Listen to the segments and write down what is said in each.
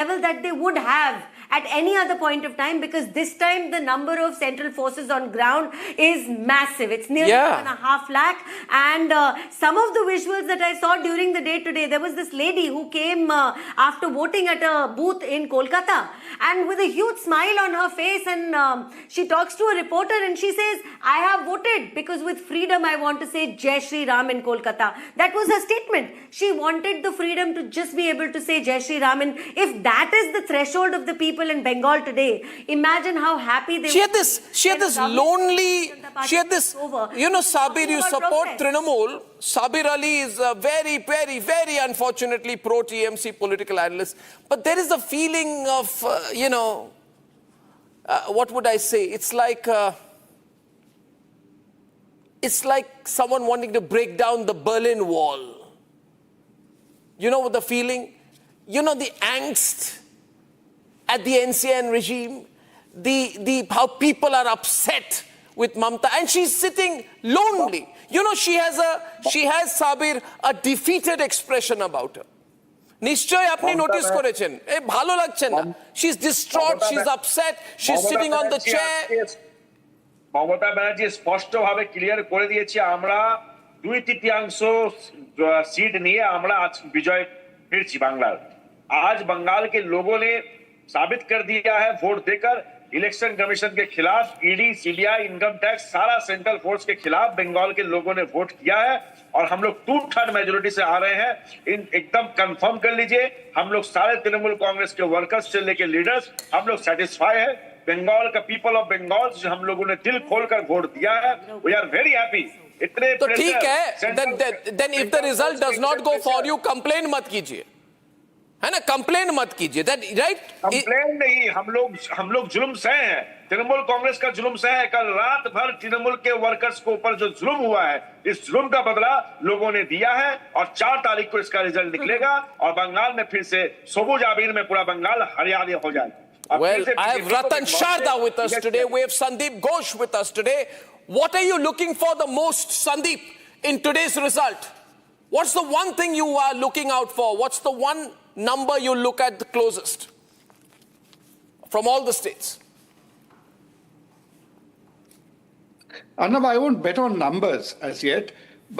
level that they would have at any other point of time, because this time the number of central forces on ground is massive. It's nearly 1.5 lakh. And some of the visuals that I saw during the day today, there was this lady who came after voting at a booth in Kolkata, and with a huge smile on her face, and she talks to a reporter and she says, I have voted because with freedom I want to say Jai Shri Ram in Kolkata. That was her statement. She wanted the freedom to just be able to say Jai Shri Ram. And if that is the threshold of the people in Bengal today, imagine how happy they She had this lonely, you know, Sabir, you support Trinamool. Sabir Ali is a very, very, very unfortunately pro-TMC political analyst. But there is a feeling of, you know, what would I say? It's like someone wanting to break down the Berlin Wall. You know the feeling? You know the angst at the NCN regime, how people are upset with Mamta, and she's sitting lonely. You know, she has Sabir, a defeated expression about her. Nishchoy apni notice korechen, bhalo lagche na. She's distraught, she's upset, she's sitting on the chair. Mamata Banerjee স্পষ্ট ভাবে clear করে দিয়েছে, আমরা 2/3 seat নিয়ে আমরা आज विजय फिरছি बांग्ला। आज बंगाल के लोगों ने साबित कर दिया है वोट देकर, इलेक्शन कमीशन के खिलाफ, ईडी, सीबीआई, इनकम टैक्स, सारा सेंट्रल फोर्स के खिलाफ बंगाल के लोगों ने वोट किया है, और हम लोग 2/3 मेजोरिटी से आ रहे हैं। एकदम कंफर्म कर लीजिए, हम लोग सारे तृणमूल कांग्रेस के वर्कर्स से लेके लीडर्स, हम लोग सेटिस्फाई है। बंगाल का पीपल ऑफ बंगाल जो हम लोगों ने दिल खोलकर वोट दिया है, वी आर वेरी हैप्पी। इतने तो ठीक है, then if the result does not go for you, complain मत कीजिए, है ना? कंप्लेन मत कीजिए, दैट राइट? कंप्लेन नहीं, हम लोग जुल्म सहे हैं, तृणमूल कांग्रेस का जुल्म सहे है। कल रात भर तृणमूल के वर्कर्स के ऊपर जो जुल्म हुआ है, इस जुल्म का बदला लोगों ने दिया है, और 4 तारीख को इसका रिजल्ट निकलेगा, और बंगाल में फिर से सबुज आबीर में पूरा बंगाल हरियाली हो जाएगा। Well, I have Ratan Sharda with us today. We have Sandeep Ghosh with us today. What are you looking for the most, Sandeep, in today's result? What's the one thing you are looking out for? What's the one number you look at the closest from all the states? Arnab, I won't bet on numbers as yet,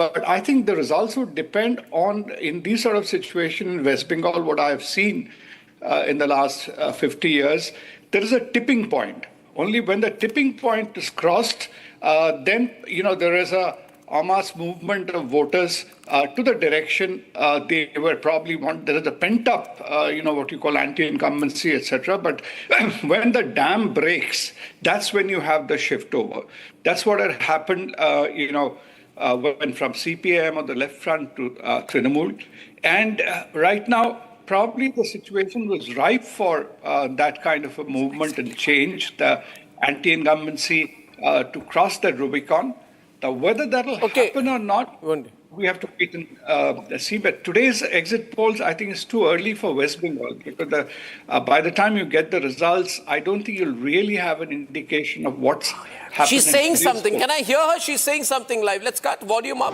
but I think the results would depend on, in these sort of situations in West Bengal, what I have seen in the last 50 years, there is a tipping point. Only when the tipping point is crossed, then, you know, there is a mass movement of voters to the direction they were probably want. There is a pent-up, you know, what you call anti-incumbency, etc. But when the dam breaks, that's when you have the shift over. That's what had happened, you know, when from CPM or the left front to Trinamool. And right now, probably the situation was ripe for that kind of a movement and change, the anti-incumbency to cross the Rubicon. Now, whether that will happen or not, we have to wait and see. But today's exit polls, I think, is too early for West Bengal, because by the time you get the results, I don't think you'll really have an indication of what's happening. She's saying something. Can I hear her? She's saying something live. Let's cut volume up.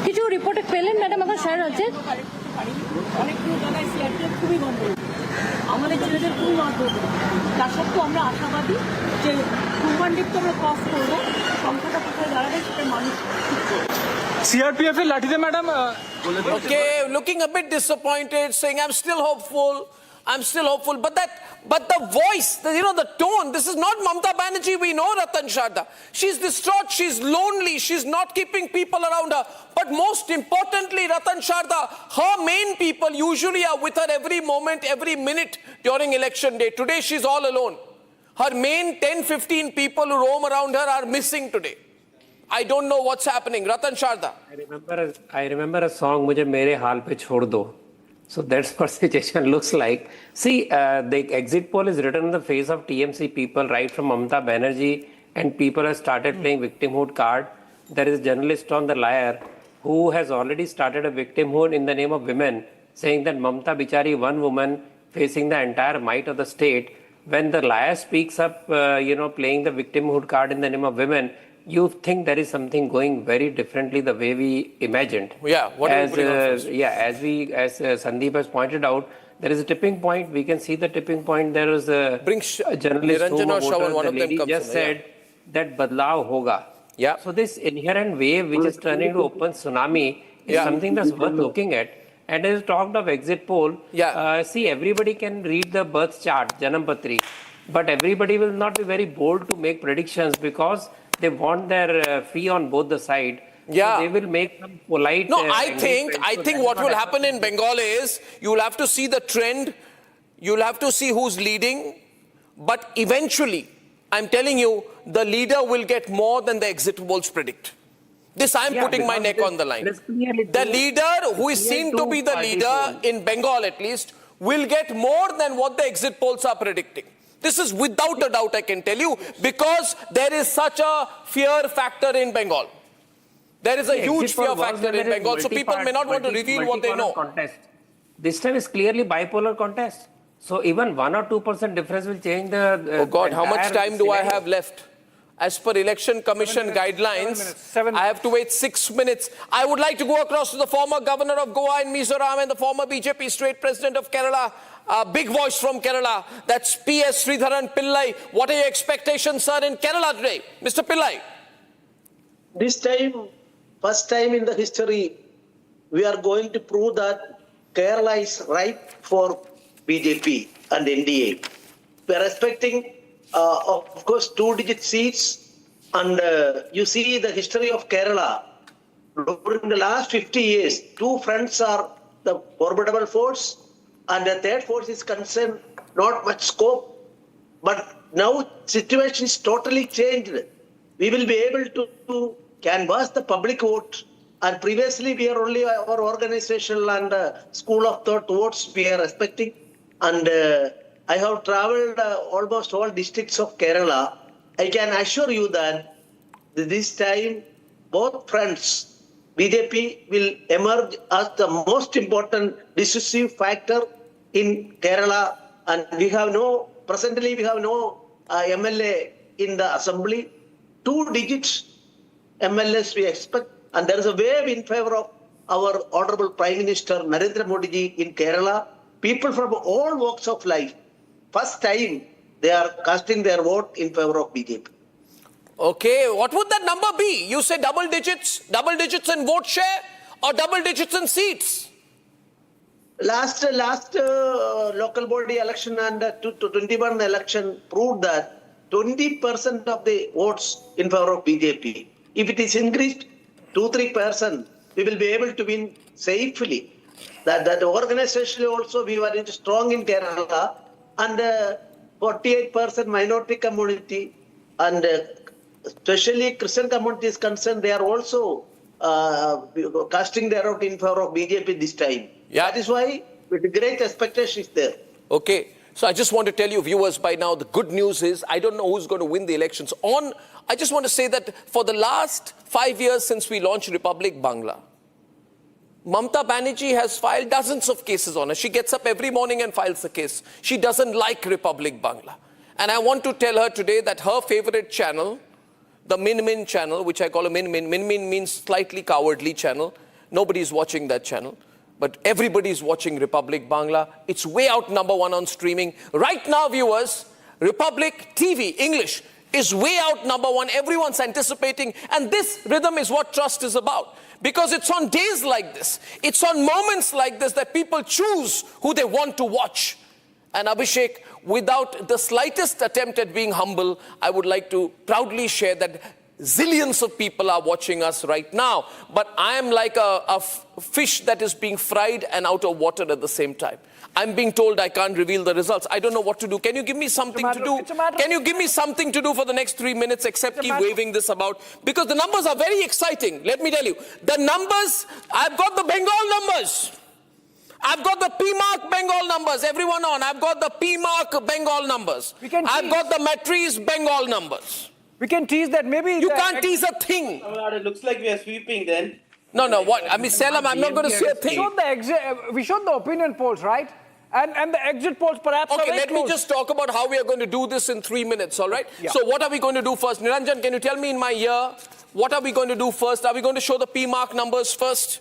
কিছু রিপোর্টে পেলেন madam আমার sir আছে অনেকগুলো জায়গায় CRPF খুবই গন্ডগোল আমাদের ছেলেদের খুবই মারধর তার সত্ত্বেও আমরা আশাবাদী যে কুরবানডিপ তো আমরা ক্রস করবো সংখ্যাটা কোথায় দাঁড়াবে সেটা মানুষ সিআরপিএফ এর লাঠিতে madam Okay, looking a bit disappointed, saying I'm still hopeful, but the voice, you know, the tone, this is not Mamata Banerjee, we know Ratan Sharda. She's distraught, she's lonely, she's not keeping people around her. But most importantly, Ratan Sharda, her main people usually are with her every moment, every minute during election day. Today she's all alone. Her main 10-15 people who roam around her are missing today. I don't know what's happening. Ratan Sharda. I remember a song, मुझे मेरे हाल पे छोड़ दो. So that's what situation looks like. See, the exit poll is written on the face of TMC people, right from Mamata Banerjee, and people have started playing victimhood card. There is a journalist on The Liar who has already started a victimhood in the name of women, saying that Mamata Bichari, one woman facing the entire might of the state. When The Liar speaks up, playing the victimhood card in the name of women, you think there is something going very differently the way we imagined. Yeah, what are you putting on first? As Sandeep has pointed out, there is a tipping point. We can see the tipping point. There was a journalist, Niranjan or Shravan, one the of them lady comes just in, said that badlav hoga. Yeah. So this inherent wave which is turning to open tsunami is something that's worth looking at. And as talked of exit poll, see, everybody can read the birth chart, Janam Patri, but everybody will not be very bold to make predictions because they want their fee on both the side. Yeah. So they will make some polite. No, I think what will happen in Bengal is you'll have to see the trend, you'll have to see who's leading, but eventually, I'm telling you, the leader will get more than the exit polls predict. This I'm putting my neck on the line. The leader who is seen to be the leader in Bengal at least will get more than what the exit polls are predicting. This is without a doubt, I can tell you, because there is such a fear factor in Bengal. There is a huge fear factor in Bengal, so people may not want to reveal what they know. Contest. This time is clearly bipolar contest. So even 1 or 2% difference will change the. Oh God, how much time do I have left? As per Election Commission guidelines, I have to wait 6 minutes. I would like to go across to the former governor of Goa and Mizoram and the former BJP state president of Kerala. Big voice from Kerala. That's P.S. Sridharan Pillai. What are your expectations, sir, in Kerala today? Mr. Pillai. This time, first time in the history, we are going to prove that Kerala is ripe for BJP and NDA. We are expecting, of course, 2-digit seats. And you see the history of Kerala. During the last 50 years, two fronts are the formidable force, and the third force is concerned, not much scope. But now situation is totally changed. We will be able to canvass the public vote. And previously we are only our organizational and school of thought votes we are expecting. And I have traveled almost all districts of Kerala. I can assure you that this time both fronts, BJP will emerge as the most important decisive factor in Kerala, and presently we have no MLA in the assembly. 2 digits MLAs we expect, and there is a wave in favor of our Honorable Prime Minister Narendra Modi ji in Kerala. People from all walks of life, first time they are casting their vote in favor of BJP. Okay, what would that number be? You say double digits in vote share or double digits in seats? Last local body election and 21 election proved that 20% of the votes in favor of BJP. If it is increased 2-3%, we will be able to win safely. That organizationally also we were strong in Kerala, and 48% minority community, and especially Christian community is concerned, they are also casting their vote in favor of BJP this time. Yeah. That is why with great expectation is there. Okay, so I just want to tell you viewers by now, the good news is I don't know who's going to win the elections. I just want to say that for the last 5 years since we launched Republic Bangla, Mamata Banerjee has filed dozens of cases on her. She gets up every morning and files a case. She doesn't like Republic Bangla. And I want to tell her today that her favorite channel, the Min Min channel, which I call a Min Min. Min Min means slightly cowardly channel. Nobody's watching that channel. But everybody's watching Republic Bangla. It's way out #1 on streaming. Right now, viewers, Republic TV, English, is way out #1. Everyone's anticipating. And this rhythm is what trust is about. Because it's on days like this, it's on moments like this that people choose who they want to watch. And Abhishek, without the slightest attempt at being humble, I would like to proudly share that zillions of people are watching us right now. But I am like a fish that is being fried and out of water at the same time. I'm being told I can't reveal the results. I don't know what to do. Can you give me something to do? Can you give me something to do for the next 3 minutes except keep waving this about? Because the numbers are very exciting. Let me tell you. The numbers, I've got the Bengal numbers. I've got the PMARQ Bengal numbers. Everyone on. I've got the PMARQ Bengal numbers. I've got the Matrize Bengal numbers. We can tease that maybe... You can't tease a thing. It looks like we are sweeping then. No, what? I mean, Selam, I'm not going to say a thing. We showed the opinion polls, right? And the exit polls perhaps Okay, let me just talk about how we are going to do this in 3 minutes, all right? Yeah. So what are we going to do first? Niranjan, can you tell me in my ear, what are we going to do first? Are we going to show the PMARQ numbers first?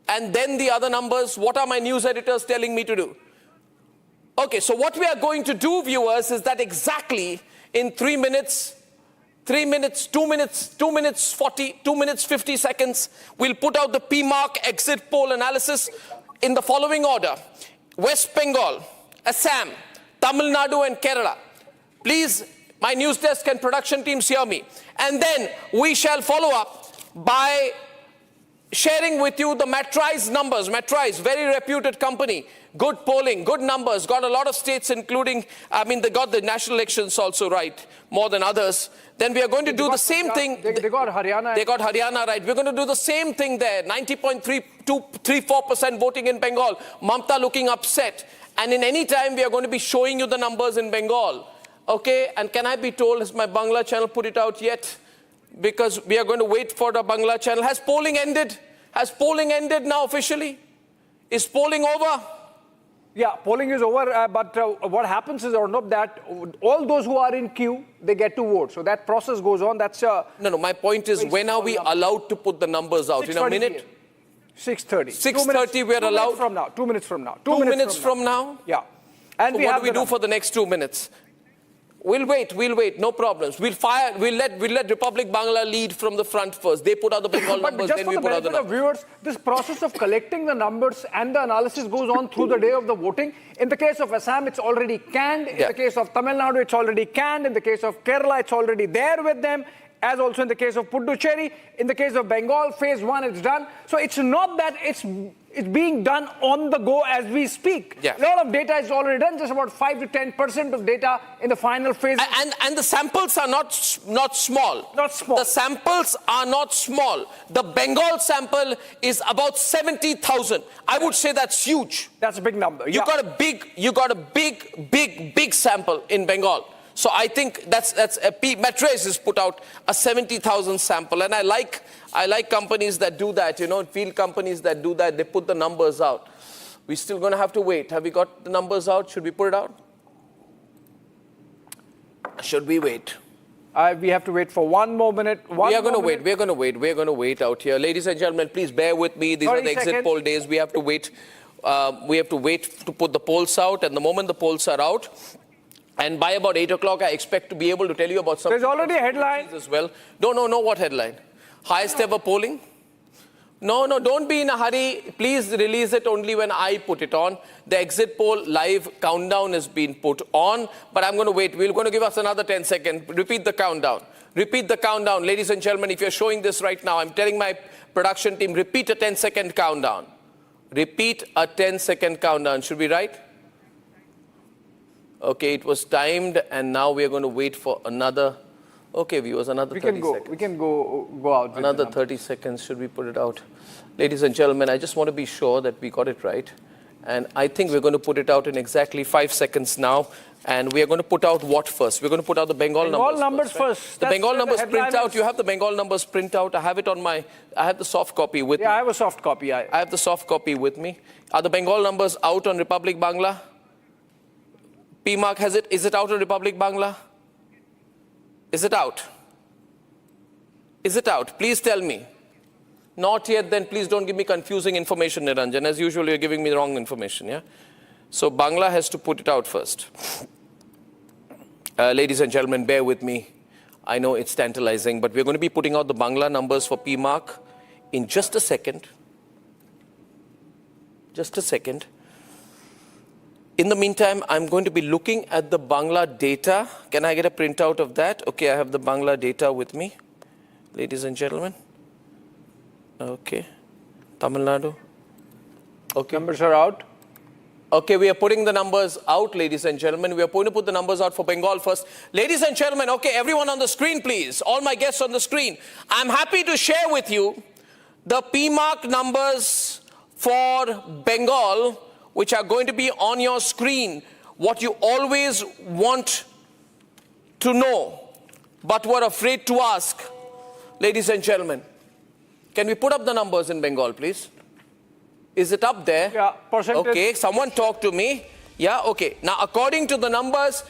And then the other numbers? What are my news editors telling me to do? Okay, so what we are going to do, viewers, is that exactly in 3 minutes, 2 minutes 40, 2 minutes 50 seconds, we'll put out the PMARQ exit poll analysis in the following order. West Bengal, Assam, Tamil Nadu and Kerala. Please, my news desk and production teams hear me. And then we shall follow up by sharing with you the Metraise numbers. Metraise, very reputed company, good polling, good numbers, got a lot of states including, they got the national elections also right, more than others. Then we are going to do the same thing. They got Haryana. They got Haryana right. We're going to do the same thing there. 90.34% voting in Bengal. Mamta looking upset. And in any time, we are going to be showing you the numbers in Bengal. Okay, and can I be told, has my Bangla channel put it out yet? Because we are going to wait for the Bangla channel. Has polling ended? Has polling ended now officially? Is polling over? Yeah, polling is over, but what happens is, Arnab, that all those who are in queue, they get to vote. So that process goes on. That's No, my point is, when are we allowed to put the numbers out? In a minute? 6:30. 6:30 we are allowed? 2 minutes from now. 2 minutes from now? Yeah. And so what do we do for the next 2 minutes? We'll wait, no problems. We'll let Republic Bangla lead from the front first. They put out the Bengal numbers, then we put out the numbers. Viewers, this process of collecting the numbers and the analysis goes on through the day of the voting. In the case of Assam, it's already canned. In the case of Tamil Nadu, it's already canned. In the case of Kerala, it's already there with them. As also in the case of Puducherry. In the case of Bengal, phase 1, it's done. So it's not that it's being done on the go as we speak. Yeah. A lot of data is already done, just about 5 to 10% of data in the final phase. And the samples are not small. Not small. The samples are not small. The Bengal sample is about 70,000. I would say that's huge. That's a big number. You got a big sample in Bengal. So I think Metraise has put out a 70,000 sample, and I like companies that do that, field companies that do that. They put the numbers out. We're still going to have to wait. Have we got the numbers out? Should we put it out? Should we wait? We have to wait for 1 more minute. We are going to wait. We're going to wait out here. Ladies and gentlemen, please bear with me. These are the exit poll days. We have to wait. We have to wait to put the polls out, and the moment the polls are out, and by about 8 o'clock, I expect to be able to tell you about some. There's already a headline as well. No, what headline? Highest ever polling? No, don't be in a hurry. Please release it only when I put it on. The exit poll live countdown has been put on, but I'm going to wait. We're going to give us another 10 seconds. Repeat the countdown. Repeat the countdown. Ladies and gentlemen, if you're showing this right now, I'm telling my production team, repeat a 10-second countdown. Repeat a 10-second countdown. Should be right? Okay, it was timed, and now we are going to wait for another. Okay, viewers, another 30 seconds. We can go out. Another 30 seconds. Should we put it out? Ladies and gentlemen, I just want to be sure that we got it right. And I think we're going to put it out in exactly 5 seconds now. And we are going to put out what first? We're going to put out the Bengal numbers first. Right? The Bengal numbers print out. You have the Bengal numbers print out. I have it on I have the soft copy with me. Yeah, I have a soft copy. I have the soft copy with me. Are the Bengal numbers out on Republic Bangla? PMARQ has it. Is it out on Republic Bangla? Is it out? Is it out? Please tell me. Not yet, then please don't give me confusing information, Niranjan. As usual, you're giving me wrong information, yeah? So Bangla has to put it out first. Ladies and gentlemen, bear with me. I know it's tantalizing, but we're going to be putting out the Bangla numbers for PMARQ in just a second. Just a second. In the meantime, I'm going to be looking at the Bangla data. Can I get a printout of that? Okay, I have the Bangla data with me. Ladies and gentlemen. Okay. Tamil Nadu. Okay. Numbers are out. Okay, we are putting the numbers out, ladies and gentlemen. We are going to put the numbers out for Bengal first. Ladies and gentlemen, okay, everyone on the screen, please. All my guests on the screen. I'm happy to share with you the PMARQ numbers for Bengal, which are going to be on your screen, what you always want to know, but were afraid to ask. Ladies and gentlemen, can we put up the numbers in Bengal, please? Is it up there? Yeah, percentage. Okay, someone talk to me. Yeah, okay. Now, according to the numbers,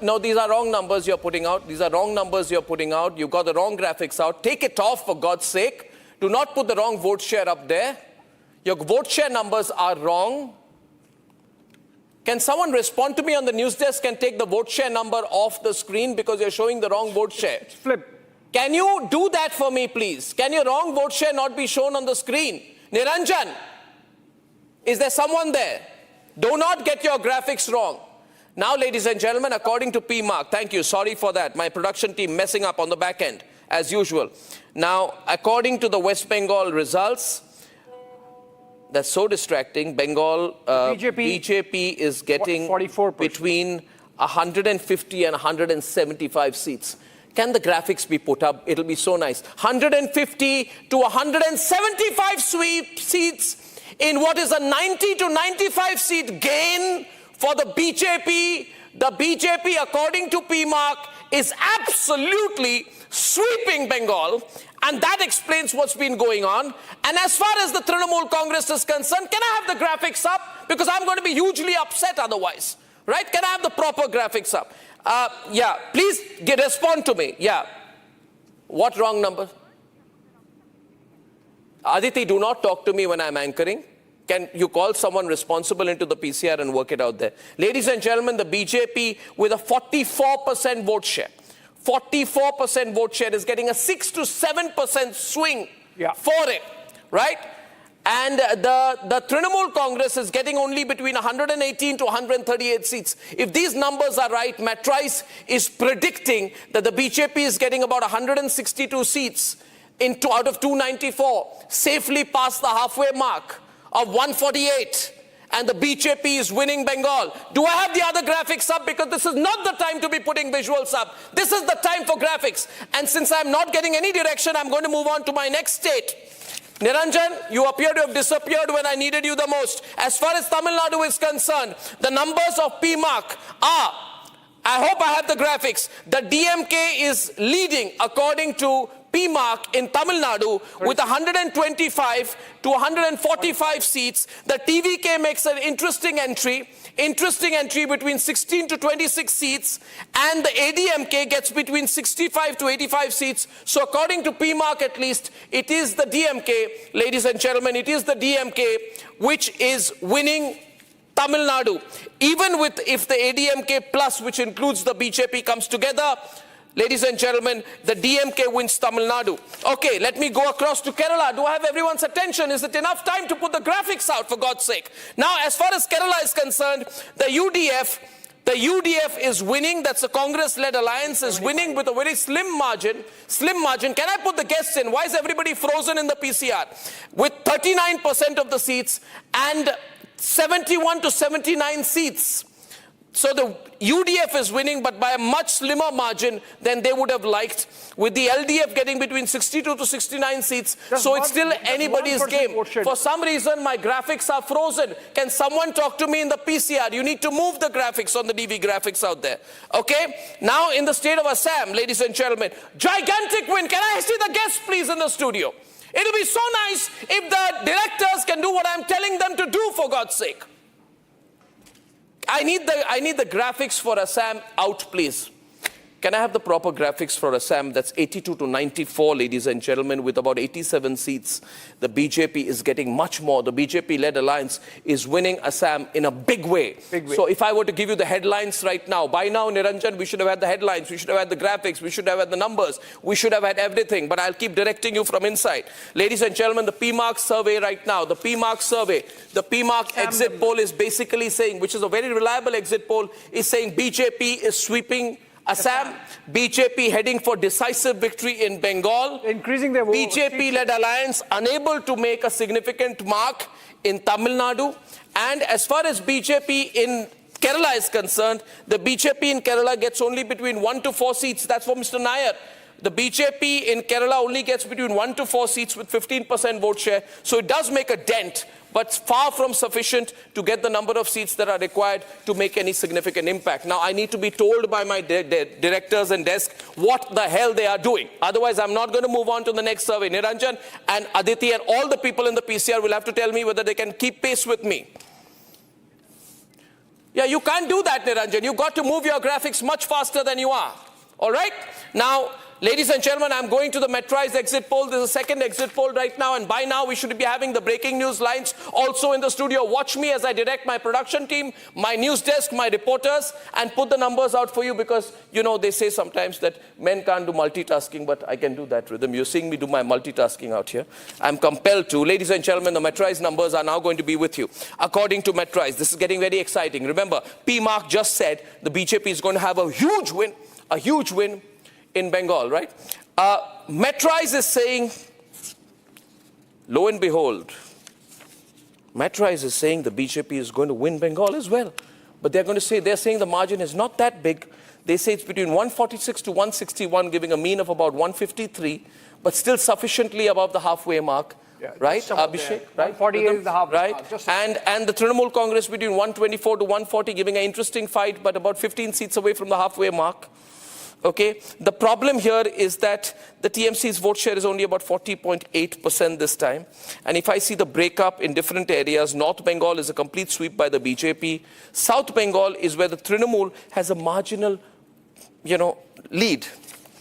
no, these are wrong numbers you're putting out. These are wrong numbers you're putting out. You've got the wrong graphics out. Take it off, for God's sake. Do not put the wrong vote share up there. Your vote share numbers are wrong. Can someone respond to me on the news desk and take the vote share number off the screen because you're showing the wrong vote share? Flip. Can you do that for me, please? Can your wrong vote share not be shown on the screen? Niranjan, is there someone there? Do not get your graphics wrong. Now, ladies and gentlemen, according to PMARQ, thank you, sorry for that. My production team messing up on the back end, as usual. Now, according to the West Bengal results, that's so distracting. Bengal, BJP is getting 44%. between 150 and 175 seats. Can the graphics be put up? It'll be so nice. 150 to 175 seats in what is a 90 to 95 seat gain for the BJP. The BJP, according to PMARQ, is absolutely sweeping Bengal. And that explains what's been going on. And as far as the Trinamool Congress is concerned, can I have the graphics up? Because I'm going to be hugely upset otherwise. Right? Can I have the proper graphics up? Yeah, please respond to me. Yeah. What wrong number? Aditi, do not talk to me when I'm anchoring. Can you call someone responsible into the PCR and work it out there? Ladies and gentlemen, the BJP with a 44% vote share. 44% vote share is getting a 6 to 7% swing for it, right? And the Trinamool Congress is getting only between 118 to 138 seats. If these numbers are right, Matrize is predicting that the BJP is getting about 162 seats out of 294, safely past the halfway mark of 148. And the BJP is winning Bengal. Do I have the other graphics up? Because this is not the time to be putting visuals up. This is the time for graphics. And since I'm not getting any direction, I'm going to move on to my next state. Niranjan, you appear to have disappeared when I needed you the most. As far as Tamil Nadu is concerned, the numbers of PMARQ are, I hope I have the graphics, the DMK is leading according to PMARQ in Tamil Nadu with 125 to 145 seats. The TVK makes an interesting entry between 16 to 26 seats, and the ADMK gets between 65 to 85 seats. So according to PMARQ at least, it is the DMK, ladies and gentlemen, it is the DMK which is winning Tamil Nadu. Even if the ADMK plus, which includes the BJP, comes together, ladies and gentlemen, the DMK wins Tamil Nadu. Okay, let me go across to Kerala. Do I have everyone's attention? Is it enough time to put the graphics out, for God's sake? Now, as far as Kerala is concerned, the UDF is winning. That's a Congress-led alliance, is winning with a very slim margin. Slim margin. Can I put the guests in? Why is everybody frozen in the PCR? With 39% of the seats and 71 to 79 seats. So the UDF is winning, but by a much slimmer margin than they would have liked, with the LDF getting between 62 to 69 seats. So it's still anybody's game. For some reason, my graphics are frozen. Can someone talk to me in the PCR? You need to move the graphics on the DV graphics out there. Okay? Now in the state of Assam, ladies and gentlemen, gigantic win. Can I see the guests, please, in the studio? It'll be so nice if the directors can do what I'm telling them to do, for God's sake. I need the graphics for Assam out, please. Can I have the proper graphics for Assam? That's 82 to 94, ladies and gentlemen, with about 87 seats. The BJP is getting much more. The BJP-led alliance is winning Assam in a big way. So if I were to give you the headlines right now, by now, Niranjan, we should have had the headlines, we should have had the graphics, we should have had the numbers, we should have had everything, but I'll keep directing you from inside. Ladies and gentlemen, the PMARQ survey right now, the PMARQ survey, the PMARQ exit poll is basically saying, which is a very reliable exit poll, is saying BJP is sweeping Assam, BJP heading for decisive victory in Bengal. Increasing their vote. BJP-led alliance unable to make a significant mark in Tamil Nadu. And as far as BJP in Kerala is concerned, the BJP in Kerala gets only between 1 to 4 seats. That's for Mr. Nair. The BJP in Kerala only gets between 1 to 4 seats with 15% vote share. So it does make a dent. but far from sufficient to get the number of seats that are required to make any significant impact. Now, I need to be told by my directors and desk what the hell they are doing. Otherwise, I'm not going to move on to the next survey. Niranjan and Aditi and all the people in the PCR will have to tell me whether they can keep pace with me. Yeah, you can't do that, Niranjan. You've got to move your graphics much faster than you are. All right? Now, ladies and gentlemen, I'm going to the Metraise exit poll. There's a second exit poll right now, and by now we should be having the breaking news lines also in the studio. Watch me as I direct my production team, my news desk, my reporters, and put the numbers out for you because, you know, they say sometimes that men can't do multitasking, but I can do that rhythm. You're seeing me do my multitasking out here. I'm compelled to. Ladies and gentlemen, the Metraise numbers are now going to be with you. According to Metraise, this is getting very exciting. Remember, PMARQ just said the BJP is going to have a huge win in Bengal, right? Metraise is saying, lo and behold, Metraise is saying the BJP is going to win Bengal as well. But they're saying the margin is not that big. They say it's between 146 to 161, giving a mean of about 153, but still sufficiently above the halfway mark. Yeah, right, Abhishek? Right, 148 is the half. Right, and the Trinamool Congress between 124 to 140, giving an interesting fight, but about 15 seats away from the halfway mark. Okay, the problem here is that the TMC's vote share is only about 40.8% this time. And if I see the breakup in different areas, North Bengal is a complete sweep by the BJP. South Bengal is where the Trinamool has a marginal, lead,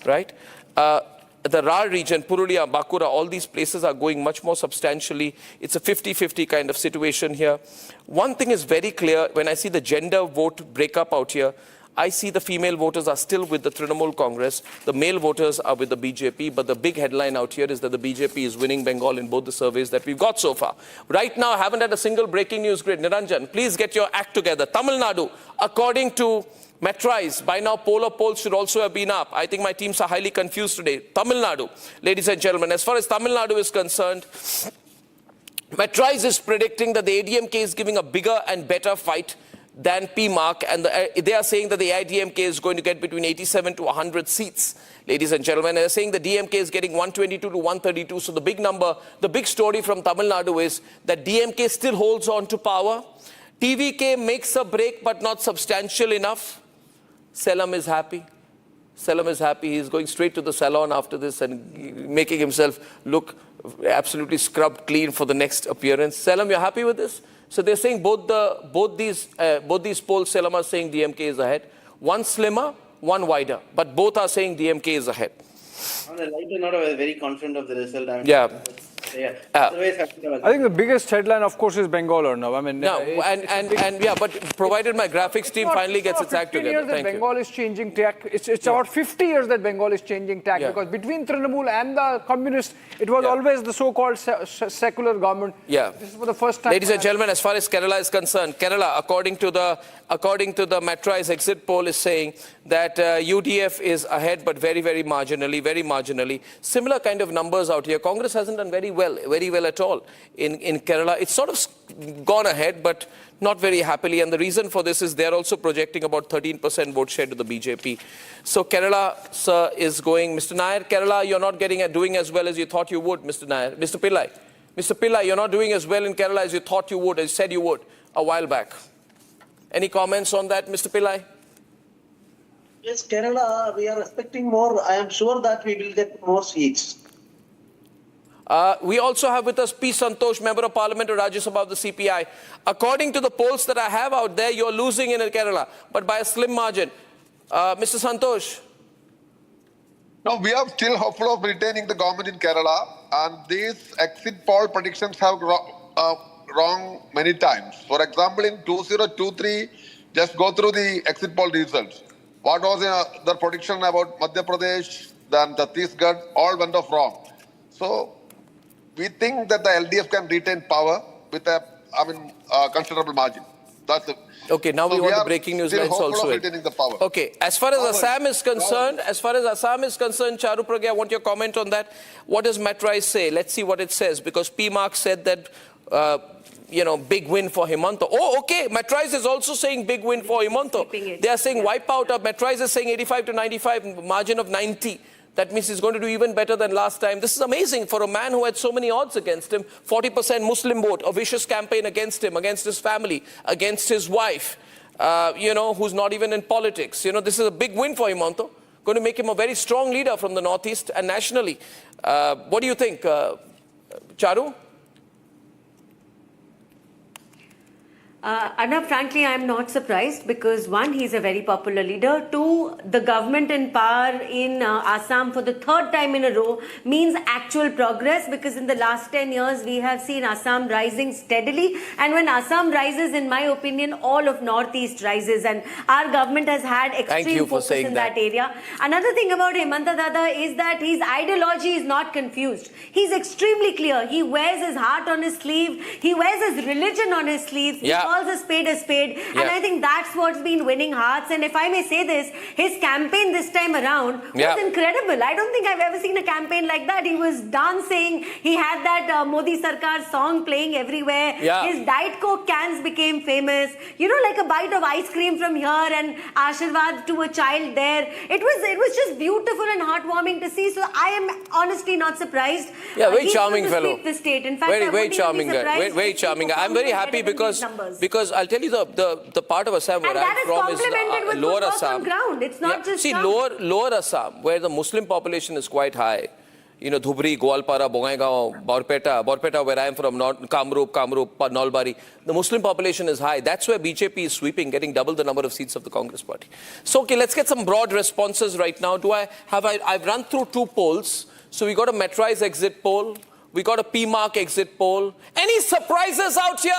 right? The Rar region, Purulia, Bakura, all these places are going much more substantially. It's a 50-50 kind of situation here. One thing is very clear, when I see the gender vote breakup out here, I see the female voters are still with the Trinamool Congress. The male voters are with the BJP. But the big headline out here is that the BJP is winning Bengal in both the surveys that we've got so far. Right now, I haven't had a single breaking news grid. Niranjan, please get your act together. Tamil Nadu, according to Metraise, by now polar polls should also have been up. I think my teams are highly confused today. Tamil Nadu, ladies and gentlemen, as far as Tamil Nadu is concerned, Metraise is predicting that the ADMK is giving a bigger and better fight than PMARQ, and they are saying that the AIDMK is going to get between 87 to 100 seats, ladies and gentlemen. They're saying the DMK is getting 122 to 132. So the big number, the big story from Tamil Nadu is that DMK still holds on to power. TVK makes a break, but not substantial enough. Selam is happy. Selam is happy. He's going straight to the salon after this and making himself look absolutely scrubbed clean for the next appearance. Selam, you're happy with this? So they're saying both these polls, Selam are saying DMK is ahead. One slimmer, one wider, but both are saying DMK is ahead. On a lighter note, I was very confident of the result. I think the biggest headline, of course, is Bengal, Arnab. I mean, but provided my graphics team finally gets its act together. Thank you. Bengal is changing tack. It's about 50 years that Bengal is changing tack because between Trinamool and the communists, it was always the so-called secular government. Yeah. This is for the first time. Ladies and gentlemen, as far as Kerala is concerned, Kerala, according to the Matrize exit poll, is saying that UDF is ahead, but very, very marginally. Similar kind of numbers out here. Congress hasn't done very well at all in Kerala. It's sort of gone ahead, but not very happily. And the reason for this is they're also projecting about 13% vote share to the BJP. So Kerala, sir, is going. Mr. Nair, Kerala, you're not doing as well as you thought you would, Mr. Nair. Mr. Pillai, you're not doing as well in Kerala as you thought you would, as you said you would a while back. Any comments on that, Mr. Pillai? Yes, Kerala, we are expecting more. I am sure that we will get more seats. We also have with us P. Santosh, Member of Parliament of Rajya Sabha of the CPI. According to the polls that I have out there, you're losing in Kerala, but by a slim margin. Mr. Santosh. No, we are still hopeful of retaining the government in Kerala, and these exit poll predictions have wrong many times. For example, in 2023, just go through the exit poll results. What was the prediction about Madhya Pradesh, then Chhattisgarh, all went off wrong. So we think that the LDF can retain power with a considerable margin. That's it. Okay, now we want the breaking news lines also. The power. Okay, as far as Assam is concerned, Charu Pragya, I want your comment on that. What does Metraise say? Let's see what it says, because PMARQ said that, big win for Himanta. Oh, okay, Metraise is also saying big win for Himanta. They are saying wipe out. Metraise is saying 85 to 95, margin of 90. That means he's going to do even better than last time. This is amazing for a man who had so many odds against him. 40% Muslim vote, a vicious campaign against him, against his family, against his wife, who's not even in politics. This is a big win for Himanta. Going to make him a very strong leader from the Northeast and nationally. What do you think, Charu? Arnab, frankly, I'm not surprised because one, he's a very popular leader. Two, the government in power in Assam for the third time in a row means actual progress, because in the last 10 years, we have seen Assam rising steadily. And when Assam rises, in my opinion, all of Northeast rises. And our government has had extreme focus in that area. Another thing about Himanta Dada is that his ideology is not confused. He's extremely clear. He wears his heart on his sleeve. He wears his religion on his sleeve. Yeah. He calls a spade a spade. Yeah. And I think that's what's been winning hearts. And if I may say this, his campaign this time around was incredible. I don't think I've ever seen a campaign like that. He was dancing. He had that Modi Sarkar song playing everywhere. Yeah. His Diet Coke cans became famous. Like a bite of ice cream from here and Ashirwad to a child there. It was just beautiful and heartwarming to see. So I am honestly not surprised. Yeah, very charming fellow. Sweep the state. In fact, very charming guy. Very charming guy. I'm very happy because I'll tell you the part of Assam where I'm from is lower Assam. Ground. It's not just lower Assam, where the Muslim population is quite high. Dhubri, Gwalpara, Bongaigaon, Borpeta, where I am from, Kamrup, Nalbari. The Muslim population is high. That's where BJP is sweeping, getting double the number of seats of the Congress party. So, okay, let's get some broad responses right now. I've run through two polls. So we got a Metraise exit poll. We got a PMARQ exit poll. Any surprises out here?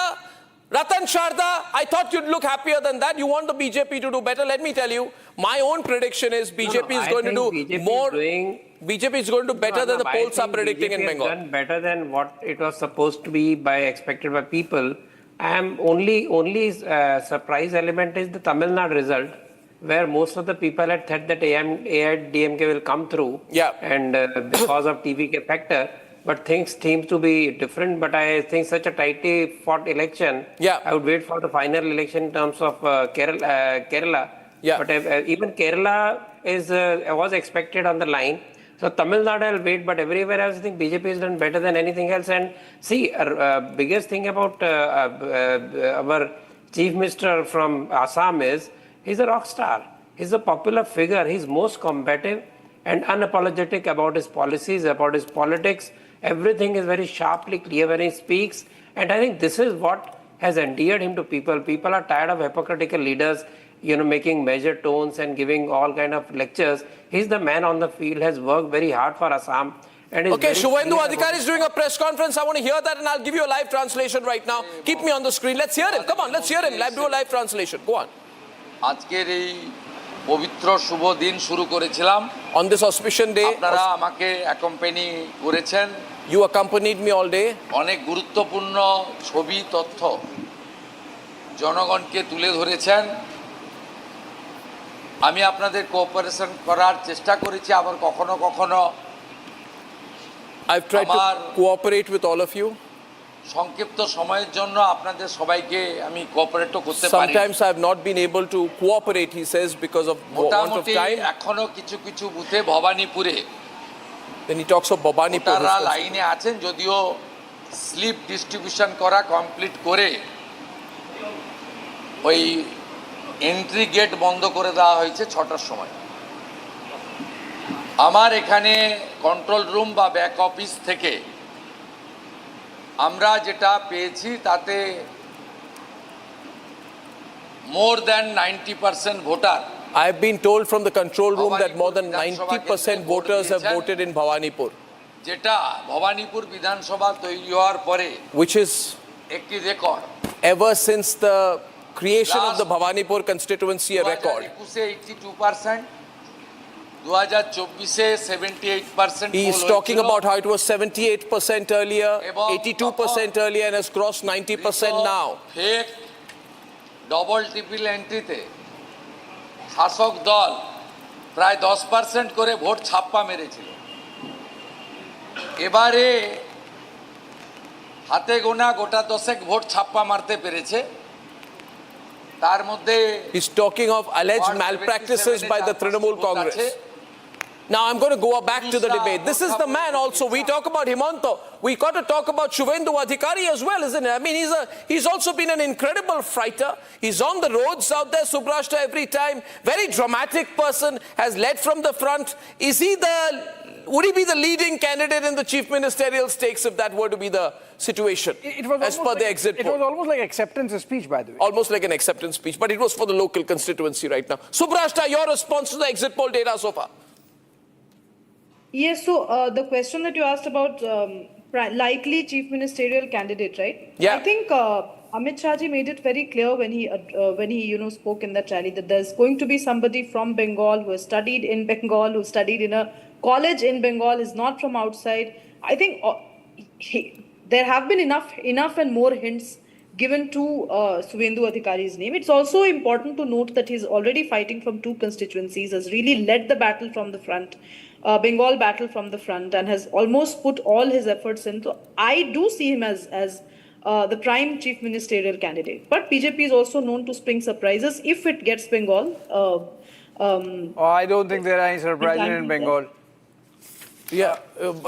Ratan Sharda, I thought you'd look happier than that. You want the BJP to do better. Let me tell you, my own prediction is BJP is going to do more. BJP is going to do better than the polls are predicting in Bengal. Done better than what it was supposed to be expected by people. Only surprise element is the Tamil Nadu result, where most of the people had thought that AIDMK will come through. Yeah. And because of TVK factor. But things seem to be different. But I think such a tightly fought election, I would wait for the final election in terms of Kerala. Yeah. But even Kerala was expected on the line. So Tamil Nadu I'll wait, but everywhere else I think BJP has done better than anything else. And see, biggest thing about our Chief Minister from Assam is he's a rock star. He's a popular figure. He's most combative and unapologetic about his policies, about his politics. Everything is very sharply clear when he speaks. And I think this is what has endeared him to people. People are tired of hypocritical leaders, making measured tones and giving all kind of lectures. He's the man on the field, has worked very hard for Assam. Okay, Shubhendu Adhikari is doing a press conference. I want to hear that and I'll give you a live translation right now. Keep me on the screen. Let's hear him. Come on, let's hear him. Let's do a live translation. Go on. আজকের এই পবিত্র শুভ দিন শুরু করেছিলাম on this auspicious day আপনারা আমাকে accompany করেছেন you accompanied me all day অনেক গুরুত্বপূর্ণ ছবি তথ্য জনগণকে তুলে ধরেছেন আমি আপনাদের কোঅপারেশন করার চেষ্টা করেছি আবার কখনো কখনো I've tried to cooperate with all of you সংক্ষিপ্ত সময়ের জন্য আপনাদের সবাইকে আমি কোঅপারেটও করতে পারি Sometimes I have not been able to cooperate, he says, because of want of time. এখনো কিছু বুথে ভবানীপুরে Then he talks of Bhabanipur. তারা লাইনে আছেন যদিও স্লিপ ডিস্ট্রিবিউশন করা কমপ্লিট করে ওই এন্ট্রি গেট বন্ধ করে দেওয়া হয়েছে 6টার সময় আমার এখানে কন্ট্রোল রুম বা ব্যাক অফিস থেকে আমরা যেটা পেয়েছি তাতে more than 90% voter I have been told from the control room that more than 90% voters have voted in Bhawanipur, যেটা ভবানীপুর বিধানসভা তৈরি হওয়ার পরে which is একটি record ever since the creation of the Bhawanipur constituency a record. 82% 2024 He is talking about how it was 78% earlier, 82% earlier, and has crossed 90% now. Fake double triple এন্ট্রিতে শাসক দল প্রায় 10% করে ভোট ছাপ্পা মেরেছিল এবারে হাতে গোনা গোটা 10 ভোট ছাপ্পা মারতে পেরেছে তার মধ্যে He's talking of alleged malpractices by the Trinamool Congress. Now I'm going to go back to the debate. This is the man also. We talk about Himanta. We got to talk about Shubhendu Adhikari as well, isn't it? I mean, he's also been an incredible fighter. He's on the roads out there, Subrashta, every time. Very dramatic person, has led from the front. Would he be the leading candidate in the chief ministerial stakes if that were to be the situation? As per the exit poll. It was almost like acceptance speech, by the way. Almost like an acceptance speech, but it was for the local constituency right now. Subrashta, your response to the exit poll data so far? Yes, so the question that you asked about likely chief ministerial candidate, right? Yeah. I think Amit Shah ji made it very clear when he spoke in that rally that there's going to be somebody from Bengal who has studied in Bengal, who studied in a college in Bengal, is not from outside. I think there have been enough and more hints given to Shubhendu Adhikari's name. It's also important to note that he's already fighting from two constituencies, has really led the battle from the front. Bengal battle from the front, and has almost put all his efforts in. So I do see him as the prime chief ministerial candidate. But BJP is also known to spring surprises if it gets Bengal. I don't think there are any surprises in Bengal. Yeah,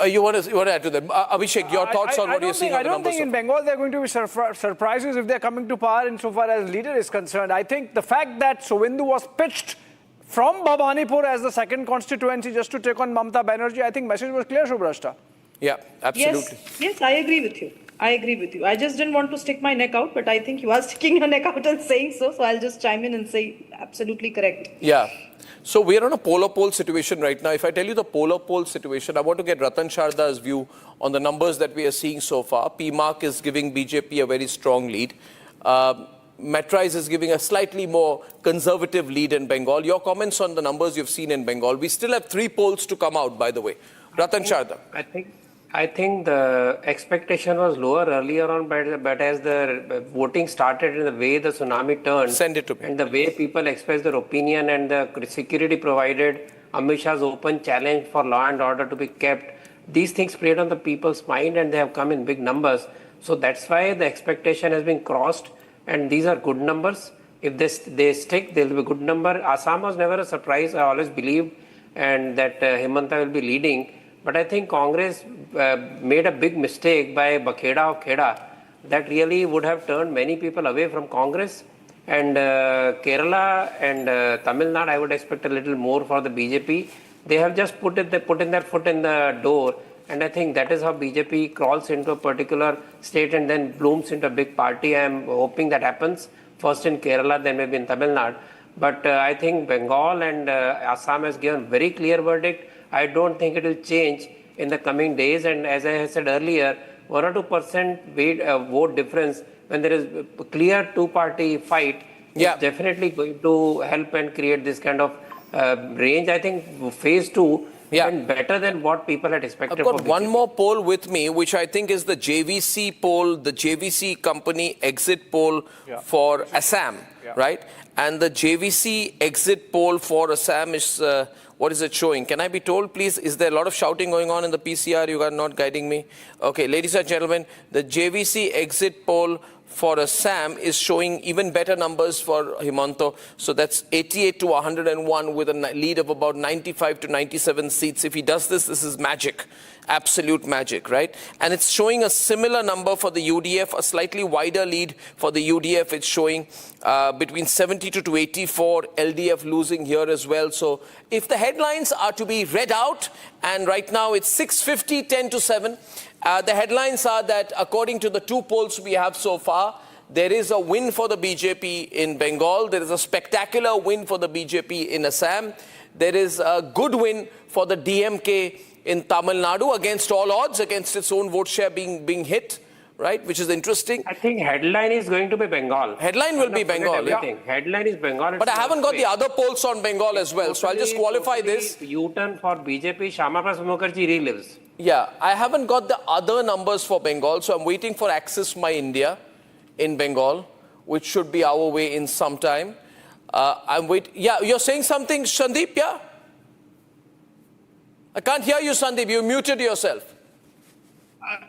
you want to add to that? Abhishek, your thoughts on what you're seeing on the numbers? I don't think in Bengal there are going to be surprises if they're coming to power insofar as leader is concerned. I think the fact that Shubhendu was pitched from Bhabanipur as the second constituency just to take on Mamata Banerjee, I think message was clear, Subrashta. Yeah, absolutely. Yes, I agree with you. I just didn't want to stick my neck out, but I think you are sticking your neck out and saying so. So I'll just chime in and say absolutely correct. Yeah. So we're on a polar poll situation right now. If I tell you the polar poll situation, I want to get Ratan Sharda's view on the numbers that we are seeing so far. PMARQ is giving BJP a very strong lead. Metraise is giving a slightly more conservative lead in Bengal. Your comments on the numbers you've seen in Bengal. We still have 3 polls to come out, by the way. Ratan Sharda. I think the expectation was lower earlier on, but as the voting started and the way the tsunami turned, Send it to me. and the way people expressed their opinion and the security provided, Amit Shah's open challenge for law and order to be kept, these things played on the people's mind and they have come in big numbers. So that's why the expectation has been crossed, and these are good numbers. If they stick, they'll be a good number. Assam was never a surprise. I always believed and that Himanta will be leading. But I think Congress made a big mistake by Bakheda of Kheda that really would have turned many people away from Congress. And Kerala and Tamil Nadu, I would expect a little more for the BJP. They have just put in their foot in the door. And I think that is how BJP crawls into a particular state and then blooms into a big party. I am hoping that happens first in Kerala, then maybe in Tamil Nadu. But I think Bengal and Assam has given very clear verdict. I don't think it will change in the coming days. And as I said earlier, 1 or 2% vote difference when there is a clear two-party fight is definitely going to help and create this kind of range. I think phase 2 and better than what people had expected. I've got one more poll with me, which I think is the JVC poll, the JVC company exit poll for Assam, right? And the JVC exit poll for Assam is, what is it showing? Can I be told, please? Is there a lot of shouting going on in the PCR? You are not guiding me. Okay, ladies and gentlemen, the JVC exit poll for Assam is showing even better numbers for Himanta. So that's 88 to 101 with a lead of about 95 to 97 seats. If he does this, this is magic. Absolute magic, right? And it's showing a similar number for the UDF, a slightly wider lead for the UDF. It's showing between 72 to 84, LDF losing here as well. So if the headlines are to be read out, and right now it's 6:50, 10 to 7, the headlines are that according to the 2 polls we have so far, there is a win for the BJP in Bengal. There is a spectacular win for the BJP in Assam. There is a good win for the DMK in Tamil Nadu against all odds, against its own vote share being hit, right? Which is interesting. I think headline is going to be Bengal. Headline will be Bengal, Headline is Bengal. But I haven't got the other polls on Bengal as well, so I'll just qualify this. U-turn for BJP, Shama Prasad Mukherjee relives. Yeah, I haven't got the other numbers for Bengal, so I'm waiting for Access My India in Bengal, which should be our way in some time. I'm waiting. Yeah, you're saying something, Sandeep, yeah? I can't hear you, Sandeep. You muted yourself.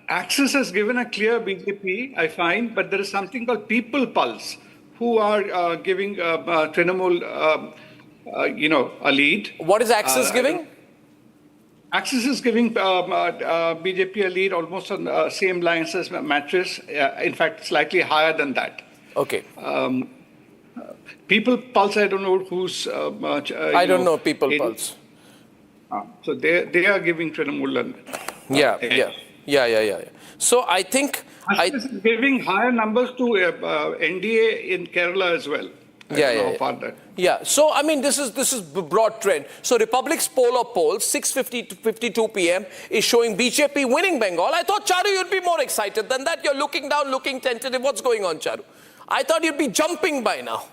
Access has given a clear BJP, I find, but there is something called People Pulse, who are giving Trinamool, a lead. What is Access giving? Axis is giving BJP a lead almost on the same lines as Matrize. In fact, slightly higher than that. Okay. People Pulse, I don't know who's. I don't know People Pulse. So they are giving Trinamool. Yeah. So I think Axis is giving higher numbers to NDA in Kerala as well. Yeah. So I mean, this is broad trend. So Republic's poll 6:50 to 52 p.m. is showing BJP winning Bengal. I thought, Charu, you'd be more excited than that. You're looking down, looking tentative. What's going on, Charu? I thought you'd be jumping by now.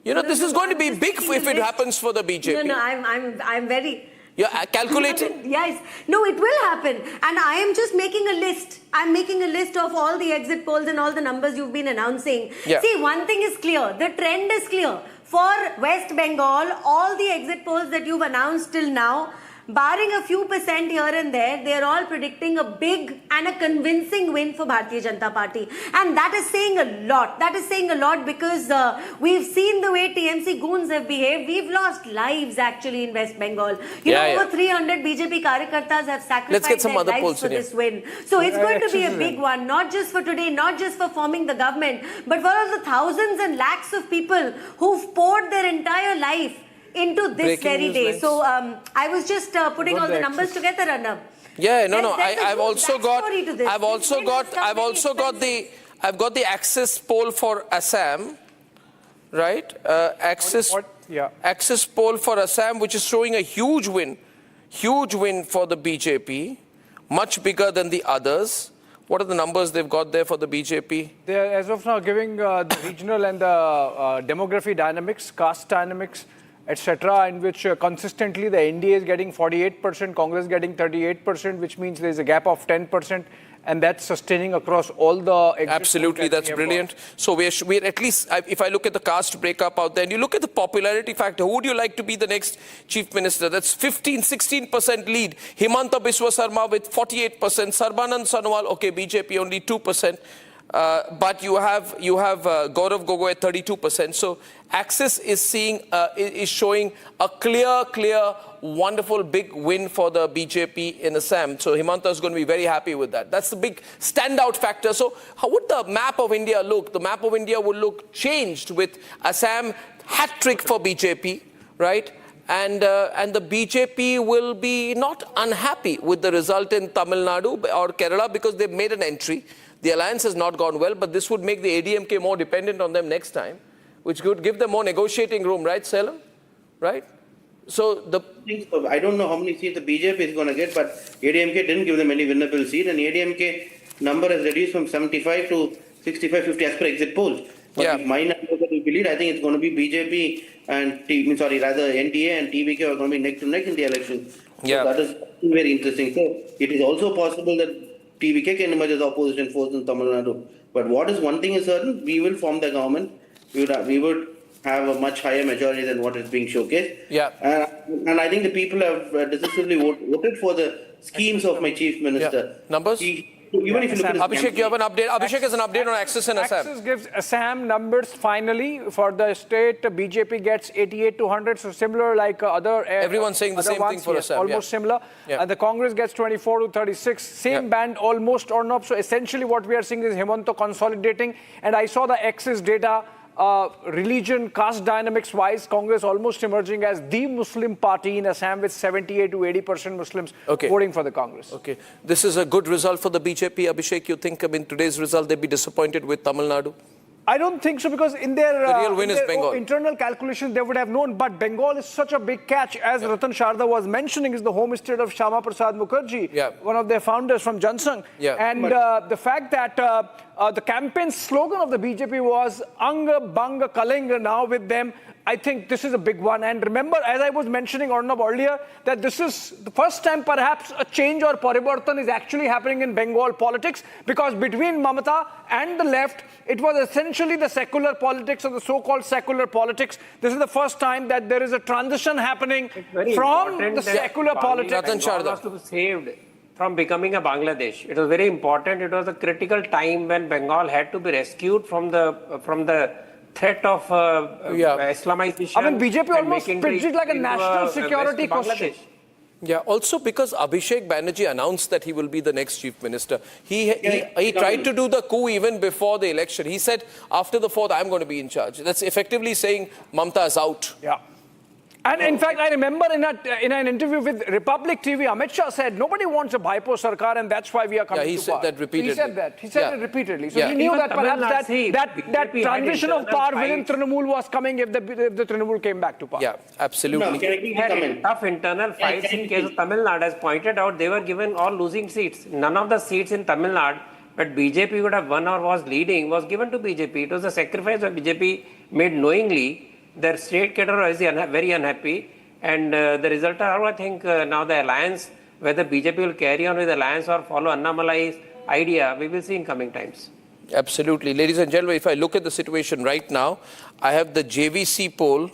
You know, this is going to be big if it happens for the BJP. No, I'm very. You're calculating? Yes. No, it will happen. And I am just making a list. I'm making a list of all the exit polls and all the numbers you've been announcing. Yeah. See, one thing is clear. The trend is clear. For West Bengal, all the exit polls that you've announced till now, barring a few percent here and there, they're all predicting a big and a convincing win for Bharatiya Janata Party. And that is saying a lot. That is saying a lot because we've seen the way TMC goons have behaved. We've lost lives actually in West Bengal. You know, over 300 BJP Karyakartas have sacrificed their lives for this win. So it's going to be a big one, not just for today, not just for forming the government, but for all the thousands and lakhs of people who've poured their entire life into this very day. So I was just putting all the numbers together, Arnab. Yeah, no. I've got the Axis poll for Assam, right? Axis poll for Assam, which is showing a huge win for the BJP, much bigger than the others. What are the numbers they've got there for the BJP? They're as of now giving the regional and the demography dynamics, caste dynamics, etc., in which consistently the NDA is getting 48%, Congress getting 38%, which means there's a gap of 10%, and that's sustaining across all the... Absolutely, that's brilliant. So we're at least, if I look at the caste breakup out there, and you look at the popularity factor, who would you like to be the next chief minister? That's 16% lead. Himanta Biswa Sarma with 48%, Sarbanand Sonowal, okay, BJP only 2%. But you have Gaurav Gogoi at 32%. So Axis is showing a clear, wonderful big win for the BJP in Assam. So Himanta is going to be very happy with that. That's the big standout factor. So how would the map of India look? The map of India would look changed with Assam hat trick for BJP, right? And the BJP will be not unhappy with the result in Tamil Nadu or Kerala because they've made an entry. The alliance has not gone well, but this would make the ADMK more dependent on them next time, which could give them more negotiating room, right, Salem? Right? So I don't know how many seats the BJP is going to get, but ADMK didn't give them any winnable seat, and ADMK number has reduced from 75 to 65, 50 as per exit polls. But if my numbers that we believe, I think it's going to be BJP and NDA and TVK are going to be neck to neck in the election. So that is very interesting. So it is also possible that TVK can emerge as opposition force in Tamil Nadu. But one thing is certain, we will form the government. We would have a much higher majority than what is being showcased. Yeah. And I think the people have decisively voted for the schemes of my chief minister. Numbers? Even if you look at Abhishek, you have an update. Abhishek has an update on Axis and Assam. Axis gives Assam numbers finally for the state. BJP gets 88 to 100, so similar like other. Everyone's saying the same thing for Assam. Almost similar. And the Congress gets 24 to 36, same band almost or not. So essentially what we are seeing is Himanta consolidating. And I saw the Axis data. Religion, caste dynamics wise, Congress almost emerging as the Muslim party in Assam with 78 to 80% Muslims voting for the Congress. Okay. This is a good result for the BJP. Abhishek, you think today's result they'd be disappointed with Tamil Nadu? I don't think so, because in their, real win is Bengal. Internal calculations they would have known, but Bengal is such a big catch, as Ratan Sharda was mentioning, is the home state of Shama Prasad Mukherjee, one of their founders from Jansangh. And the fact that the campaign slogan of the BJP was Anga Banga Kalenga, now with them, I think this is a big one. And remember, as I was mentioning Arnab earlier, that this is the first time perhaps a change or parivartan is actually happening in Bengal politics, because between Mamata and the left, it was essentially the secular politics or the so-called secular politics. This is the first time that there is a transition happening from the secular politics. Ratan Sharda was to be saved from becoming a Bangladesh. It was very important. It was a critical time when Bengal had to be rescued from the threat of Islamization. I mean, BJP almost pitched it like a national security question. Yeah, also because Abhishek Banerjee announced that he will be the next chief minister. He tried to do the coup even before the election. He said, after the 4th, I'm going to be in charge. That's effectively saying Mamta is out. Yeah. And in fact, I remember in an interview with Republic TV, Amit Shah said, nobody wants a Bhaipo Sarkar and that's why we are coming to power. He said that repeatedly. He said that. He said it repeatedly. So he knew Even that perhaps that transition of power within fights. Trinamool was coming if the Trinamool came back to power. Yeah, absolutely. We had tough internal fights in case of Tamil Nadu. As pointed out, they were given all losing seats. None of the seats in Tamil Nadu, but BJP would have won or was leading, was given to BJP. It was a sacrifice that BJP made knowingly. Their state caterer is very unhappy. And the result are, I think, now the alliance, whether BJP will carry on with the alliance or follow Annamalai's idea, we will see in coming times. Absolutely. Ladies and gentlemen, if I look at the situation right now, I have the JVC poll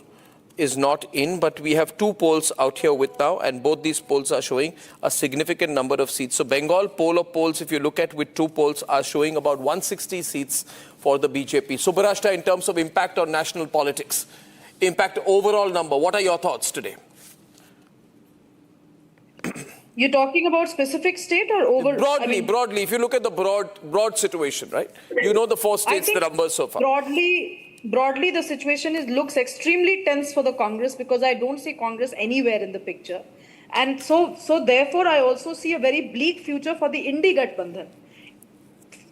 is not in, but we have 2 polls out here with now, and both these polls are showing a significant number of seats. So Bengal poll of polls, if you look at with 2 polls, are showing about 160 seats for the BJP. Subbarashta, in terms of impact on national politics, impact overall number, what are your thoughts today? You're talking about specific state or over? Broadly, if you look at the broad situation, right? You know the 4 states, the numbers so far. Broadly, the situation looks extremely tense for the Congress because I don't see Congress anywhere in the picture. And so therefore, I also see a very bleak future for the Indi Gathbandhan.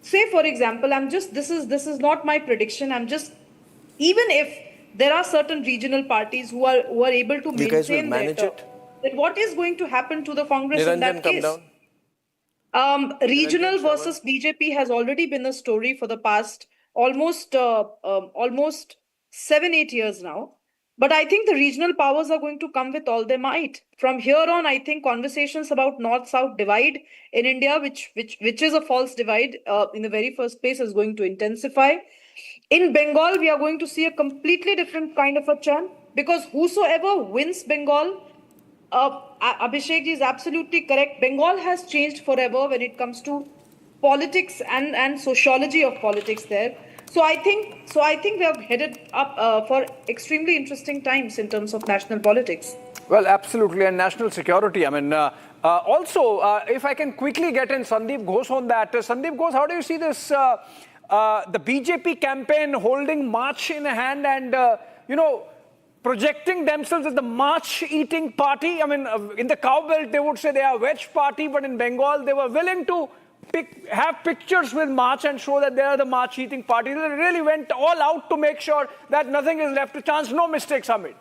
Say, for example, this is not my prediction. Even if there are certain regional parties who are able to maintain then what is going to happen to the Congress in that case? Regional versus BJP has already been a story for the past almost 7-8 years now. But I think the regional powers are going to come with all their might. From here on, I think conversations about North-South divide in India, which is a false divide in the very first place, is going to intensify. In Bengal, we are going to see a completely different kind of a churn because whosoever wins Bengal, Abhishek ji is absolutely correct. Bengal has changed forever when it comes to politics and sociology of politics there. So I think we are headed up for extremely interesting times in terms of national politics. Well, absolutely, and national security. I mean, also, if I can quickly get in Sandeep Ghosh on that. Sandeep Ghosh, how do you see this? The BJP campaign holding March in hand and, projecting themselves as the March-eating party. I mean, in the cow belt, they would say they are a wedge party, but in Bengal, they were willing to have pictures with March and show that they are the March-eating party. They really went all out to make sure that nothing is left to chance, no mistakes are made.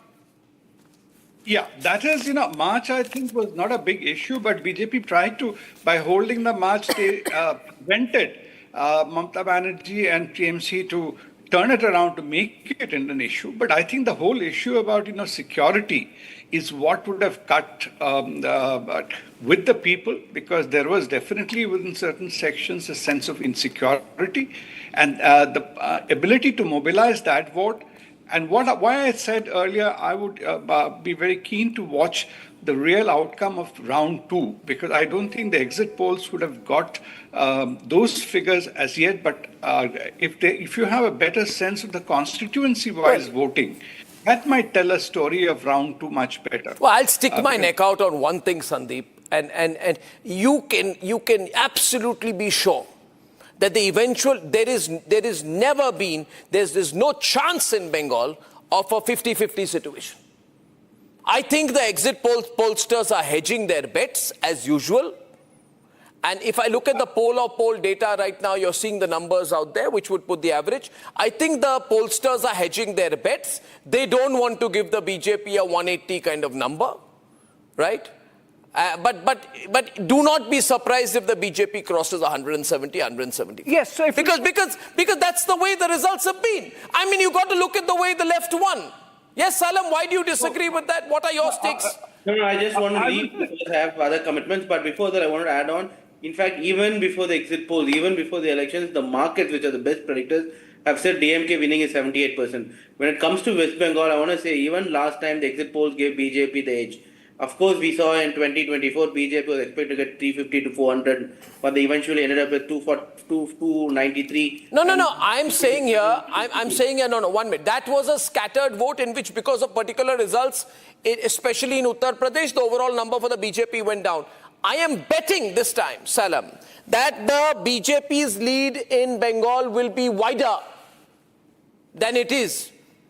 Yeah, that is, March, I think, was not a big issue, but BJP tried to, by holding the March, they prevented Mamata Banerjee and TMC to turn it around to make it an issue. But I think the whole issue about, security is what would have cut with the people, because there was definitely within certain sections a sense of insecurity and the ability to mobilize that vote. And why I said earlier, I would be very keen to watch the real outcome of round 2, because I don't think the exit polls would have got those figures as yet. But if you have a better sense of the constituency-wise voting, that might tell a story of round 2 much better. Well, I'll stick my neck out on one thing, Sandeep, and you can absolutely be sure that the eventual, there's no chance in Bengal of a 50-50 situation. I think the exit pollsters are hedging their bets as usual. And if I look at the poll data right now, you're seeing the numbers out there, which would put the average. I think the pollsters are hedging their bets. They don't want to give the BJP a 180 kind of number, right? But do not be surprised if the BJP crosses 170, 170. Yes, so because that's the way the results have been. I mean, you got to look at the way the left won. Yes, Salam, why do you disagree with that? What are your stakes? No, I just want to leave because I have other commitments. But before that, I wanted to add on. In fact, even before the exit polls, even before the elections, the markets, which are the best predictors, have said DMK winning is 78%. When it comes to West Bengal, I want to say even last time the exit polls gave BJP the edge. Of course, we saw in 2024, BJP was expected to get 350 to 400, but they eventually ended up with 293. No. I'm saying here, no, 1 minute. That was a scattered vote in which, because of particular results, especially in Uttar Pradesh, the overall number for the BJP went down. I am betting this time, Salam, that the BJP's lead in Bengal will be wider than it is.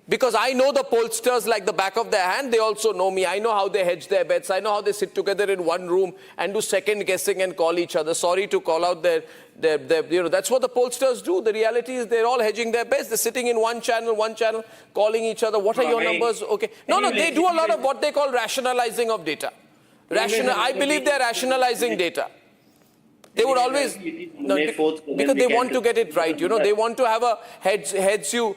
Because I know the pollsters like the back of their hand. They also know me. I know how they hedge their bets. I know how they sit together in one room and do second guessing and call each other. Sorry to call out their that's what the pollsters do. The reality is they're all hedging their bets. They're sitting in one channel, calling each other. What are your numbers? Okay. No, they do a lot of what they call rationalizing of data. I believe they're rationalizing data. They would always, because they want to get it right, they want to have a heads you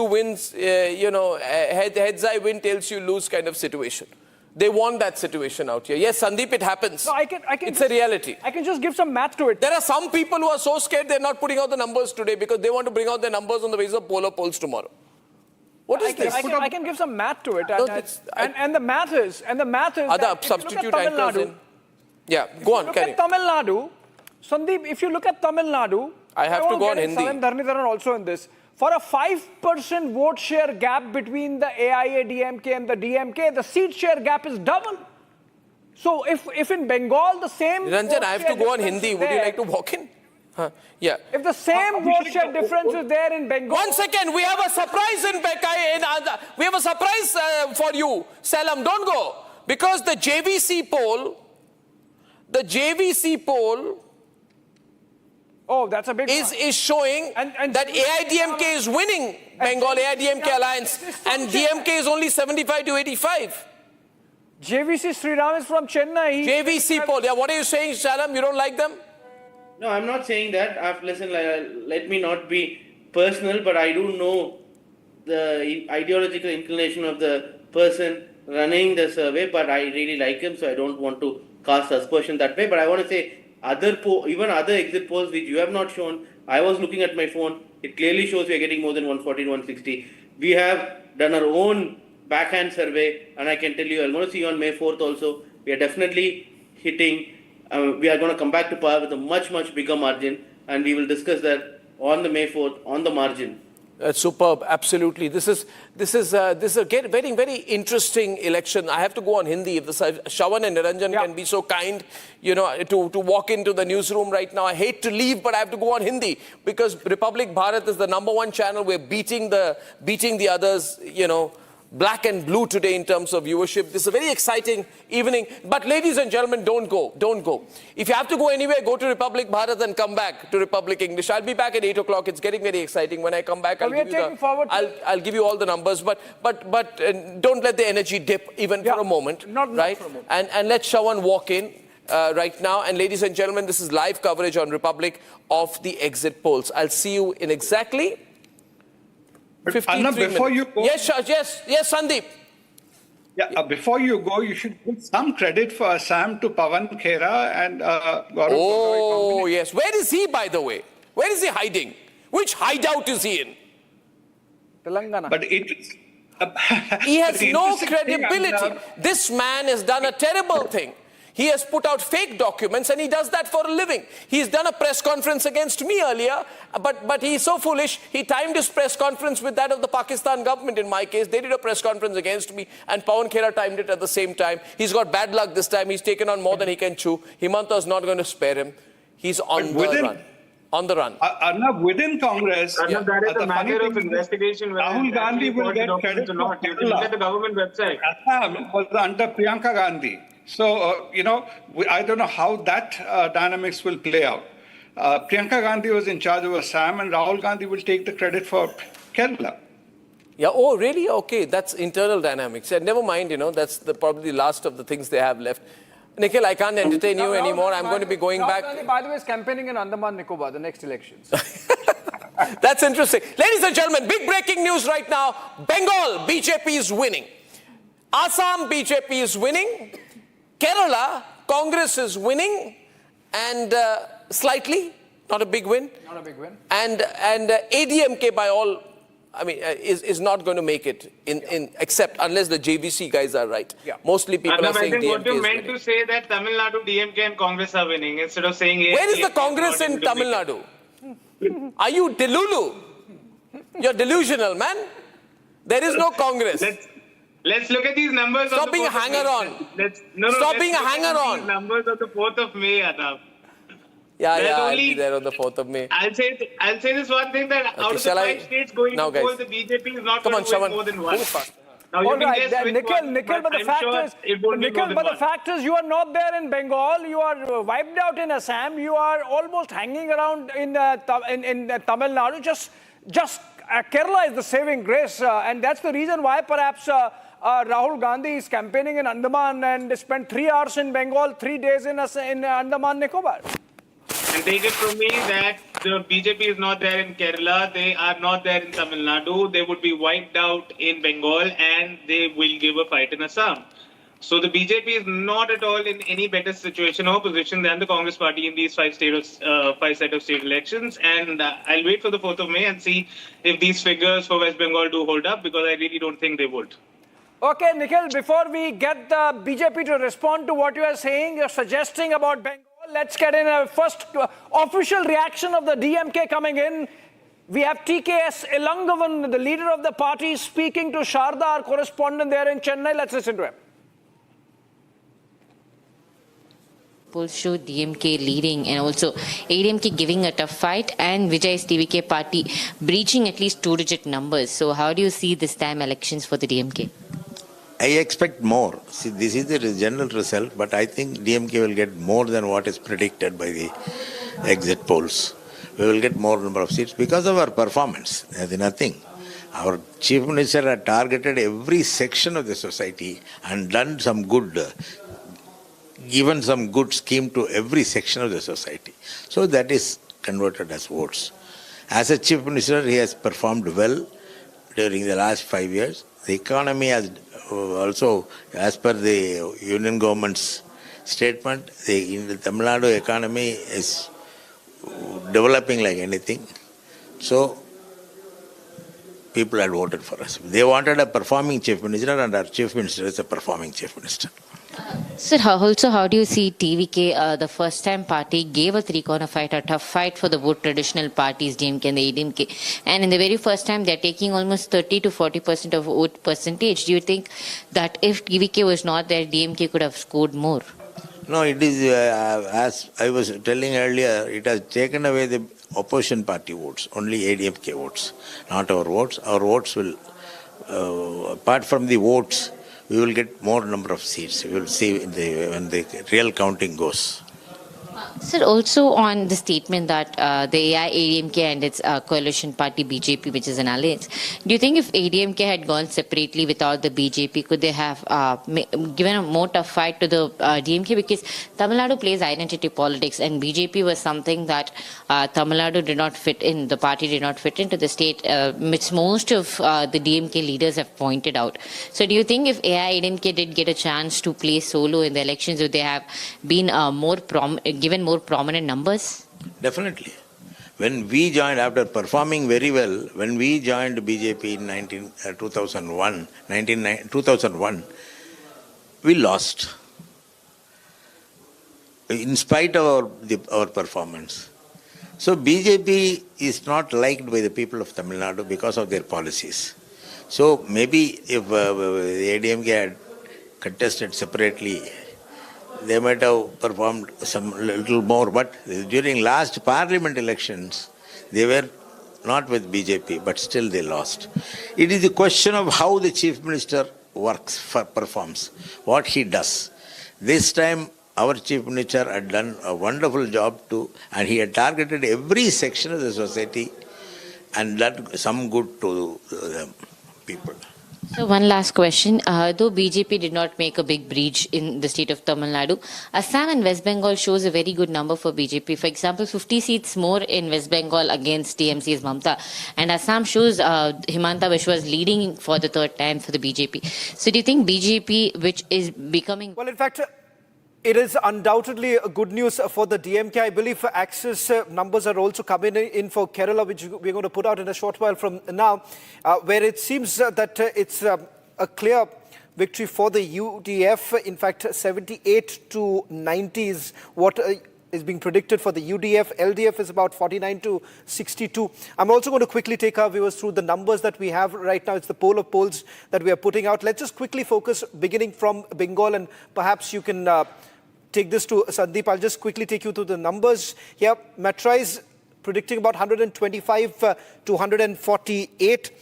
wins, heads I win, tails you lose kind of situation. They want that situation out here. Yes, Sandeep, it happens. No, it's a reality. I can just give some math to it. There are some people who are so scared they're not putting out the numbers today because they want to bring out their numbers on the basis of polar polls tomorrow. What is this? I can give some math to it. And the math is, Other substitute anchors in. Yeah, go on, carry. Tamil Nadu, Sandeep, if you look at Tamil Nadu, I have to go on Hindi. Dharnidharan also in this. For a 5% vote share gap between the AIADMK and the DMK, the seat share gap is double. So if in Bengal the same... Ranjan, I have to go on Hindi. Would you like to walk in? Yeah. If the same vote share difference is there in Bengal... 1 second, we have a surprise in Bengal. We have a surprise for you. Salam, don't go. Because the JVC poll... Oh, that's a big one. Is showing that AIDMK is winning Bengal AIDMK alliance and DMK is only 75 to 85. JVC Sriram is from Chennai. JVC poll. Yeah, what are you saying, Salam? You don't like them? No, I'm not saying that. Listen, let me not be personal, but I do know the ideological inclination of the person running the survey, but I really like him, so I don't want to cast aspersion that way. But I want to say, even other exit polls which you have not shown, I was looking at my phone, it clearly shows we are getting more than 140 to 160. We have done our own backhand survey, and I can tell you, I'm going to see you on May 4th also, we are definitely hitting, we are going to come back to power with a much, much bigger margin, and we will discuss that on the May 4th, on the margin. Superb, absolutely. This is a very, very interesting election. I have to go on Hindi. If Shawan and Niranjan can be so kind, to walk into the newsroom right now. I hate to leave, but I have to go on Hindi because Republic Bharat is the #1 channel. We're beating the others, black and blue today in terms of viewership. This is a very exciting evening. But ladies and gentlemen, don't go. If you have to go anywhere, go to Republic Bharat and come back to Republic English. I'll be back at 8 o'clock. It's getting very exciting. When I come back, I'll give you all the numbers. But don't let the energy dip even for a moment. Right? For a moment. And let Shawan walk in right now. And ladies and gentlemen, this is live coverage on Republic of the exit polls. I'll see you in exactly... Arnab, before you go... Yes, Sandeep. Yeah, before you go, you should give some credit for Assam to Pawan Khera and Gaurav. Oh, yes. Where is he, by the way? Where is he hiding? Which hideout is he in? Telangana. But he has no credibility. This man has done a terrible thing. He has put out fake documents and he does that for a living. He's done a press conference against me earlier, but he's so foolish, he timed his press conference with that of the Pakistan government in my case. They did a press conference against me and Pawan Khera timed it at the same time. He's got bad luck this time. He's taken on more than he can chew. Himanta is not going to spare him. He's on the run. Arnab, within Congress, that is a matter of investigation. Rahul Gandhi will get credit for not. You can look at the government website. Assam was under Priyanka Gandhi. So, I don't know how that dynamics will play out. Priyanka Gandhi was in charge of Assam and Rahul Gandhi will take the credit for Kerala. Yeah, oh, really? Okay, that's internal dynamics. And never mind, that's probably the last of the things they have left. Nikhil, I can't entertain you anymore. I'm going to be going back. Gandhi, by the way, is campaigning in Andaman Nicobar, the next elections. That's interesting. Ladies and gentlemen, big breaking news right now. Bengal, BJP is winning. Assam, BJP is winning. Kerala, Congress is winning, and slightly, not a big win. Not a big win. And ADMK, by all I mean, is not going to make it except unless the JVC guys are right. Yeah. Mostly people are I saying think DMK what you is meant winning. to say that Tamil Nadu, DMK and Congress are winning instead of saying... Where is the DMK Congress not in able to Tamil beat it. Nadu? Are you delulu? You're delusional, man. There is no Congress. Let's look at these numbers. Stop being a hanger-on. Stop being a hanger-on. These numbers of the 4th of May, Arnab. Yeah, There's I'll only- be there on the 4th of May. I'll say this one thing that out of the shall I- 5 states going Now, to poll, guys. the BJP is not Come going on, to win Shaman. more than one. Move fast. Now, you All can right, guess then, which Nikhil, one, but the I'm fact sure is, it won't be more Nikhil, than but the one. fact is, you are not there in Bengal. You are wiped out in Assam. You are almost hanging around in Tamil Nadu. Just Kerala is the saving grace, and that's the reason why perhaps Rahul Gandhi is campaigning in Andaman and spent 3 hours in Bengal, 3 days in Andaman Nicobar. And take it from me that the BJP is not there in Kerala, they are not there in Tamil Nadu, they would be wiped out in Bengal and they will give a fight in Assam. So the BJP is not at all in any better situation or position than the Congress party in these 5 set of state elections. And I'll wait for the 4th of May and see if these figures for West Bengal do hold up, because I really don't think they would. Okay, Nikhil, before we get the BJP to respond to what you are saying, you're suggesting about Bengal, let's get in a first official reaction of the DMK coming in. We have TKS Ilangavan, the leader of the party, speaking to Sharda, our correspondent there in Chennai. Let's listen to him. Polls show DMK leading and also ADMK giving a tough fight and Vijay's TVK party breaching at least 2-digit numbers. So how do you see this time elections for the DMK? I expect more. See, this is the general result, but I think DMK will get more than what is predicted by the exit polls. We will get more number of seats because of our performance. There's nothing. Our Chief Minister had targeted every section of the society and done some good, given some good scheme to every section of the society. So that is converted as votes. As a Chief Minister, he has performed well during the last 5 years. The economy has also, as per the union government's statement, the Tamil Nadu economy is developing like anything. So people had voted for us. They wanted a performing Chief Minister, and our Chief Minister is a performing Chief Minister. Sir, how do you see TVK, the first time party, gave a 3-corner fight, a tough fight for the both traditional parties, DMK and the ADMK. And in the very first time, they're taking almost 30 to 40% of vote percentage. Do you think that if TVK was not there, DMK could have scored more? No, it is, as I was telling earlier, it has taken away the opposition party votes, only ADMK votes, not our votes. Our votes will, apart from the votes, we will get more number of seats. We will see when the real counting goes. Sir, also on the statement that the AIADMK and its coalition party BJP, which is an alliance, do you think if ADMK had gone separately without the BJP, could they have given a more tough fight to the DMK? Because Tamil Nadu plays identity politics and BJP was something that Tamil Nadu did not fit in, the party did not fit into the state, which most of the DMK leaders have pointed out. So do you think if AIADMK did get a chance to play solo in the elections, would they have been given more prominent numbers? Definitely. When we joined, after performing very well, when we joined BJP in 2001, we lost. In spite of our performance. So BJP is not liked by the people of Tamil Nadu because of their policies. So maybe if the ADMK had contested separately, they might have performed some little more, but during last parliament elections, they were not with BJP, but still they lost. It is a question of how the Chief Minister performs, what he does. This time, our Chief Minister had done a wonderful job too, and he had targeted every section of the society and done some good to the people. So one last question. Though BJP did not make a big breach in the state of Tamil Nadu, Assam and West Bengal shows a very good number for BJP. For example, 50 seats more in West Bengal against TMC's Mamta. And Assam shows Himanta Biswa is leading for the third time for the BJP. So do you think BJP, which is becoming... Well, in fact, It is undoubtedly good news for the DMK. I believe Axis numbers are also coming in for Kerala, which we're going to put out in a short while from now, where it seems that it's a clear victory for the UDF. In fact, 78 to 90 is what is being predicted for the UDF. LDF is about 49 to 62. I'm also going to quickly take our viewers through the numbers that we have right now. It's the poll of polls that we are putting out. Let's just quickly focus, beginning from Bengal, and perhaps you can take this to Sandeep. I'll just quickly take you through the numbers here. Matrize predicting about 125 to 148.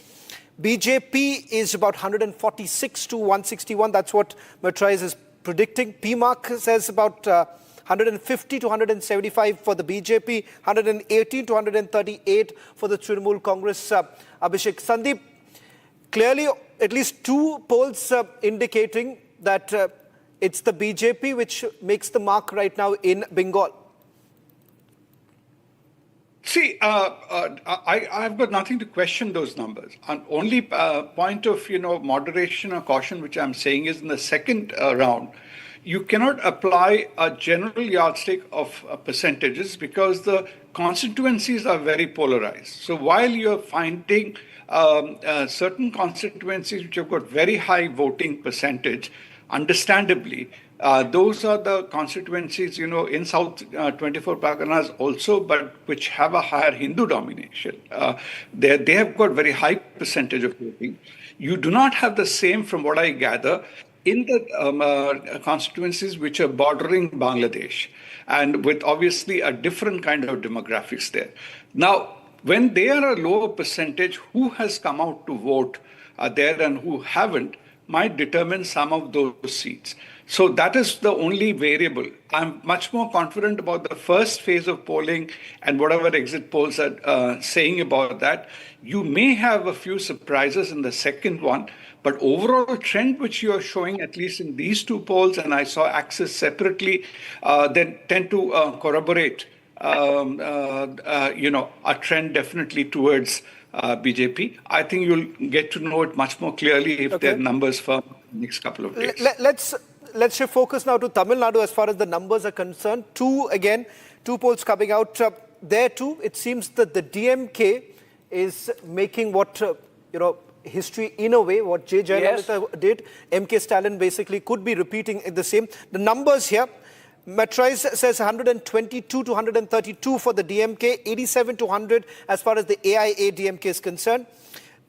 BJP is about 146 to 161. That's what Metraise is predicting. PMARQ says about 150 to 175 for the BJP, 118 to 138 for the Trinamool Congress. Abhishek, Sandeep, clearly at least two polls indicating that it's the BJP which makes the mark right now in Bengal. See, I've got nothing to question those numbers. And only point of moderation or caution which I'm saying is in the second round, you cannot apply a general yardstick of percentages because the constituencies are very polarized. So while you're finding certain constituencies which have got very high voting percentage, understandably, those are the constituencies, in South 24 Parganas also, but which have a higher Hindu domination. They have got very high percentage of voting. You do not have the same, from what I gather, in the constituencies which are bordering Bangladesh, and with obviously a different kind of demographics there. Now, when they are a lower percentage, who has come out to vote there and who haven't might determine some of those seats. So that is the only variable. I'm much more confident about the first phase of polling and whatever exit polls are saying about that. You may have a few surprises in the second one, but overall trend which you are showing, at least in these two polls, and I saw Axis separately, then tend to corroborate, a trend definitely towards BJP. I think you'll get to know it much more clearly if their numbers for the next couple of days. Let's shift focus now to Tamil Nadu as far as the numbers are concerned. Two polls coming out there too. It seems that the DMK is making what, history in a way, what J. Jayalalitha did. MK Stalin basically could be repeating the same. The numbers here, Matrize says 122 to 132 for the DMK, 87 to 100 as far as the AIA DMK is concerned.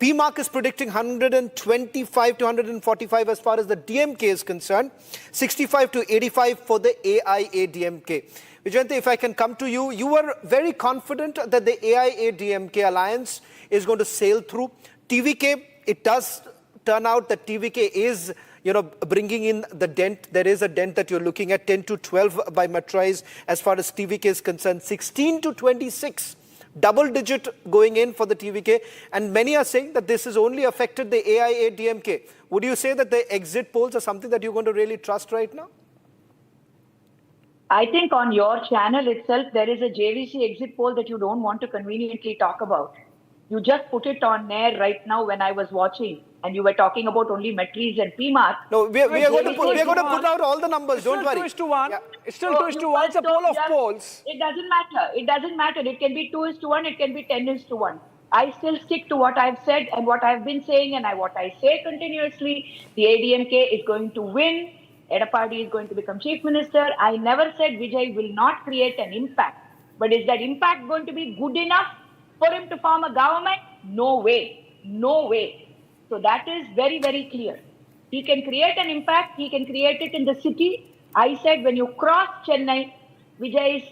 PMARQ is predicting 125 to 145 as far as the DMK is concerned, 65 to 85 for the AIA DMK. Vijayanta, if I can come to you, you were very confident that the AIA DMK alliance is going to sail through. TVK, it does turn out that TVK is bringing in the dent. There is a dent that you're looking at, 10 to 12 by Matrize as far as TVK is concerned, 16 to 26. Double digit going in for the TVK, and many are saying that this has only affected the AIA DMK. Would you say that the exit polls are something that you're going to really trust right now? I think on your channel itself, there is a JVC exit poll that you don't want to conveniently talk about. You just put it on air right now when I was watching, and you were talking about only Matrize and PMARQ. No, we are going to put out all the numbers. Don't worry. It's still 2:1. It's still 2:1. It's a poll of polls. It doesn't matter. It doesn't matter. It can be 2:1. It can be 10:1. I still stick to what I've said and what I've been saying and what I say continuously. The ADMK is going to win. Edapadi is going to become chief minister. I never said Vijay will not create an impact. But is that impact going to be good enough for him to form a government? No way. No way. So that is very, very clear. He can create an impact. He can create it in the city. I said when you cross Chennai, Vijay's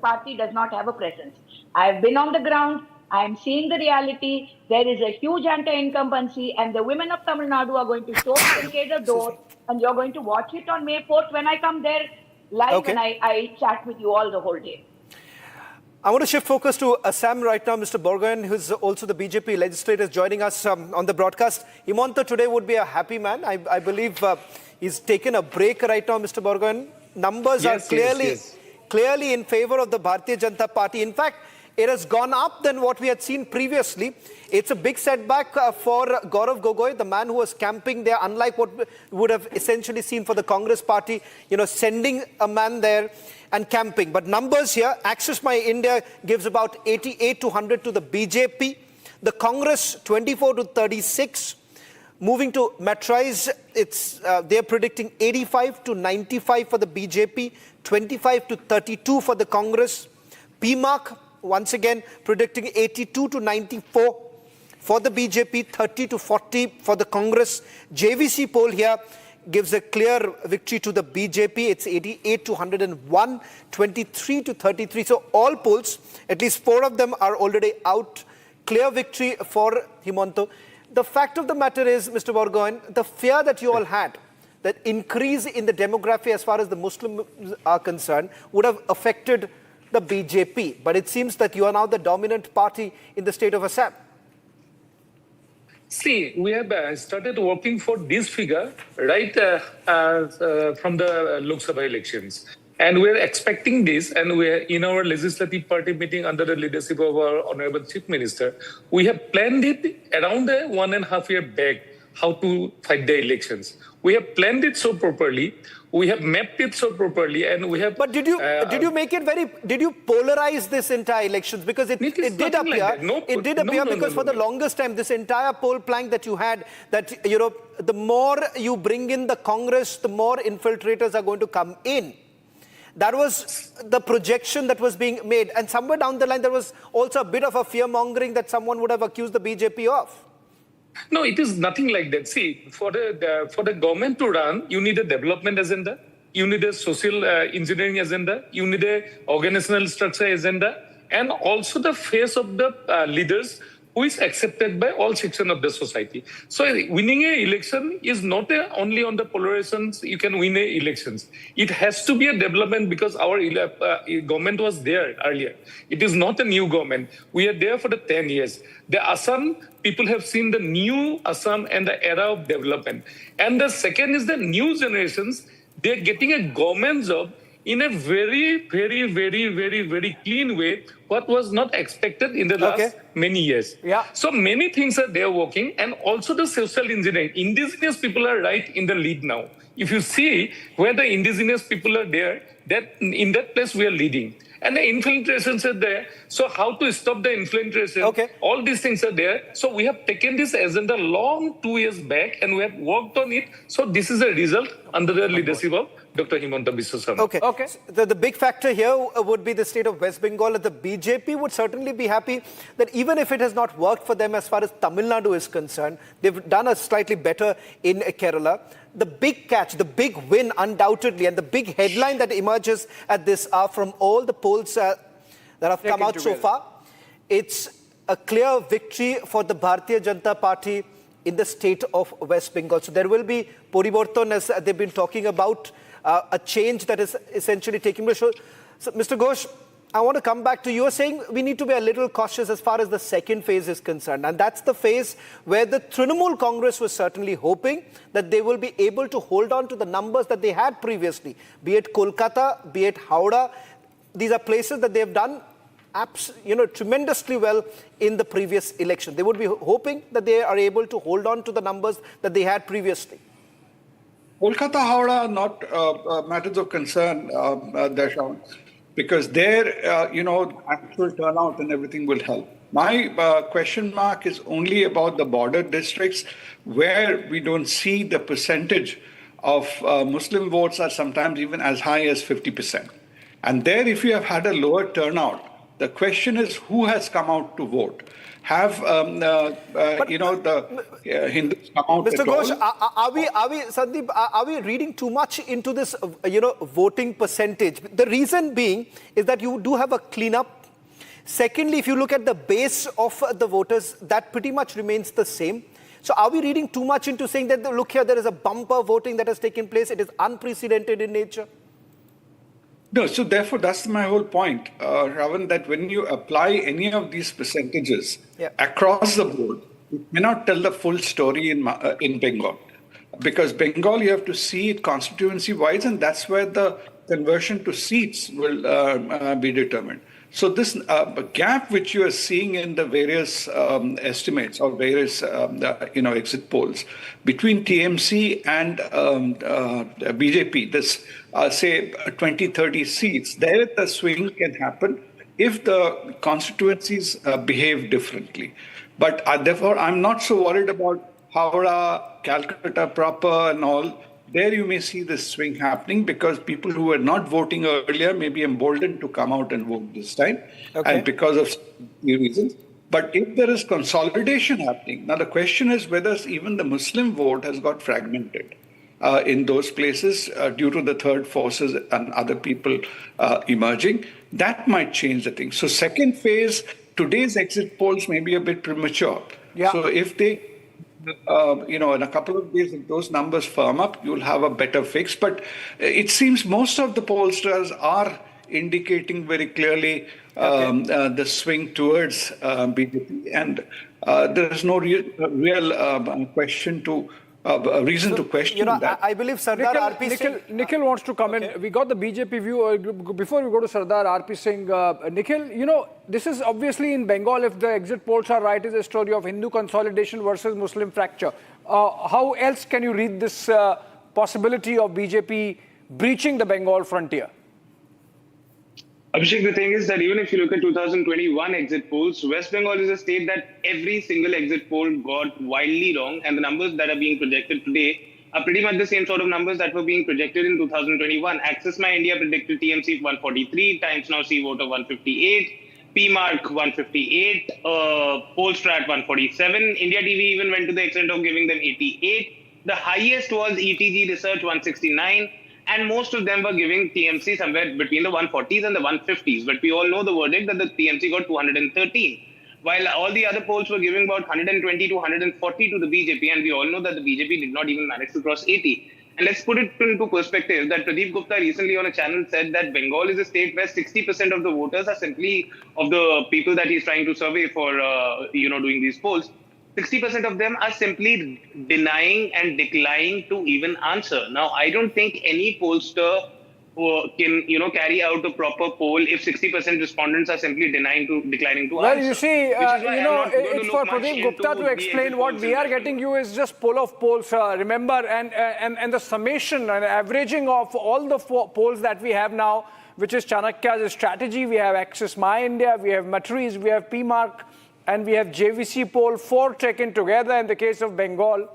party does not have a presence. I've been on the ground. I'm seeing the reality. There is a huge anti-incumbency, and the women of Tamil Nadu are going to show the door, and you're going to watch it on May 4th when I come there live and I chat with you all the whole day. I want to shift focus to Assam right now. Mr. Borgohain, who's also the BJP legislator, is joining us on the broadcast. Himanta today would be a happy man. I believe he's taken a break right now, Mr. Borgohain. Numbers are clearly in favor of the Bharatiya Janata Party. In fact, It has gone up than what we had seen previously. It's a big setback for Gaurav Gogoi, the man who was camping there, unlike what we would have essentially seen for the Congress party, sending a man there and camping. But numbers here, Access My India gives about 88 to 100 to the BJP. The Congress, 24 to 36. Moving to Metraise, they're predicting 85 to 95 for the BJP, 25 to 32 for the Congress. PMARQ, once again, predicting 82 to 94 for the BJP, 30 to 40 for the Congress. JVC poll here gives a clear victory to the BJP. It's 88 to 101, 23 to 33. So all polls, at least 4 of them are already out. Clear victory for Himanto. The fact of the matter is, Mr. Borgohain, the fear that you all had, that increase in the demography as far as the Muslims are concerned, would have affected the BJP. But it seems that you are now the dominant party in the state of Assam. See, we have started working for this figure right from the Lok Sabha elections. And we're expecting this, and we're in our legislative party meeting under the leadership of our Honorable Chief Minister. We have planned it around 1.5 years back, how to fight the elections. We have planned it so properly, we have mapped it so properly, and we have... But did you make it did you polarize this entire elections? Because it did appear, because for the longest time, this entire poll plank that you had, that, the more you bring in the Congress, the more infiltrators are going to come in. That was the projection that was being made. And somewhere down the line, there was also a bit of a fear-mongering that someone would have accused the BJP of. No, it is nothing like that. See, for the government to run, you need a development agenda, you need a social engineering agenda, you need a organizational structure agenda, and also the face of the leaders who is accepted by all sections of the society. So winning an election is not only on the polarizations you can win elections. It has to be a development, because our government was there earlier. It is not a new government. We are there for the 10 years. The Assam people have seen the new Assam and the era of development. And the second is the new generations. They're getting a government job in a very, very, very, very, very clean way, what was not expected in the last many years. Yeah. So many things are there working, and also the social engineering. Indigenous people are right in the lead now. If you see where the indigenous people are there, that in that place we are leading. And the infiltrations are there. So how to stop the infiltration? All these things are there. So we have taken this agenda long 2 years back, and we have worked on it. So this is a result under the leadership of Dr. Himanta Biswa Sarma. Okay. So the big factor here would be the state of West Bengal. The BJP would certainly be happy that even if it has not worked for them as far as Tamil Nadu is concerned, they've done a slightly better in Kerala. The big catch, the big win undoubtedly, and the big headline that emerges at this are from all the polls that have come out so far. It's a clear victory for the Bharatiya Janata Party in the state of West Bengal. So there will be Poriborton, as they've been talking about, a change that is essentially taking place. So, Mr. Ghosh, I want to come back to you. You're saying we need to be a little cautious as far as the second phase is concerned. And that's the phase where the Trinamool Congress was certainly hoping that they will be able to hold on to the numbers that they had previously, be it Kolkata, be it Howrah. These are places that they have done tremendously well in the previous election. They would be hoping that they are able to hold on to the numbers that they had previously. Kolkata, Howrah are not matters of concern, Darshan, because there, actual turnout and everything will help. My question mark is only about the border districts where we don't see the percentage of Muslim votes are sometimes even as high as 50%. And there, if you have had a lower turnout, the question is who has come out to vote? Have the Hindus come out? Mr. Ghosh, Sandeep, are we reading too much into this, voting percentage? The reason being is that you do have a cleanup. Secondly, if you look at the base of the voters, that pretty much remains the same. So are we reading too much into saying that, look here, there is a bumper voting that has taken place. It is unprecedented in nature. No, so therefore, that's my whole point, Ravan, that when you apply any of these percentages across the board, it may not tell the full story in Bengal. Because Bengal, you have to see it constituency-wise, and that's where the conversion to seats will be determined. So this gap which you are seeing in the various estimates or various exit polls between TMC and BJP, this say 20-30 seats, there the swing can happen if the constituencies behave differently. But therefore, I'm not so worried about Howrah, Calcutta proper and all. There you may see this swing happening because people who were not voting earlier may be emboldened to come out and vote this time, and because of reasons. But if there is consolidation happening, now the question is whether even the Muslim vote has got fragmented in those places due to the third forces and other people emerging. That might change the thing. So second phase, today's exit polls may be a bit premature. Yeah. So if they in a couple of days, if those numbers firm up, you'll have a better fix. But it seems most of the pollsters are indicating very clearly the swing towards BJP, and there is no real question to reason to question that. I believe Sardar RP Singh... Nikhil wants to come in. We got the BJP view. Before we go to Sardar RP Singh, Nikhil, this is obviously in Bengal, if the exit polls are right, is a story of Hindu consolidation versus Muslim fracture. How else can you read this possibility of BJP breaching the Bengal frontier? Abhishek, the thing is that even if you look at 2021 exit polls, West Bengal is a state that every single exit poll got wildly wrong, and the numbers that are being projected today are pretty much the same sort of numbers that were being projected in 2021. Access My India predicted TMC 143, Times Now C vote of 158, PMARQ 158, pollster at 147. India TV even went to the extent of giving them 88. The highest was ETG Research 169. And most of them were giving TMC somewhere between the 140s and the 150s. But we all know the verdict that the TMC got 213. While all the other polls were giving about 120 to 140 to the BJP. And we all know that the BJP did not even manage to cross 80. And let's put it into perspective that Pradeep Gupta recently on a channel said that Bengal is a state where 60% of the voters are simply of the people that he's trying to survey for, doing these polls. 60% of them are simply denying and declining to even answer. Now, I don't think any pollster can, carry out a proper poll if 60% respondents are simply declining to answer. Well, you see, it's for Pradeep Gupta to explain. What we are getting you is just poll of polls, remember, and the summation and averaging of all the polls that we have now, which is Chanakya's strategy. We have Access My India, we have Matrize, we have PMARQ, and we have JVC Poll, 4 taken together in the case of Bengal.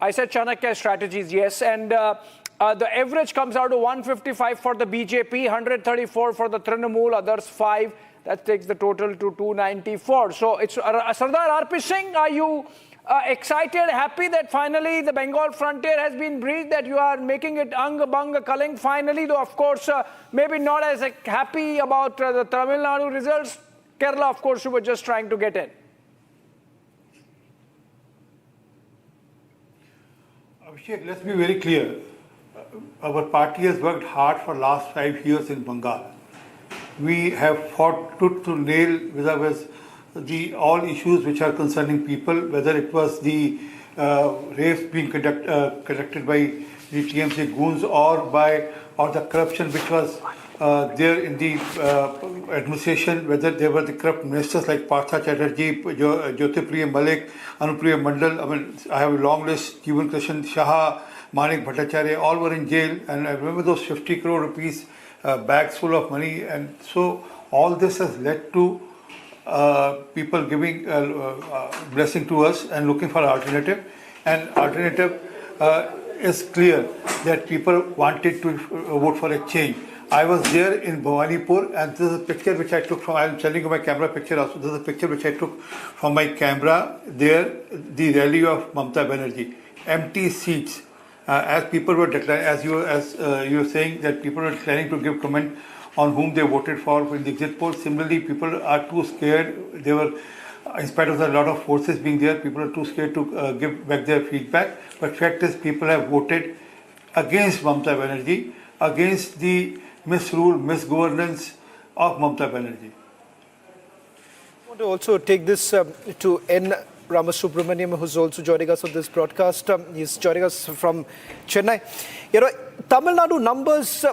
I said Chanakya strategies, yes. And the average comes out to 155 for the BJP, 134 for the Trinamool, others 5. That takes the total to 294. So it's Sardar RP Singh, are you excited, happy that finally the Bengal frontier has been breached, that you are making it Anga Banga Kaling finally, though of course maybe not as happy about the Tamil Nadu results. Kerala, of course, you were just trying to get in. Abhishek, let's be very clear. Our party has worked hard for last 5 years in Bengal. We have fought tooth to nail with all issues which are concerning people, whether it was the rapes being conducted by the TMC goons or the corruption which was there in the administration, whether they were the corrupt ministers like Partha Chatterjee, Jyotipriya Malik, Anupriya Mandal. I mean, I have a long list. Jivan Krishan Shah, Manik Bhattacharya, all were in jail, and I remember those 50 crore rupees bags full of money, and so all this has led to people giving blessing to us and looking for alternative. And alternative is clear that people wanted to vote for a change. I was there in Bhawanipur, and this is a picture which I took from, I'm telling you my camera picture also, this is a picture which I took from my camera there, the rally of Mamata Banerjee. Empty seats, as people were declaring, as you were saying, that people were declining to give comment on whom they voted for in the exit poll. Similarly, people are too scared. They were, in spite of a lot of forces being there, people are too scared to give back their feedback. But fact is, people have voted against Mamata Banerjee, against the misrule, misgovernance of Mamata Banerjee. I want to also take this to N. Ramasubramaniam, who's also joining us on this broadcast. He's joining us from Chennai. Tamil Nadu numbers,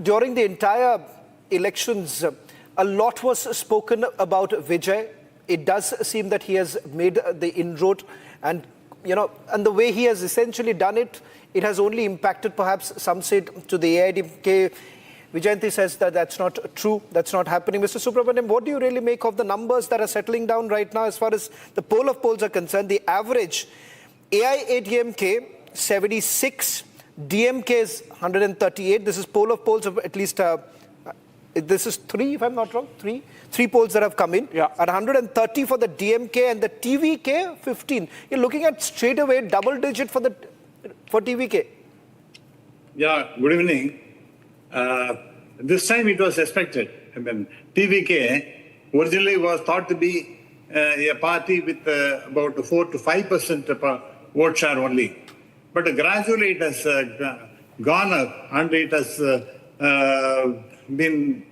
during the entire elections, a lot was spoken about Vijay. It does seem that he has made the inroad, and and the way he has essentially done it, it has only impacted perhaps some say to the AIDMK. Vijayanti says that that's not true, that's not happening. Mr. Subramaniam, what do you really make of the numbers that are settling down right now as far as the poll of polls are concerned? The average, AIADMK 76, DMK is 138. This is poll of polls of at least, this is 3, if I'm not wrong, three polls that have come in. Yeah. At 130 for the DMK and the TVK, 15. You're looking at straight away double digit for TVK. Yeah, good evening. This time it was expected. I mean, TVK originally was thought to be a party with about 4 to 5% vote share only. But gradually it has gone up, and it has been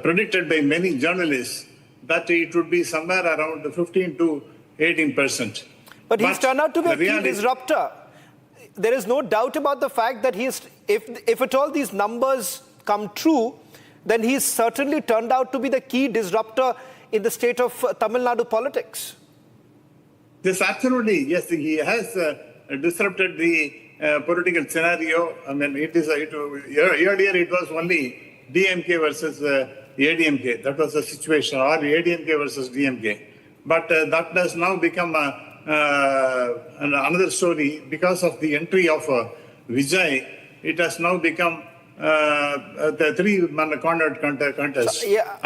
predicted by many journalists that it would be somewhere around 15 to 18%. But he's turned out to be a key disruptor. There is no doubt about the fact that if at all these numbers come true, then he's certainly turned out to be the key disruptor in the state of Tamil Nadu politics. Yes, absolutely. Yes, he has disrupted the political scenario. I mean, earlier it was only DMK versus ADMK. That was the situation, or ADMK versus DMK. But that has now become another story because of the entry of Vijay. It has now become the three-cornered contest. Yeah,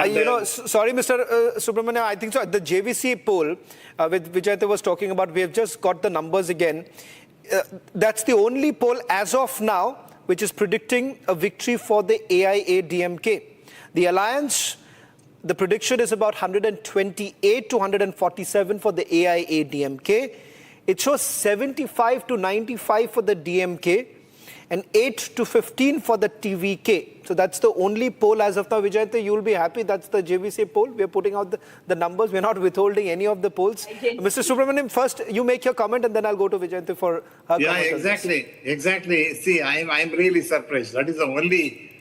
sorry, Mr. Subramaniam, I think so. The JVC poll, which Vijay was talking about, we have just got the numbers again. That's the only poll as of now which is predicting a victory for the AIADMK. The alliance, the prediction is about 128 to 147 for the AIADMK. It shows 75 to 95 for the DMK and 8 to 15 for the TVK. So that's the only poll as of now. Vijayanta, you'll be happy. That's the JVC poll. We're putting out the numbers. We're not withholding any of the polls. Mr. Subramaniam, first you make your comment and then I'll go to Vijayanta for her comment. Exactly. See, I'm really surprised. That is the only,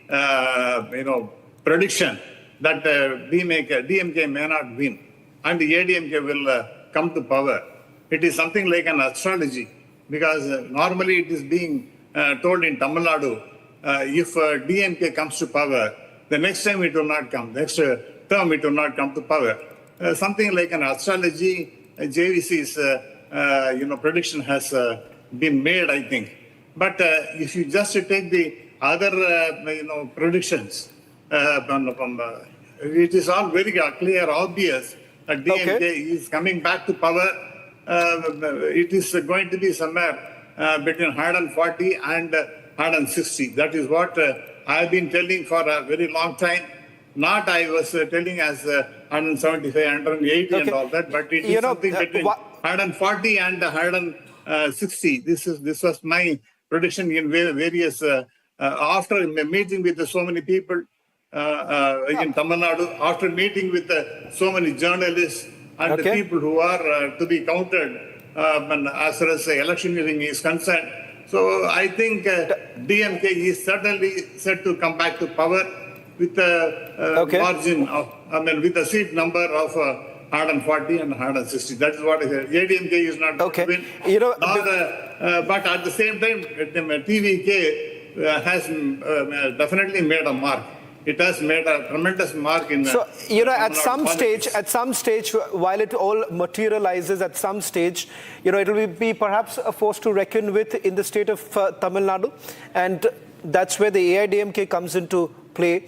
prediction that DMK may not win and the ADMK will come to power. It is something like an astrology, because normally it is being told in Tamil Nadu, if DMK comes to power, the next time it will not come. Next term it will not come to power. Something like an astrology, JVC's prediction has been made, I think. But if you just take the other predictions, it is all very clear, obvious that DMK is coming back to power. It is going to be somewhere between 140 and 160. That is what I have been telling for a very long time. Not I was telling as 175, 180 and all that, but it is something between 140 and 160. This was my prediction in various, after meeting with so many people in Tamil Nadu, after meeting with so many journalists and the people who are to be counted as far as electioneering is concerned. So I think DMK is certainly set to come back to power with a margin of, with a seat number of 140 and 160. That is what I said. ADMK is not going to win. But at the same time, TVK has definitely made a mark. It has made a tremendous mark in. So at some stage, while it all materializes, at some stage, it will be perhaps a force to reckon with in the state of Tamil Nadu, and that's where the AIADMK comes into play.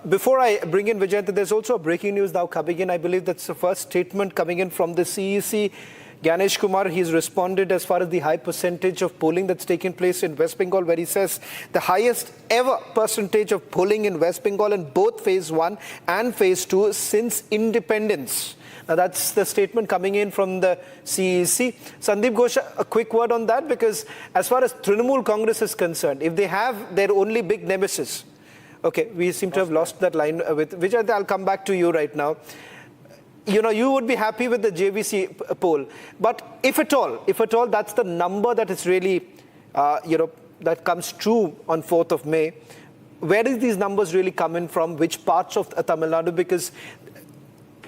Before I bring in Vijayanta, there's also a breaking news now coming in. I believe that's the first statement coming in from the CEC. Ganesh Kumar, he's responded as far as the high percentage of polling that's taken place in West Bengal, where he says the highest ever percentage of polling in West Bengal in both phase 1 and phase 2 since independence. Now that's the statement coming in from the CEC. Sandeep Ghosh, a quick word on that, because as far as Trinamool Congress is concerned, if they have their only big nemesis, we seem to have lost that line with Vijay. I'll come back to you right now. You would be happy with the JVC poll, but if at all, that's the number that is really, that comes true on 4th of May. where did these numbers really come in from? Which parts of Tamil Nadu? Because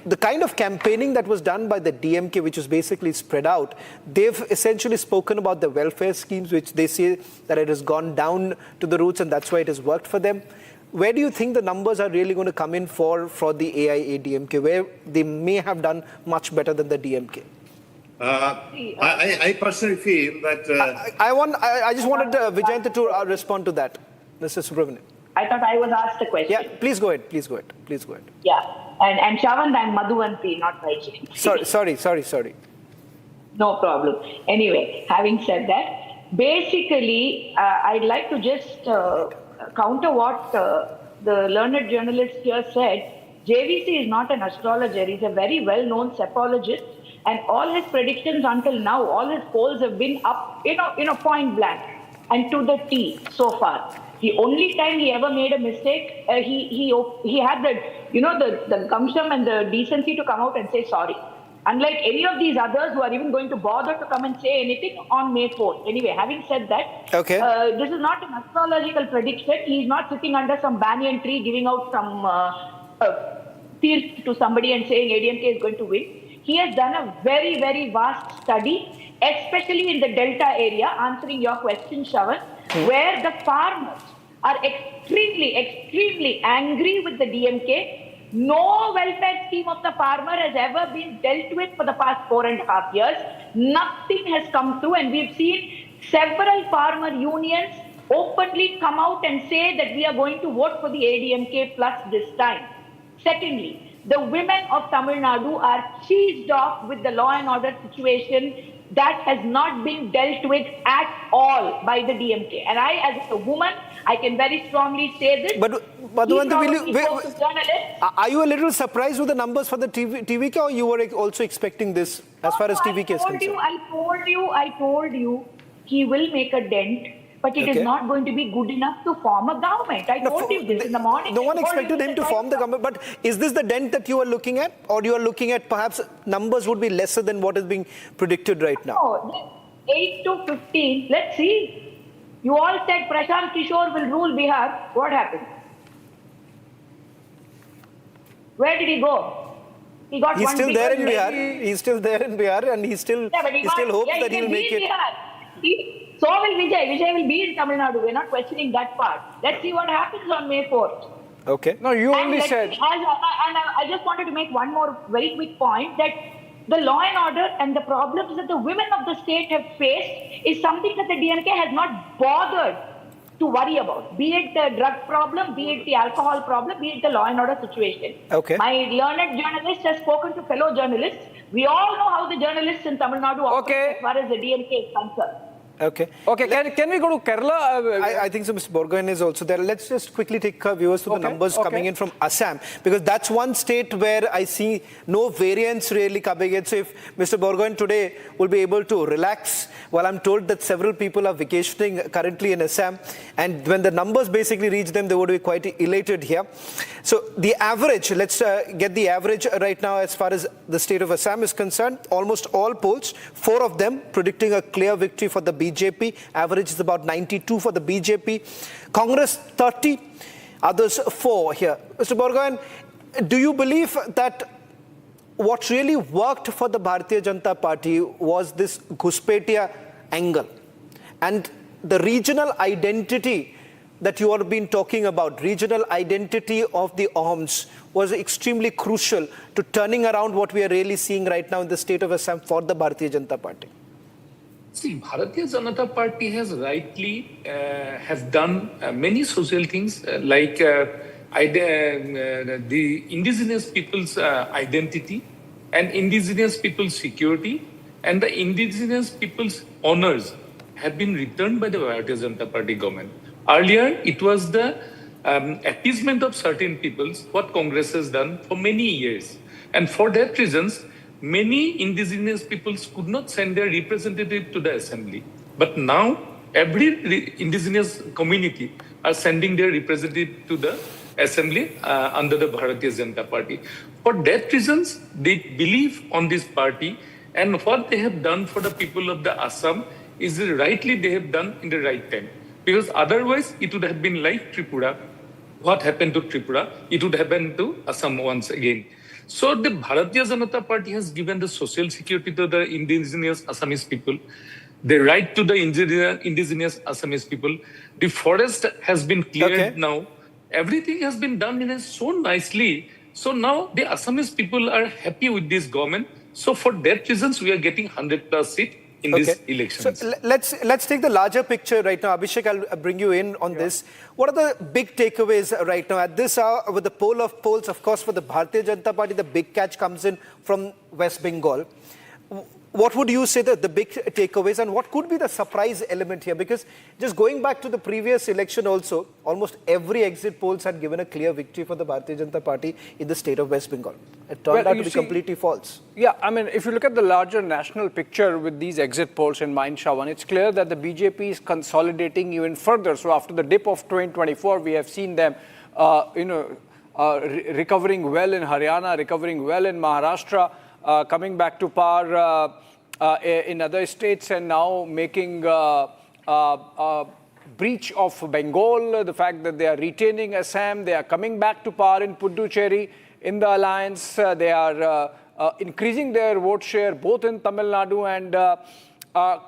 the kind of campaigning that was done by the DMK, which was basically spread out, they've essentially spoken about the welfare schemes, which they say that it has gone down to the roots and that's why it has worked for them. Where do you think the numbers are really going to come in for the AIADMK, where they may have done much better than the DMK? I personally feel that... I just wanted Vijayanta to respond to that, Mr. Subramanian. I thought I was asked a question. Yeah, please go ahead. Yeah, and Shavand, I'm Madhuvanti, not Vijay. Sorry. No problem. Anyway, having said that, basically, I'd like to just counter what the learned journalist here said. JVC is not an astrologer. He's a very well-known sepologist, and all his predictions until now, all his polls have been up, point blank and to the T so far. The only time he ever made a mistake, he had the gumption and the decency to come out and say sorry. Unlike any of these others who are even going to bother to come and say anything on May 4th. Anyway, having said that, this is not an astrological prediction. He's not sitting under some banyan tree giving out some tears to somebody and saying ADMK is going to win. He has done a very, very vast study, especially in the Delta area, answering your question, Shavan, where the farmers are extremely angry with the DMK. No welfare scheme of the farmer has ever been dealt with for the past 4.5 years. Nothing has come through, and we've seen several farmer unions openly come out and say that we are going to vote for the ADMK plus this time. Secondly, the women of Tamil Nadu are cheesed off with the law and order situation that has not been dealt with at all by the DMK. And I, as a woman, I can very strongly say this. But are you a little surprised with the numbers for the TVK, or you were also expecting this as far as TVK is concerned? I told you he will make a dent, but it is not going to be good enough to form a government. I told you this in the morning. No one expected him to form the government, but is this the dent that you are looking at, or you are looking at perhaps numbers would be lesser than what is being predicted right now? No, 8 to 15. Let's see. You all said Prashant Kishore will rule Bihar. What happened? Where did he go? He got He's one still there in maybe. Bihar. He's still there in Bihar, and he still hopes that he'll make it. So will Vijay. Vijay will be in Tamil Nadu. We're not questioning that part. Let's see what happens on May 4th. Okay. No, you only said. I just wanted to make one more very quick point, that the law and order and the problems that the women of the state have faced is something that the DMK has not bothered to worry about. Be it the drug problem, be it the alcohol problem, be it the law and order situation. Okay. My learned journalist has spoken to fellow journalists. We all know how the journalists in Tamil Nadu operate as far as the DMK is concerned. Okay. Can we go to Kerala? I think so. Mr. Borgohain is also there. Let's just quickly take our viewers to the numbers coming in from Assam, because that's one state where I see no variance really coming in. So if Mr. Borgohain today will be able to relax, well, I'm told that several people are vacationing currently in Assam, and when the numbers basically reach them, they would be quite elated here. So the average, let's get the average right now as far as the state of Assam is concerned. Almost all polls, 4 of them predicting a clear victory for the BJP. Average is about 92 for the BJP. Congress 30, others 4 here. Mr. Borgohain, do you believe that what really worked for the Bharatiya Janata Party was this Ghuspetia angle, and the regional identity that you have been talking about, regional identity of the Ahoms, was extremely crucial to turning around what we are really seeing right now in the state of Assam for the Bharatiya Janata Party? See, Bharatiya Janata Party has rightly has done many social things like the indigenous people's identity and indigenous people's security and the indigenous people's honors have been returned by the Bharatiya Janata Party government. Earlier, it was the appeasement of certain peoples, what Congress has done for many years. And for that reasons, many indigenous peoples could not send their representative to the assembly. But now, every indigenous community are sending their representative to the assembly under the Bharatiya Janata Party. For that reasons, they believe on this party, and what they have done for the people of the Assam is rightly they have done in the right time. Because otherwise, it would have been like Tripura, what happened to Tripura, it would happen to Assam once again. So the Bharatiya Janata Party has given the social security to the indigenous Assamese people, the right to the indigenous Assamese people. The forest has been cleared now. Everything has been done in so nicely. So now the Assamese people are happy with this government. So for that reasons, we are getting 100+ seats in these elections. So let's take the larger picture right now. Abhishek, I'll bring you in on this. What are the big takeaways right now? At this hour, with the poll of polls, of course, for the Bharatiya Janata Party, the big catch comes in from West Bengal. What would you say the big takeaways, and what could be the surprise element here? Because just going back to the previous election also, almost every exit polls had given a clear victory for the Bharatiya Janata Party in the state of West Bengal. It turned out to be completely false. Yeah, I mean, if you look at the larger national picture with these exit polls in mind, Shawan, it's clear that the BJP is consolidating even further. So after the dip of 2024, we have seen them, recovering well in Haryana, recovering well in Maharashtra, coming back to par in other states, and now making breach of Bengal, the fact that they are retaining Assam, they are coming back to par in Puducherry, in the alliance, they are increasing their vote share both in Tamil Nadu and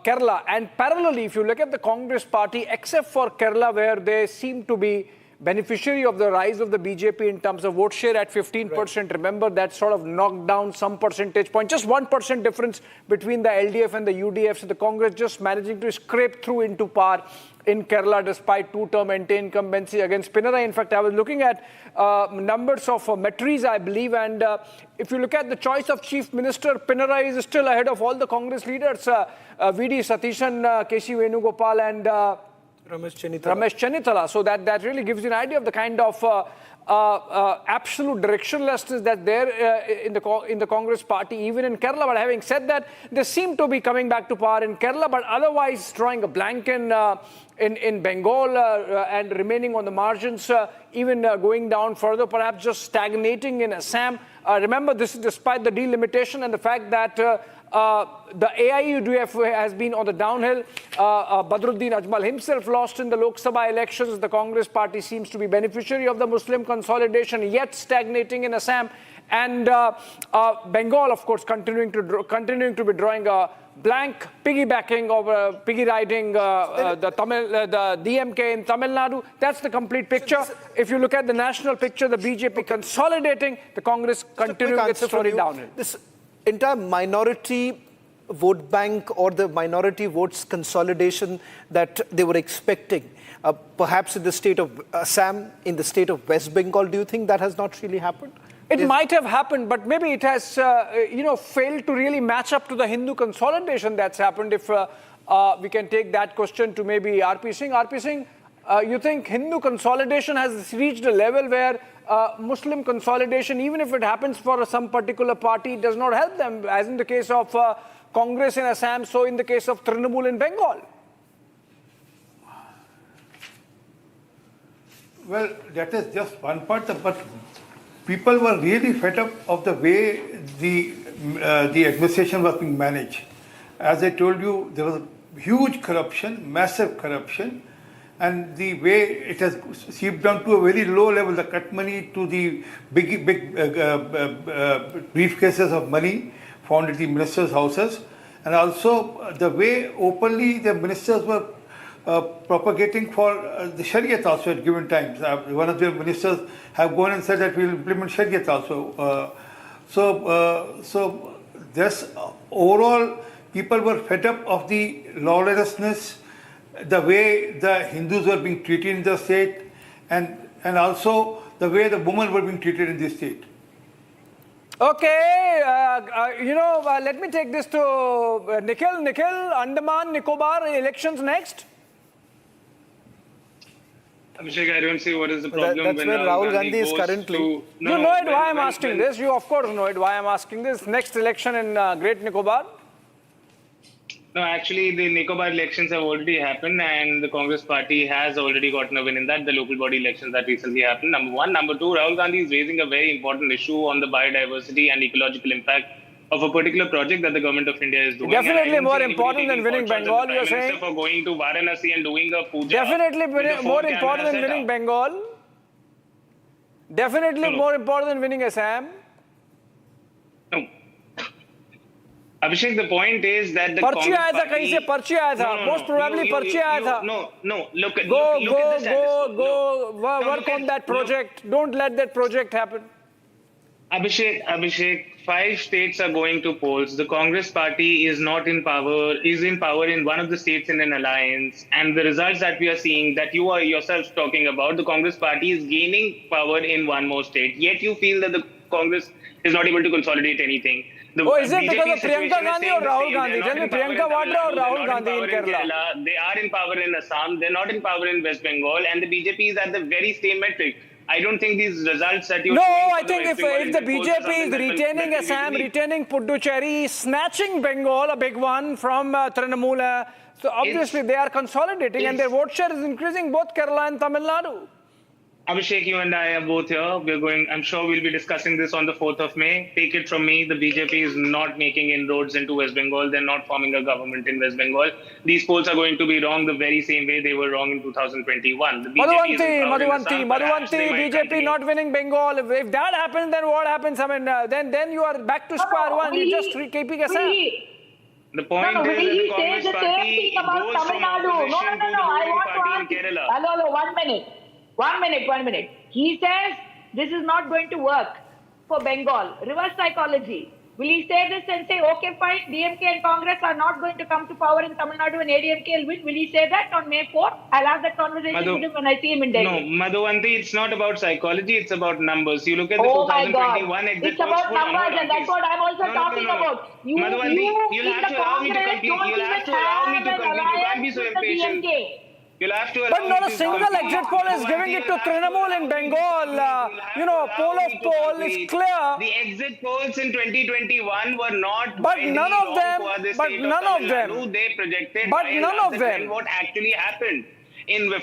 Kerala. And parallelly, if you look at the Congress party, except for Kerala, where they seem to be beneficiary of the rise of the BJP in terms of vote share at 15%. Remember, that sort of knocked down some percentage point, just 1% difference between the LDF and the UDF. So the Congress just managing to scrape through into par in Kerala despite two-term anti-incumbency against Pinarayi. In fact, I was looking at numbers of Matrize, I believe, and if you look at the choice of Chief Minister, Pinarayi is still ahead of all the Congress leaders, VD Satishan, KC Venugopal and Ramesh Chennithala. So that really gives you an idea of the kind of absolute directionlessness that there in the Congress party, even in Kerala. But having said that, they seem to be coming back to power in Kerala, but otherwise drawing a blank in Bengal and remaining on the margins, even going down further, perhaps just stagnating in Assam. Remember, this is despite the delimitation and the fact that the AIUDF has been on the downhill. Badruddin Ajmal himself lost in the Lok Sabha elections. The Congress party seems to be beneficiary of the Muslim consolidation, yet stagnating in Assam. And Bengal, of course, continuing to be drawing a blank, piggybacking or piggy riding the DMK in Tamil Nadu. That's the complete picture. If you look at the national picture, the BJP consolidating, the Congress continuing its story downhill. This entire minority vote bank or the minority votes consolidation that they were expecting, perhaps in the state of Assam, in the state of West Bengal, do you think that has not really happened? It might have happened, but maybe it has, failed to really match up to the Hindu consolidation that's happened. If we can take that question to maybe RP Singh. RP Singh, you think Hindu consolidation has reached a level where Muslim consolidation, even if it happens for some particular party, does not help them, as in the case of Congress in Assam, so in the case of Trinamool in Bengal? Well, that is just one part, but people were really fed up of the way the administration was being managed. As I told you, there was huge corruption, massive corruption, and the way it has seeped down to a very low level, the cut money to the big briefcases of money found at the ministers' houses, and also the way openly the ministers were propagating for the Shariat also at given times. One of the ministers have gone and said that we will implement Shariat also. So this overall, people were fed up of the lawlessness, the way the Hindus were being treated in the state, and also the way the women were being treated in this state. Okay, let me take this to Nikhil. Nikhil, Andaman, Nicobar, elections next? Abhishek, I don't see what is the problem. That's where Rahul Gandhi is currently. You know it why I'm asking this. You of course know it why I'm asking this. Next election in Great Nicobar? No, actually, the Nicobar elections have already happened, and the Congress party has already gotten a win in that, the local body elections that recently happened. Number one. Number two, Rahul Gandhi is raising a very important issue on the biodiversity and ecological impact of a particular project that the government of India is doing. Definitely more important than winning Bengal, you are saying? For going to Varanasi and doing a puja. Definitely more important than winning Bengal. Definitely more important than winning Assam. No. Abhishek, the point is that the Parchi Congress aaya tha, party... kahin se parchi aaya tha. Most probably parchi aaya tha. No, look at Go, this status quo. work on that project. Don't let that project happen. Abhishek, 5 states are going to polls. The Congress party is not in power, is in power in one of the states in an alliance. And the results that we are seeing, that you are yourself talking about, the Congress party is gaining power in one more state. Yet you feel that the Congress is not able to consolidate anything. Is it because of Priyanka Gandhi or Rahul Gandhi? Tell me, Priyanka Vadra or Rahul Gandhi in Kerala? They are in power in Assam. They're not in power in West Bengal. And the BJP is at the very same metric. I don't think these results that you're No, showing I think if the BJP is retaining Assam, retaining Puducherry, snatching Bengal, a big one from Trinamool, so obviously they are consolidating and their vote share is increasing both Kerala and Tamil Nadu. Abhishek, you and I are both here. I'm sure we'll be discussing this on the 4th of May. Take it from me, the BJP is not making inroads into West Bengal. They're not forming a government in West Bengal. These polls are going to be wrong the very same way they were wrong in 2021. The Madhuvanti, BJP not winning Bengal. If that happens, then what happens? I mean, then you are back to square one. You're just keeping Assam. The point is that the Congress party goes from opposition to the ruling party in Kerala. Hello, 1 minute. 1 minute. He says this is not going to work for Bengal. Reverse psychology. Will he say this and say, okay, fine, DMK and Congress are not going to come to power in Tamil Nadu and ADMK will win? Will he say that on May 4th? I'll have that conversation with him when I see him in Delhi. No, Madhuvanti, it's not about psychology, it's about numbers. You look at the 2021 exit polls. It's about numbers and that's what I'm also talking about. Madhuvanti, you'll have to allow me to complete. You can't be so impatient. But not a single exit poll is giving it to Trinamool in Bengal. Poll of poll is clear. The exit polls in 2021 were not. But none of them. They projected. But none of them. What actually happened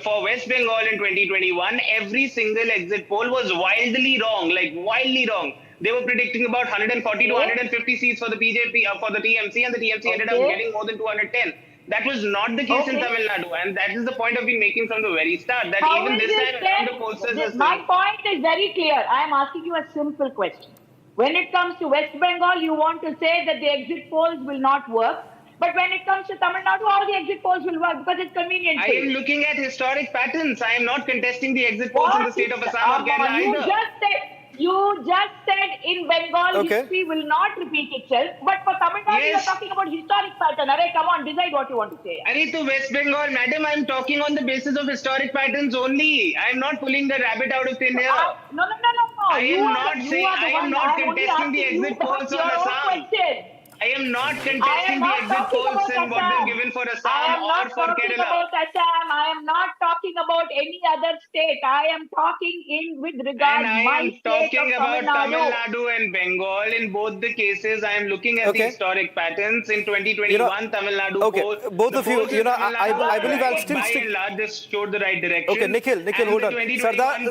for West Bengal in 2021, every single exit poll was wildly wrong. They were predicting about 140 to 150 seats for the BJP, for the TMC, and the TMC ended up getting more than 210. That was not the case in Tamil Nadu, and that is the point I've been making from the very start. That even this time around the pollsters my point is very clear. I am asking you a simple question. When it comes to West Bengal, you want to say that the exit polls will not work. But when it comes to Tamil Nadu, all the exit polls will work because it's convenient. I am looking at historic patterns. I am not contesting the exit polls in the state of Assam or Kerala either. You just said in Bengal history will not repeat itself, but for Tamil Nadu you are talking about historic pattern. Arey, come on, decide what you want to say. Arey, to West Bengal, madam, I am talking on the basis of historic patterns only. I am not pulling the rabbit out of thin air. No. I am not contesting the exit polls on Assam. I am not contesting the exit polls and what they've given for Assam or for Kerala. I am not talking about any other state. I am talking with regard to my state. I am talking about Tamil Nadu and Bengal. In both the cases, I am looking at the historic patterns. In 2021, Tamil Nadu both of you, I believe I'll still stick. By and large, just showed the right direction. Okay, Nikhil, hold on.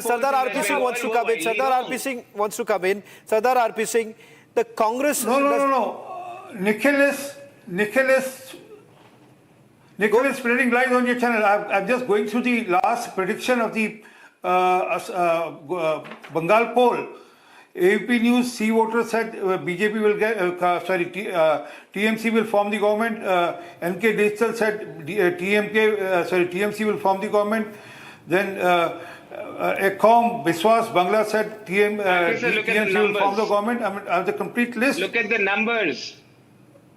Sardar RP Singh wants to come in. Sardar RP Singh wants to come in. Sardar RP Singh, the Congress... No. Nikhil is spreading lies on your channel. I'm just going through the last prediction of the Bengal poll. AP News C voter said BJP will get, TMC will form the government. NK Digital said TMC will form the government. Then Ecom Biswas Bangla said TMC will form the government. I have the complete list. Look at the numbers.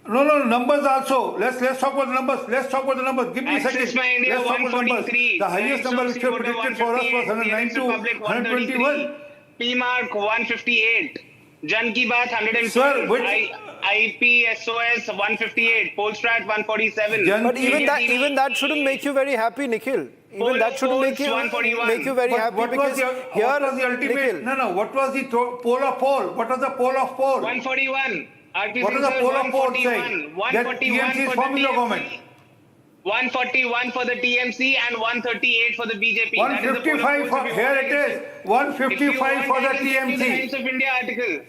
No, numbers also. Let's talk about the numbers. Give me a second. Let's talk about the numbers. The highest number which was predicted for us was 109 to 121. PMARQ 158. Jan Ki Baat 102. Sir, IP SOS 158. Polstrat 147. But even that shouldn't make you very happy, Nikhil. Even that shouldn't make you very happy because what was the ultimate? No. What was the poll of poll? What was the poll of poll? 141. What is the poll of poll saying? That TMC is forming the government. 141 for the TMC and 138 for the BJP. 155 for, here it is. 155 for the TMC. Times of India article.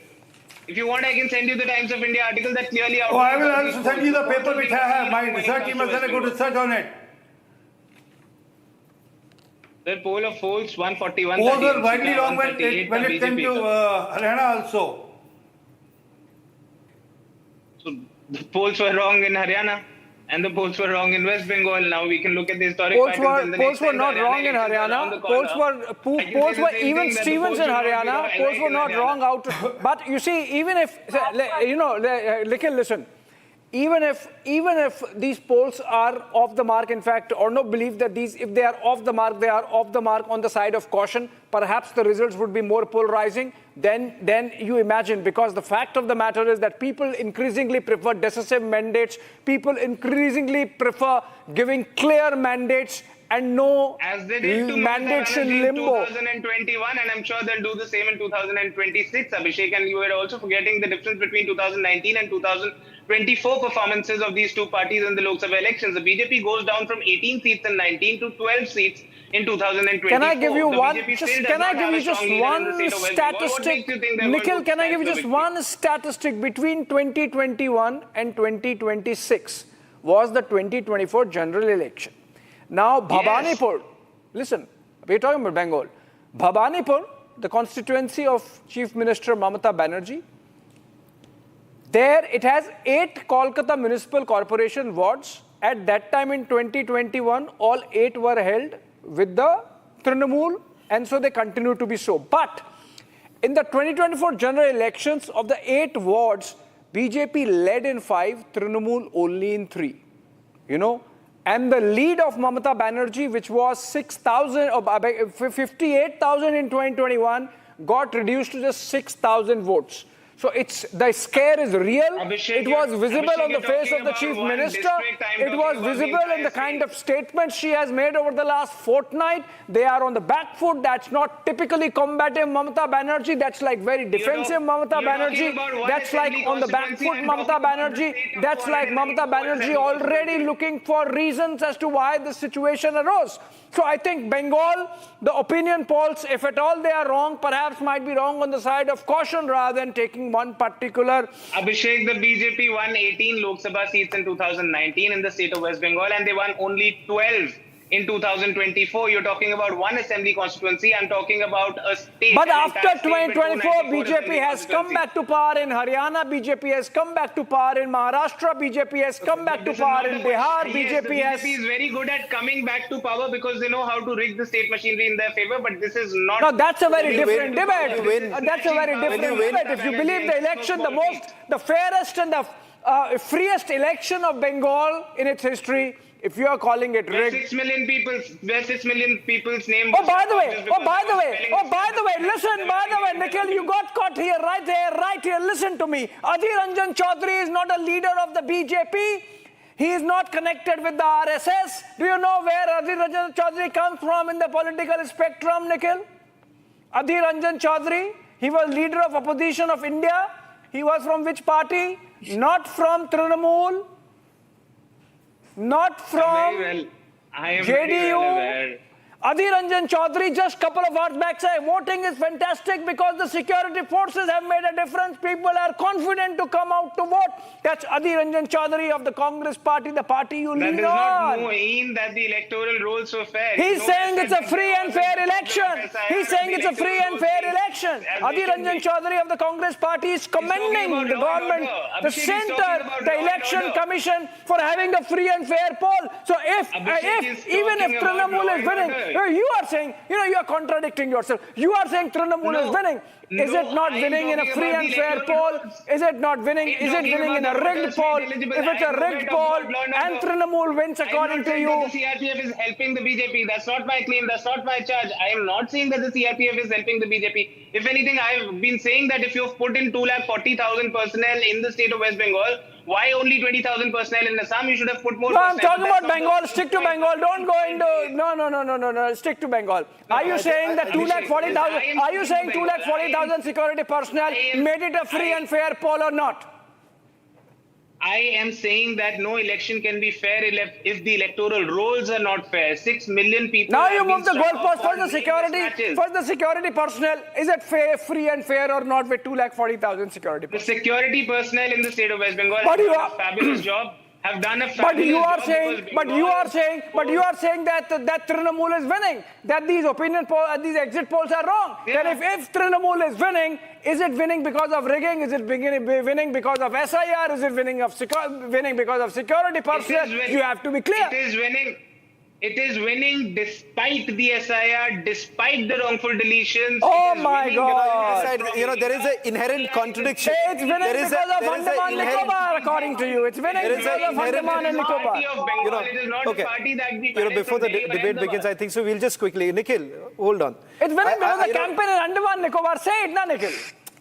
If you want, I can send you the Times of India article that clearly outlines. Oh, I will also send you the paper which I have. My research team has done a good research on it. The poll of polls 141. Polls were widely wrong when it came to Haryana also. So the polls were wrong in Haryana and the polls were wrong in West Bengal. Now we can look at the historic patterns. Polls were not wrong in Haryana. Polls were even Stevens in Haryana. Polls were not wrong out. But you see, even if, Nikhil, listen. Even if these polls are off the mark, in fact, Arnab believe that if they are off the mark, they are off the mark on the side of caution. Perhaps the results would be more polarizing than you imagine, because the fact of the matter is that people increasingly prefer decisive mandates. People increasingly prefer giving clear mandates and no as they did to mandates in limbo. 2021, and I'm sure they'll do the same in 2026, Abhishek. And you were also forgetting the difference between 2019 and 2024 performances of these two parties in the Lok Sabha elections. The BJP goes down from 18 seats in 19 to 12 seats in 2024. Can I give you just one statistic? Nikhil, can I give you just one statistic between 2021 and 2026 was the 2024 general election. Now, Bhabanipur, listen, we're talking about Bengal. Bhabanipur, the constituency of Chief Minister Mamata Banerjee, there it has 8 Kolkata Municipal Corporation wards. At that time in 2021, all 8 were held with the Trinamool, and so they continue to be so. But in the 2024 general elections, of the 8 wards, BJP led in 5, Trinamool only in 3. And the lead of Mamata Banerjee, which was 58,000 in 2021, got reduced to just 6,000 votes. So the scare is real. It was visible on the face of the Chief Minister. It was visible in the kind of statements she has made over the last fortnight. They are on the back foot. That's not typically combative Mamata Banerjee. That's like very defensive Mamata Banerjee. That's like on the back foot Mamata Banerjee. That's like Mamata Banerjee already looking for reasons as to why the situation arose. So I think Bengal, the opinion polls, if at all they are wrong, perhaps might be wrong on the side of caution rather than taking one particular. Abhishek, the BJP won 18 Lok Sabha seats in 2019 in the state of West Bengal, and they won only 12 in 2024. You're talking about one assembly constituency. I'm talking about a state. But after 2024, BJP has come back to power in Haryana. BJP has come back to power in Maharashtra. BJP has come back to power in Bihar. BJP is very good at coming back to power because they know how to rig the state machinery in their favor. But this is not. No, that's a very different debate. That's a very different debate. If you believe the election, the fairest and the freest election of Bengal in its history, if you are calling it rigged. 6 million people's name. By the way, Nikhil, you got caught here, right here. Listen to me. Adhir Ranjan Chaudhary is not a leader of the BJP. He is not connected with the RSS. Do you know where Adhir Ranjan Chaudhary comes from in the political spectrum, Nikhil? Adhir Ranjan Chaudhary, he was leader of opposition of India. He was from which party? Not from Trinamool. Not from JDU. Adhir Ranjan Chaudhary, just a couple of hours back, said voting is fantastic because the security forces have made a difference. People are confident to come out to vote. That's Adhir Ranjan Chaudhary of the Congress party, the party you lead on. That does not mean that the electoral rolls were fair. He's saying it's a free and fair election. He's saying it's a free and fair election. Adhir Ranjan Chaudhary of the Congress party is commending the government, the centre, the election commission for having a free and fair poll. So even if Trinamool is winning, you are saying, you are contradicting yourself. You are saying Trinamool is winning. Is it not winning in a free and fair poll? Is it not winning? Is it winning in a rigged poll? If it's a rigged poll and Trinamool wins according to you. The CRPF is helping the BJP. That's not my claim. That's not my charge. I am not saying that the CRPF is helping the BJP. If anything, I've been saying that if you've put in 240,000 personnel in the state of West Bengal, why only 20,000 personnel in Assam? You should have put more. No, I'm talking about Bengal. Stick to Bengal. Don't go into. No. Stick to Bengal. Are you saying that 240,000? Are you saying 240,000 security personnel made it a free and fair poll or not? I am saying that no election can be fair if the electoral rolls are not fair. 6 million people. Now you move the goalpost for the security. For the security personnel, is it fair, free and fair or not with 240,000 security personnel? The security personnel in the state of West Bengal have done a fabulous job. have done a But fabulous you are job saying, because but you are Bengal- saying, but you are saying that Trinamool is winning. That these opinion polls, these exit polls are wrong. Yeah. Then if Trinamool is winning, is it winning because of rigging? Is it winning because of SIR? Is it winning because of security personnel? You have to be clear. It is winning. It is winning despite the SIR, despite the wrongful deletions. Oh It is my winning God. because There is an inherent contradiction. It's winning There is because of there is a Andaman inherent- Nicobar, according to you. It's winning There is because a of Andaman and Nicobar. party of Bengal. It is not okay. a party that we Before the debate begins, I think so. We'll just quickly, Nikhil, hold on. It's winning because the you know- campaign in Andaman Nicobar. Say it, na, Nikhil.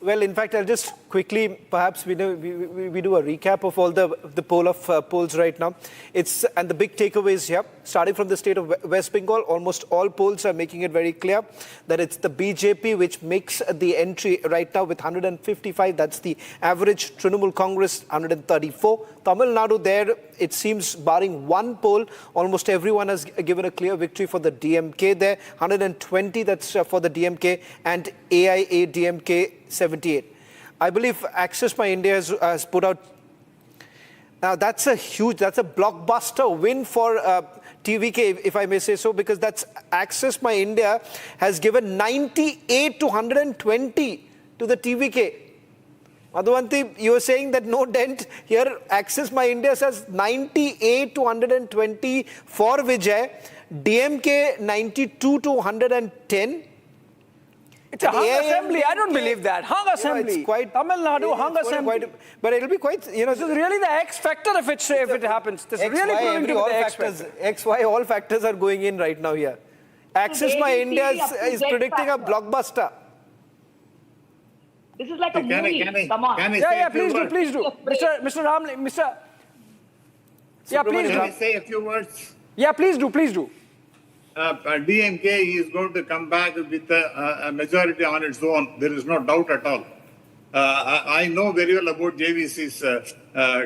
Well, in fact, I'll just quickly, perhaps we do a recap of all the polls right now. And the big takeaways here, starting from the state of West Bengal, almost all polls are making it very clear that it's the BJP which makes the entry right now with 155. That's the average. Trinamool Congress 134. Tamil Nadu there, it seems, barring one poll, almost everyone has given a clear victory for the DMK there. 120, that's for the DMK, and AIADMK 78. I believe Access My India has put out. Now that's a blockbuster win for TVK, if I may say so, because that's Access My India has given 98 to 120 to the TVK. Madhuvanti, you were saying that no dent. Here, Access My India says 98 to 120 for Vijay, DMK 92 to 110. It's a hung assembly. I don't believe that. Hung assembly. It's quite Tamil Nadu hung assembly. But it'll be quite, This is really the X factor if it happens. This is really proving to be the X factor. X, Y, all factors are going in right now here. Access My India is predicting a blockbuster. This is like a movie. Come on. Please do. Mr. Ramli, Mr. Yeah, please do. Can I say a few words? Yeah, please do. DMK is going to come back with a majority on its own. There is no doubt at all. I know very well about JVC's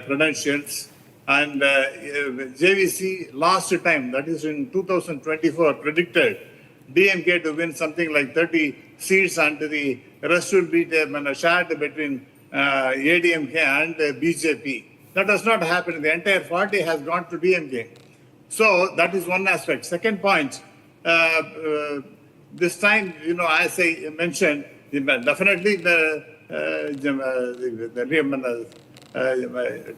credentials. And JVC last time, that is in 2024, predicted DMK to win something like 30 seats and the rest will be shared between ADMK and BJP. That does not happen. The entire party has gone to DMK. So that is one aspect. Second point, this time, as I mentioned, definitely the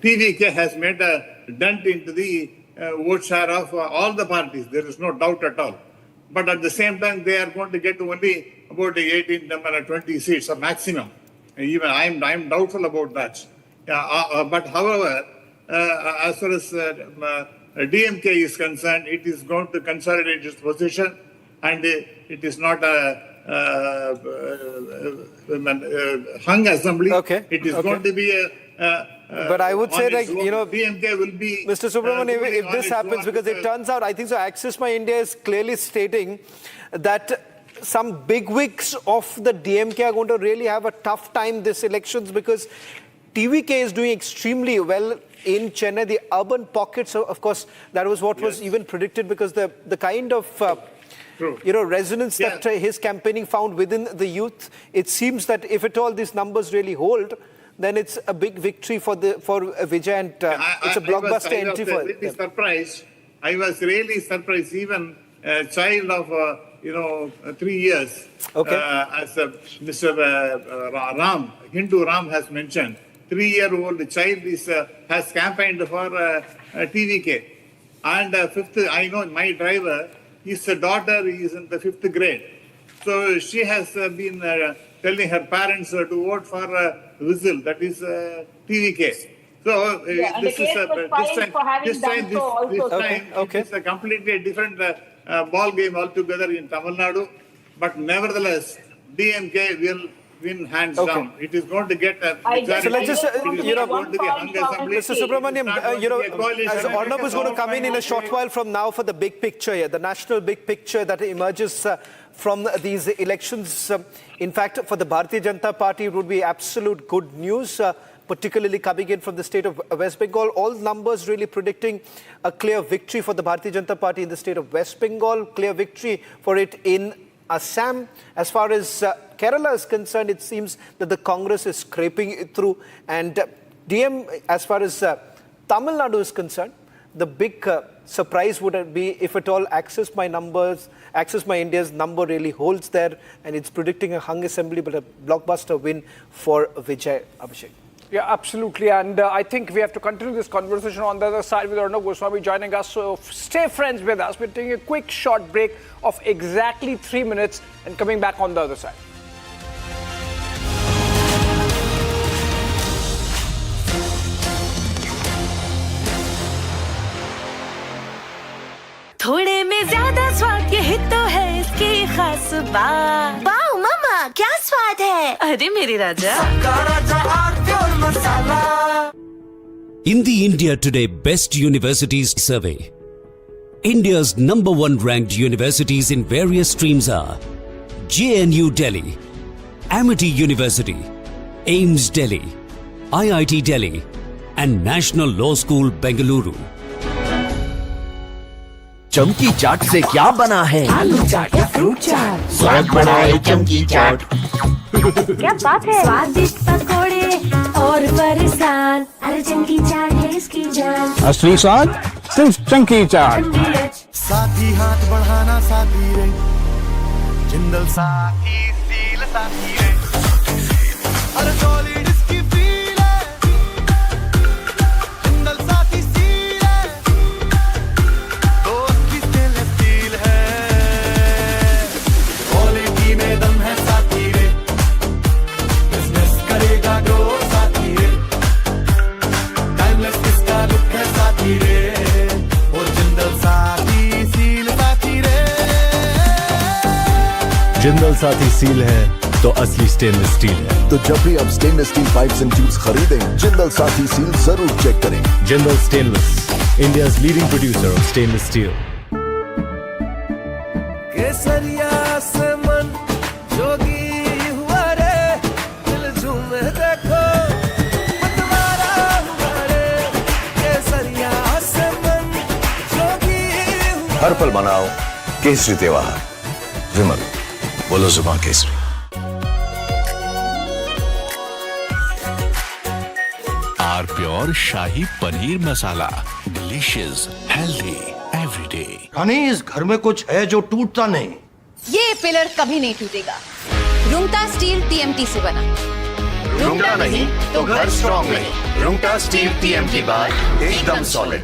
TVK has made a dent into the vote share of all the parties. There is no doubt at all. But at the same time, they are going to get only about 18, 20 seats, a maximum. Even I'm doubtful about that. But however, as far as DMK is concerned, it is going to consolidate its position, and it is not a hung assembly. Okay. It is going to be a. But I would say, DMK will be. Mr. Subramanian, if this happens, because it turns out, I think so, Access My India is clearly stating that some bigwigs of the DMK are going to really have a tough time this elections, because TVK is doing extremely well in Chennai. The urban pockets, of course, that was what was even predicted, because the kind of resonance that his campaigning found within the youth, it seems that if at all these numbers really hold, then it's a big victory for Vijay, and it's a blockbuster entry for him. I was really surprised. Even a child of 3 years, as Mr. Ram, Hindu Ram has mentioned, 3-year-old child has campaigned for TVK. And fifth, I know my driver, his daughter is in the 5th grade. So she has been telling her parents to vote for Whistle, that is TVK. So this time it's a completely different ball game altogether in Tamil Nadu. But nevertheless, DMK will win hands down. It is going to get a majority. So let's just, going to be hung assembly. Mr. Subramaniam, as Arnab is going to come in a short while from now for the big picture here, the national big picture that emerges from these elections. In fact, for the Bharatiya Janata Party, it would be absolute good news, particularly coming in from the state of West Bengal. All numbers really predicting a clear victory for the Bharatiya Janata Party in the state of West Bengal, clear victory for it in Assam. As far as Kerala is concerned, it seems that the Congress is scraping it through, and DM, as far as Tamil Nadu is concerned, the big surprise would be if at all Access My India's number really holds there, and it's predicting a hung assembly but a blockbuster win for Vijay. Abhishek. Yeah, absolutely. And I think we have to continue this conversation on the other side with Arnab Goswami joining us. So stay friends with us. We're taking a quick short break of exactly 3 minutes and coming back on the other side. थोड़े में ज्यादा स्वाद यही तो है इसकी खास बात। वाओ मामा, क्या स्वाद है? अरे मेरे राजा। In the India Today Best Universities Survey, India's #1 ranked universities in various streams are JNU Delhi, Amity University, AIIMS Delhi, IIT Delhi, and National Law School Bengaluru. चमकी चाट से क्या बना है? आलू चाट या फ्रूट चाट, स्वाद बढ़ाए चमकी चाट। क्या बात है? स्वादिष्ट पकोड़े और फरसान, अरे चमकी चाट है इसकी जान। असली स्वाद सिर्फ चमकी चाट। साथी हाथ बढ़ाना साथी रे, जिंदल साथी सील साथी रे, अरे सॉलिड इसकी फील है, जिंदल साथी सील है, दोस्त की स्टेनलेस स्टील है, क्वालिटी में दम है साथी रे, बिजनेस करेगा ग्रो साथी रे, टाइमलेस इसका लुक है साथी रे, और जिंदल साथी सील साथी रे। जिंदल साथी सील है तो असली स्टेनलेस स्टील है। तो जब भी आप stainless steel pipes and tubes खरीदें, जिंदल साथी सील जरूर चेक करें। Jindal stainless, India's leading producer of stainless steel. केसरिया से मन जोगी हुआ रे, दिल झूमे देखो मतवारा हुआ रे, केसरिया से मन जोगी हुआ। हर पल मनाओ केसरी त्योहार। विमल, बोलो जुबान Kesari. Are pure shahi paneer masala, delicious, healthy, everyday. Rani, इस घर में कुछ है जो टूटता नहीं। ये पिलर कभी नहीं टूटेगा। रुंगटा स्टील TMT से बना। रुंगटा नहीं तो घर स्ट्रॉन्ग नहीं। रुंगटा स्टील TMT बाद एकदम सॉलिड।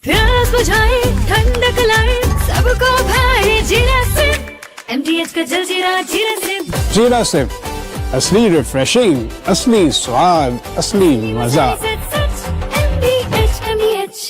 प्यास बुझाए, ठंडक लाए, सबको भाए जीरा से। MTH का जलजीरा जीरा से। जीरा से असली रिफ्रेशिंग, असली स्वाद, असली मजा। MTH।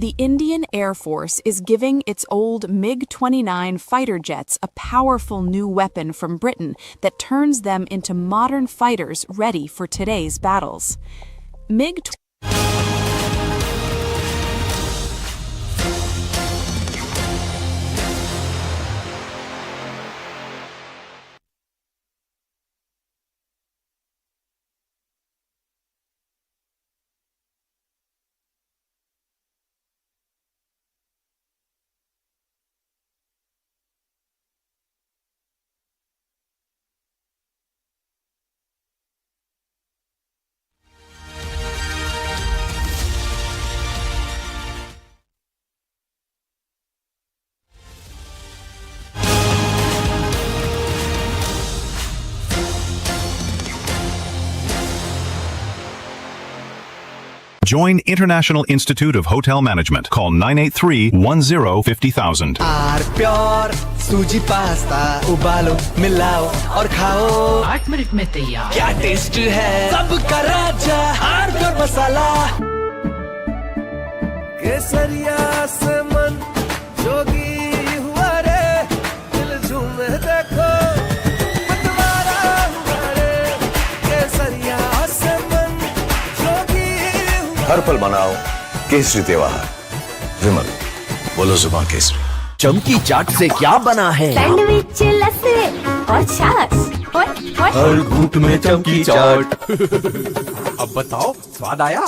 The Indian Air Force is giving its old MiG-29 fighter jets a powerful new weapon from Britain that turns them into modern fighters ready for today's battles. Join International Institute of Hotel Management. Call 983-10-50,000. Our pure सूजी pasta उबालो मिलाओ और खाओ 8 minute में तैयार। क्या test है सबका राजा आर प्योर मसाला। केसरिया से मन जोगी हुआ रे, दिल झूमे देखो मतवारा हुआ रे, केसरिया से मन जोगी हुआ। हर पल मनाओ केसरी त्योहार। विमल, बोलो जुबान केसरी। चमकी चाट से क्या बना है? सैंडविच, लस्सी और छाछ और हर घूंट में चमकी चाट। अब बताओ स्वाद आया?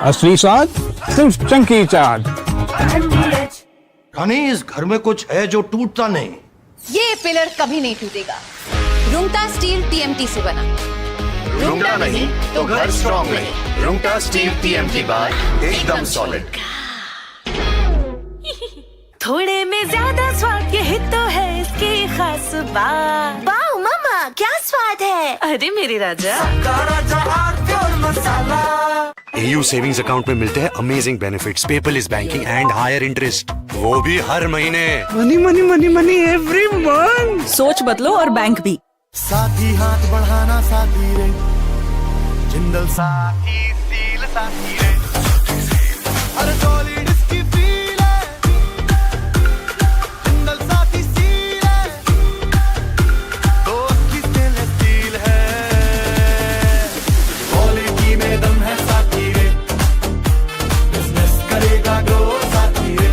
असली स्वाद सिर्फ चंकी चाट। रानी, इस घर में कुछ है जो टूटता नहीं। ये पिलर कभी नहीं टूटेगा। रुंगटा स्टील टीएमटी से बना। रुंगटा नहीं तो घर स्ट्रॉन्ग नहीं। रुंगटा स्टील टीएमटी बार एकदम सॉलिड। थोड़े में ज्यादा स्वाद, यही तो है इसकी खास बात। वाओ मामा, क्या स्वाद है। अरे मेरे राजा। AU सेविंग्स अकाउंट में मिलते हैं amazing benefits, paperless banking and higher interest, वो भी हर महीने। Money money money money every month. सोच बदलो और बैंक भी। साथी हाथ बढ़ाना साथी रे, जिंदल साथी स्टील साथी रे। हर सॉलिड इसकी फील है, जिंदल साथी स्टील है। तो अच्छी स्टेनलेस स्टील है, क्वालिटी में दम है साथी रे, बिजनेस करेगा ग्रो साथी रे।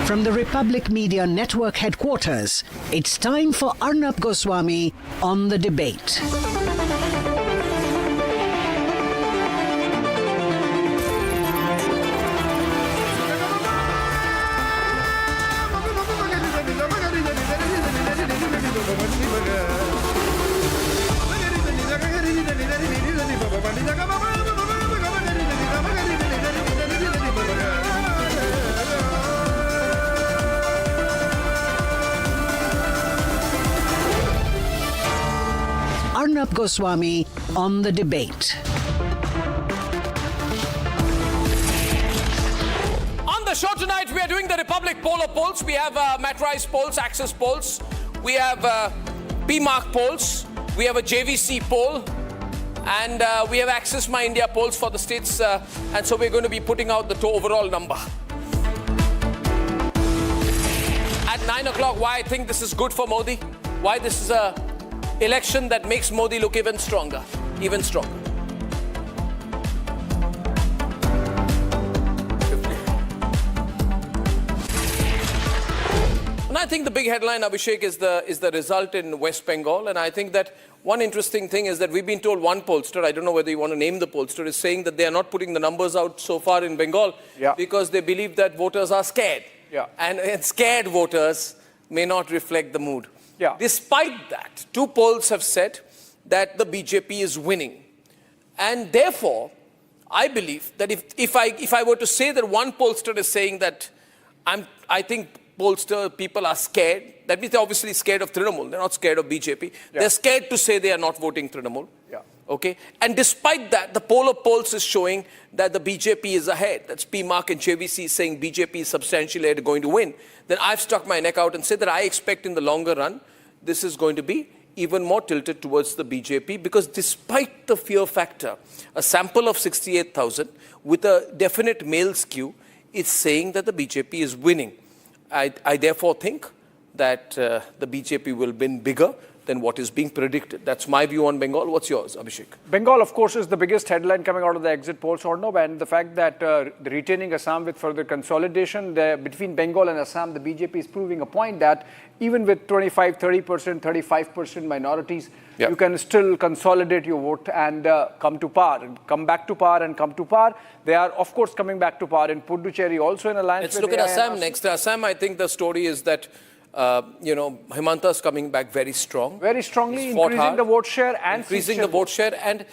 From the Republic Media Network headquarters, it's time for Arnab Goswami on the debate. Arnab Goswami on the debate. On the show tonight, we are doing the Republic Polar polls. We have Matrize polls, Access polls. We have PMARQ polls. We have a JVC poll. And we have Access My India polls for the states. And so we're going to be putting out the overall number. At 9 o'clock, why I think this is good for Modi. Why this is a election that makes Modi look even stronger, even stronger. And I think the big headline, Abhishek, is the result in West Bengal. And I think that one interesting thing is that we've been told one pollster, I don't know whether you want to name the pollster, is saying that they are not putting the numbers out so far in Bengal because they believe that voters are scared. And scared voters may not reflect the mood. Despite that, two polls have said that the BJP is winning. And therefore, I believe that if I were to say that one pollster is saying that I think pollster people are scared, that means they're obviously scared of Trinamool. They're not scared of BJP. They're scared to say they are not voting Trinamool. Okay? And despite that, the poll of polls is showing that the BJP is ahead. That's PMARQ and JVC saying BJP is substantially ahead, going to win. Then I've stuck my neck out and said that I expect in the longer run, this is going to be even more tilted towards the BJP, because despite the fear factor, a sample of 68,000 with a definite male skew is saying that the BJP is winning. I therefore think that the BJP will win bigger than what is being predicted. That's my view on Bengal. What's yours, Abhishek? Bengal, of course, is the biggest headline coming out of the exit polls, Arnab, and the fact that retaining Assam with further consolidation between Bengal and Assam, the BJP is proving a point that even with 25, 30%, 35% minorities, you can still consolidate your vote and come to power, come back to power and come to power. They are, of course, coming back to power in Puducherry, also in alliance with Let's look at Assam next. Assam, I think the story is that Himanta's coming back very strong. Very strongly, increasing the vote share and increasing the vote share. And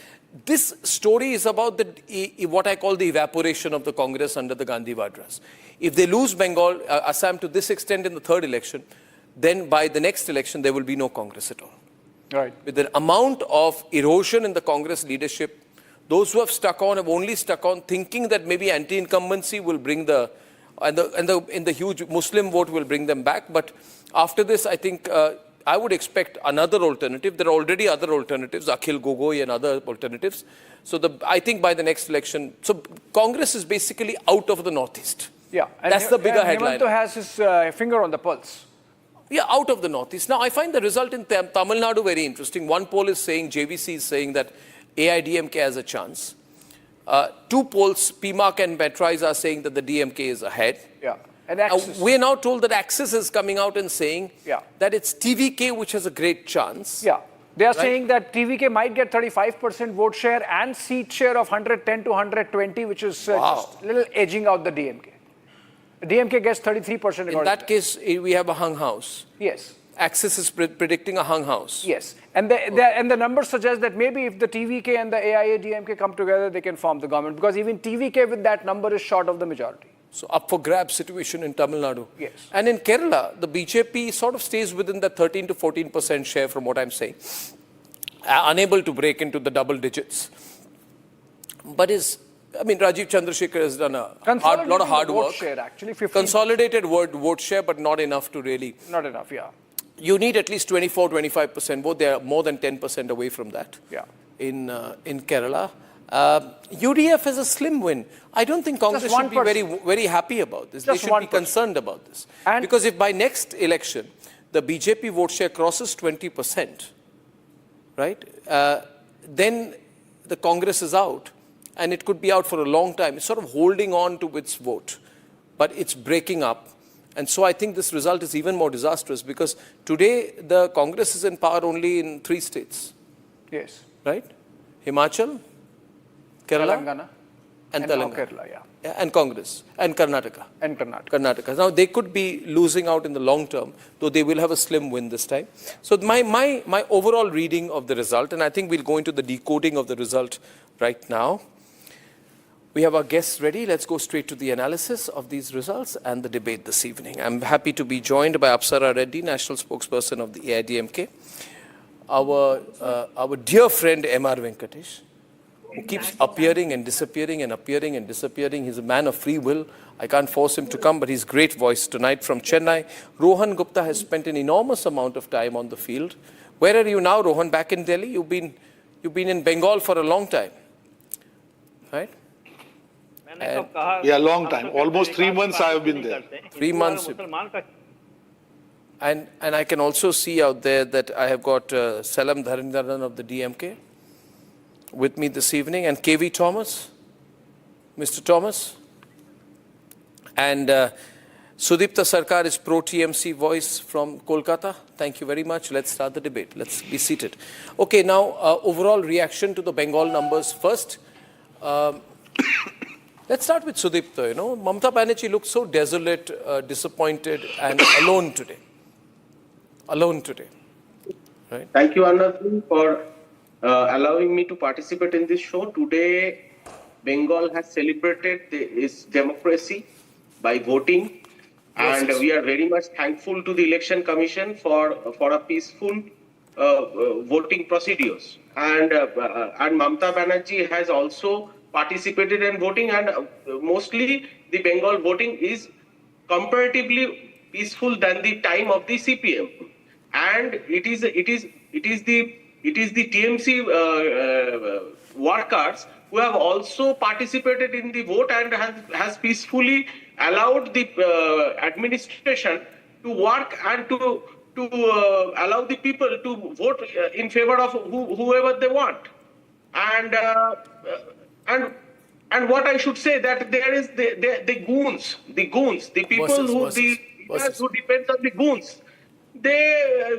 this story is about what I call the evaporation of the Congress under the Gandhi Vadras. If they lose Bengal, Assam to this extent in the third election, then by the next election, there will be no Congress at all. Right. With the amount of erosion in the Congress leadership, those who have stuck on have only stuck on thinking that maybe anti-incumbency will bring the huge Muslim vote will bring them back. But after this, I think I would expect another alternative. There are already other alternatives, Akhil Gogoi and other alternatives. So I think by the next election, so Congress is basically out of the Northeast. Yeah, that's the bigger headline. Hemanta has his finger on the pulse. Yeah, out of the Northeast. Now, I find the result in Tamil Nadu very interesting. One poll is saying, JVC is saying that AIDMK has a chance. Two polls, PMARQ and Metraise, are saying that the DMK is ahead. Yeah. And Axis. We are now told that Axis is coming out and saying that it's TVK which has a great chance. Yeah. They are saying that TVK might get 35% vote share and seat share of 110 to 120, which is just a little edging out the DMK. The DMK gets 33%. In that case, we have a hung house. Yes. Axis is predicting a hung house. Yes. And the numbers suggest that maybe if the TVK and the AIA-DMK come together, they can form the government. Because even TVK with that number is short of the majority. So up for grabs situation in Tamil Nadu. Yes. And in Kerala, the BJP sort of stays within the 13 to 14% share from what I'm saying. Unable to break into the double digits. But Rajiv Chandrasekhar has done a lot of hard work. Share, actually, 15%. Consolidated vote share, but not enough to really. Not enough, yeah. You need at least 25% vote. They are more than 10% away from that. Yeah. In Kerala. UDF has a slim win. I don't think Congress should be very happy about this. They should be concerned about this. Because if by next election, the BJP vote share crosses 20%, right, then the Congress is out. And it could be out for a long time. It's sort of holding on to its vote. But it's breaking up. And so I think this result is even more disastrous because today the Congress is in power only in 3 states. Yes. Right? Himachal, Kerala, and Telangana. Kerala, yeah. And Congress, and Karnataka. And Karnataka. Now, they could be losing out in the long term, though they will have a slim win this time. So my overall reading of the result, and I think we'll go into the decoding of the result right now. We have our guests ready. Let's go straight to the analysis of these results and the debate this evening. I'm happy to be joined by Apsara Reddy, National Spokesperson of the AIDMK, our dear friend M.R. Venkatesh, who keeps appearing and disappearing and appearing and disappearing. He's a man of free will. I can't force him to come, but he's great voice tonight from Chennai. Rohan Gupta has spent an enormous amount of time on the field. Where are you now, Rohan? Back in Delhi? You've been in Bengal for a long time, right? Yeah, long time. Almost 3 months I have been there. 3 months. And I can also see out there that I have got Salam Dharindaran of the DMK with me this evening, and KV Thomas, Mr. Thomas. And Sudipta Sarkar is pro-TMC voice from Kolkata. Thank you very much. Let's start the debate. Let's be seated. Okay, now overall reaction to the Bengal numbers first. Let's start with Sudipta. Mamata Banerjee looks so desolate, disappointed, and alone today. Right? Thank you, Arnab, for allowing me to participate in this show. Today, Bengal has celebrated its democracy by voting, and we are very much thankful to the Election Commission for a peaceful voting procedures. And Mamata Banerjee has also participated in voting, and mostly the Bengal voting is comparatively peaceful than the time of the CPM, and it is the TMC workers who have also participated in the vote and has peacefully allowed the administration to work and to allow the people to vote in favor of whoever they want. And what I should say, that there is the goons, the people who depend on the goons.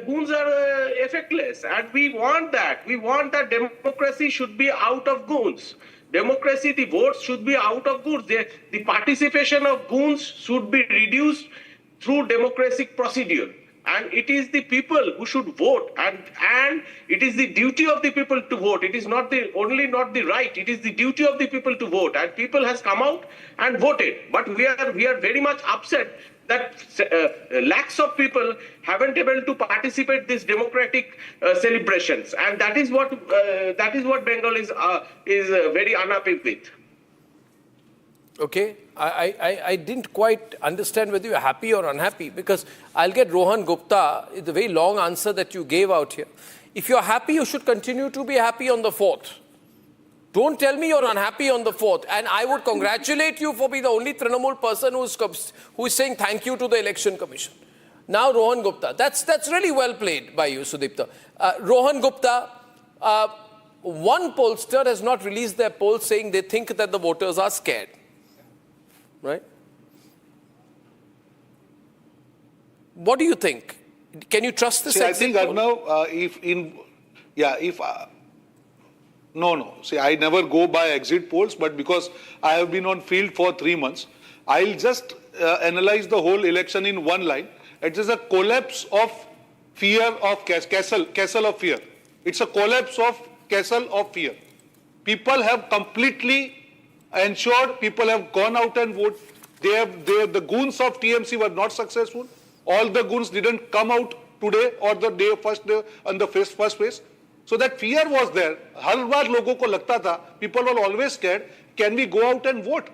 Goons are effectless, and we want that. We want that democracy should be out of goons. Democracy, the votes should be out of goons. The participation of goons should be reduced through democratic procedure. And it is the people who should vote, and it is the duty of the people to vote. It is not only not the right, it is the duty of the people to vote. And people has come out and voted. But we are very much upset that lakhs of people haven't able to participate these democratic celebrations, and that is what Bengal is very unhappy with. Okay, I didn't quite understand whether you're happy or unhappy, because I'll get Rohan Gupta, the very long answer that you gave out here. If you're happy, you should continue to be happy on the 4th. Don't tell me you're unhappy on the 4th. And I would congratulate you for being the only Trinamool person who is saying thank you to the Election Commission. Now, Rohan Gupta, that's really well played by you, Sudipta. Rohan Gupta, one pollster has not released their poll saying they think that the voters are scared. Right? What do you think? Can you trust this? See, I think Arnav, no. See, I never go by exit polls, but because I have been on field for 3 months, I'll just analyze the whole election in one line. It is a collapse of fear of castle of fear. It's a collapse of castle of fear. People have completely ensured, people have gone out and voted. The goons of TMC were not successful. All the goons didn't come out today or the first day on the first phase. So that fear was there. हर बार लोगों को लगता था, people were always scared, can we go out and vote?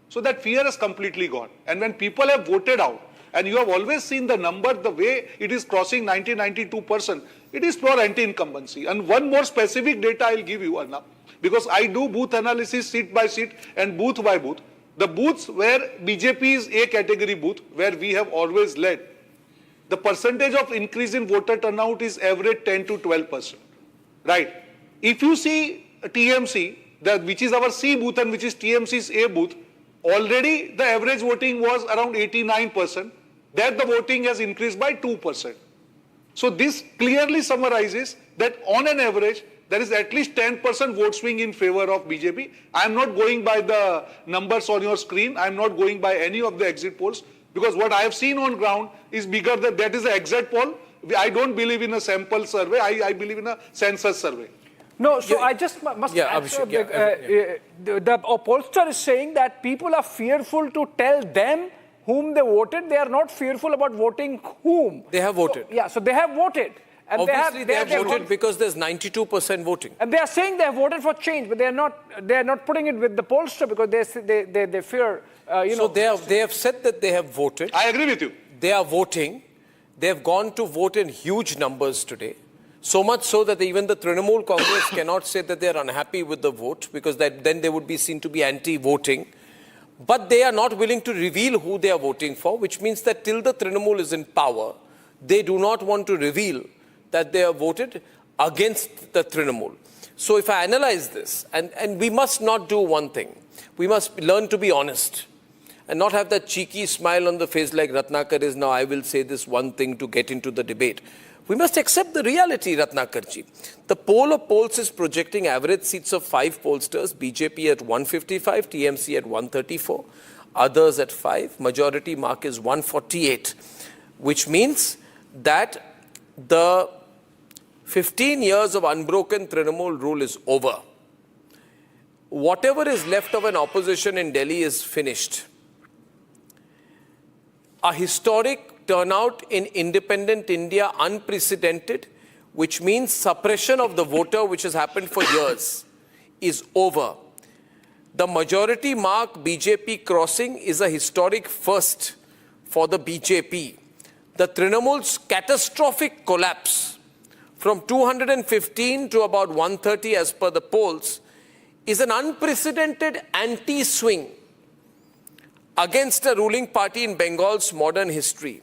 So that fear is completely gone. And when people have voted out, and you have always seen the number, the way it is crossing 90-92%, it is pure anti-incumbency. And one more specific data I'll give you, Arnab, because I do booth analysis seat by seat and booth by booth. The booths where BJP is A category booth, where we have always led, the percentage of increase in voter turnout is average 10 to 12%. Right. If you see TMC, which is our C booth and which is TMC's A booth, already the average voting was around 89%. There the voting has increased by 2%. So this clearly summarizes that on an average, there is at least 10% vote swing in favor of BJP. I am not going by the numbers on your screen. I am not going by any of the exit polls, because what I have seen on ground is bigger than that is an exit poll. I don't believe in a sample survey. I believe in a census survey. No, so I just must add, the pollster is saying that people are fearful to tell them whom they voted. They are not fearful about voting whom. They have voted. So they have voted. And obviously they have voted because there's 92% voting. And they are saying they have voted for change, but they are not putting it with the pollster because they fear, So they have said that they have voted. I agree with you. They are voting. They have gone to vote in huge numbers today. So much so that even the Trinamool Congress cannot say that they are unhappy with the vote, because then they would be seen to be anti-voting. But they are not willing to reveal who they are voting for, which means that till the Trinamool is in power, they do not want to reveal that they have voted against the Trinamool. So if I analyze this, and we must not do one thing, we must learn to be honest and not have that cheeky smile on the face like Ratnakar is now, I will say this one thing to get into the debate. We must accept the reality, Ratnakarji. The poll of polls is projecting average seats of 5 pollsters, BJP at 155, TMC at 134, others at 5, majority mark is 148, which means that the 15 years of unbroken Trinamool rule is over. Whatever is left of an opposition in Delhi is finished. A historic turnout in independent India, unprecedented, which means suppression of the voter, which has happened for years, is over. The majority mark BJP crossing is a historic first for the BJP. The Trinamool's catastrophic collapse from 215 to about 130 as per the polls is an unprecedented anti-swing against a ruling party in Bengal's modern history.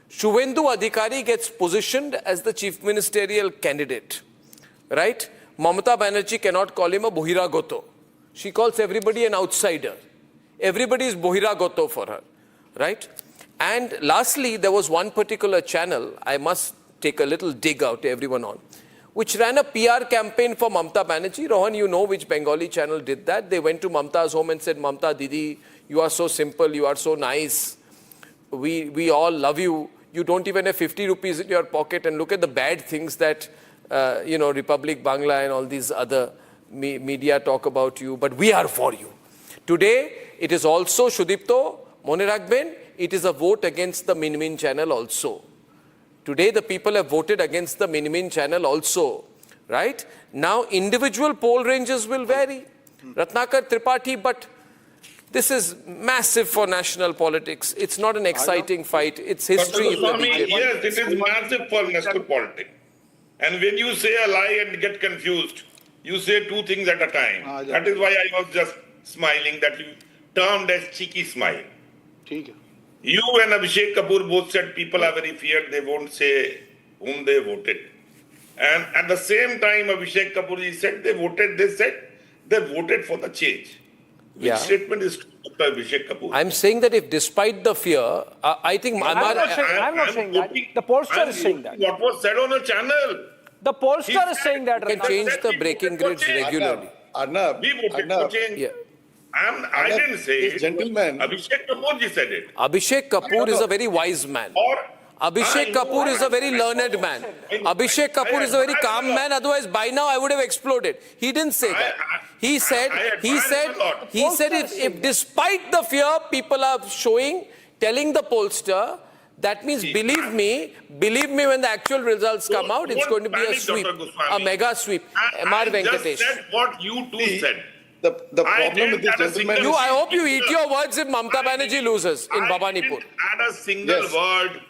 Shuvendu Adhikari gets positioned as the chief ministerial candidate, right? Mamata Banerjee cannot call him a Bohiragoto. She calls everybody an outsider. Everybody is Bohiragoto for her, right? And lastly, there was one particular channel, I must take a little dig out to everyone on, which ran a PR campaign for Mamata Banerjee. Rohan, you know which Bengali channel did that. They went to Mamata's home and said, Mamata Didi, you are so simple, you are so nice. We all love you. you don't even have 50 rupees in your pocket, and look at the bad things that, Republic Bangla and all these other media talk about you, but we are for you. Today, it is also, Shudipto, Mone Rakhben, it is a vote against the Min channel also. Today, the people have voted against the Min channel also, right? Now, individual poll ranges will vary. Ratnakar, Tripathi, but this is massive for national politics. It's not an exciting fight. It's history in the BJP. Yes, it is massive for national politics. And when you say a lie and get confused, you say two things at a time. That is why I was just smiling, that you termed as cheeky smile. You and Abhishek Kapoor both said people are very feared, they won't say whom they voted. And at the same time, Abhishek Kapoor said they voted for the change. Which statement is true, Dr. Abhishek Kapoor? I'm saying that if despite the fear, I think... I'm not saying that. The pollster is saying that. What was said on a channel? The pollster is saying that. You can change the breaking grids regularly. Arnab, we voted for change. Yeah. I didn't say it. Gentlemen. Abhishek Kapoor ji said it. Abhishek Kapoor is a very wise man. Abhishek Kapoor is a very learned man. Abhishek Kapoor is a very calm man. Otherwise, by now I would have exploded. He didn't say that. He said if despite the fear people are telling the pollster, that means believe me when the actual results come out, it's going to be a sweep, a mega sweep. I just said what you two said. The problem with this gentleman I hope you eat your words if Mamta Banerjee loses in Bhabanipur. I didn't add a single word.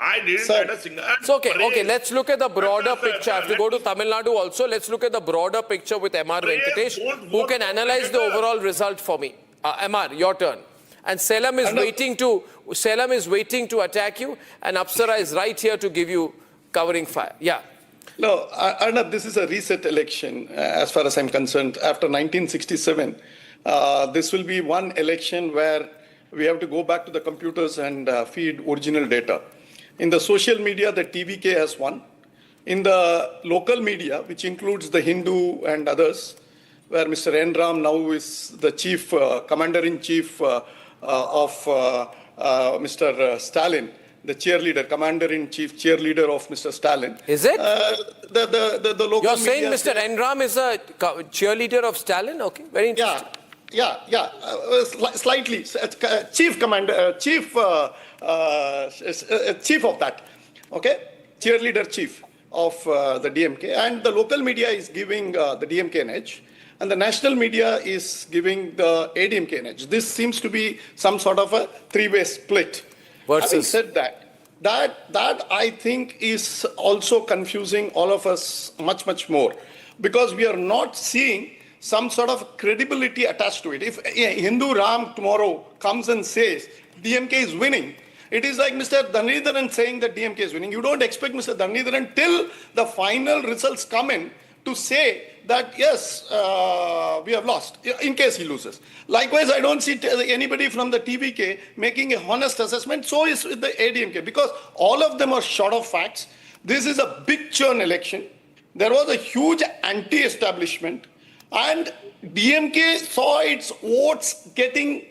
I didn't add a single... It's okay, let's look at the broader picture. If we go to Tamil Nadu also, let's look at the broader picture with MR Venkatesh, who can analyze the overall result for me. MR, your turn. And Selam is waiting to attack you, and Apsara is right here to give you covering fire. Yeah. No, Arnab, this is a reset election as far as I'm concerned. After 1967, this will be one election where we have to go back to the computers and feed original data. In the social media, the TVK has won. In the local media, which includes the Hindu and others, where Mr. N. Ram now is the chief, commander-in-chief of Mr. Stalin, the cheerleader, commander-in-chief cheerleader of Mr. Stalin. Is it? The local You're saying Mr. N. Ram is a cheerleader of Stalin? Okay, very interesting. Yeah. Slightly. Chief commander, chief of that. Okay? Cheerleader chief of the DMK. And the local media is giving the DMK an edge. And the national media is giving the ADMK an edge. This seems to be some sort of a three-way split. Having said that I think is also confusing all of us much more, because we are not seeing some sort of credibility attached to it. If Hindu Ram tomorrow comes and says DMK is winning, it is like Mr. Dhanidharan saying that DMK is winning. You don't expect Mr. Dhanidharan till the final results come in to say that, yes, we have lost, in case he loses. Likewise, I don't see anybody from the TVK making a honest assessment. So is with the ADMK, because all of them are short of facts. This is a big churn election. There was a huge anti-establishment, and DMK saw its votes getting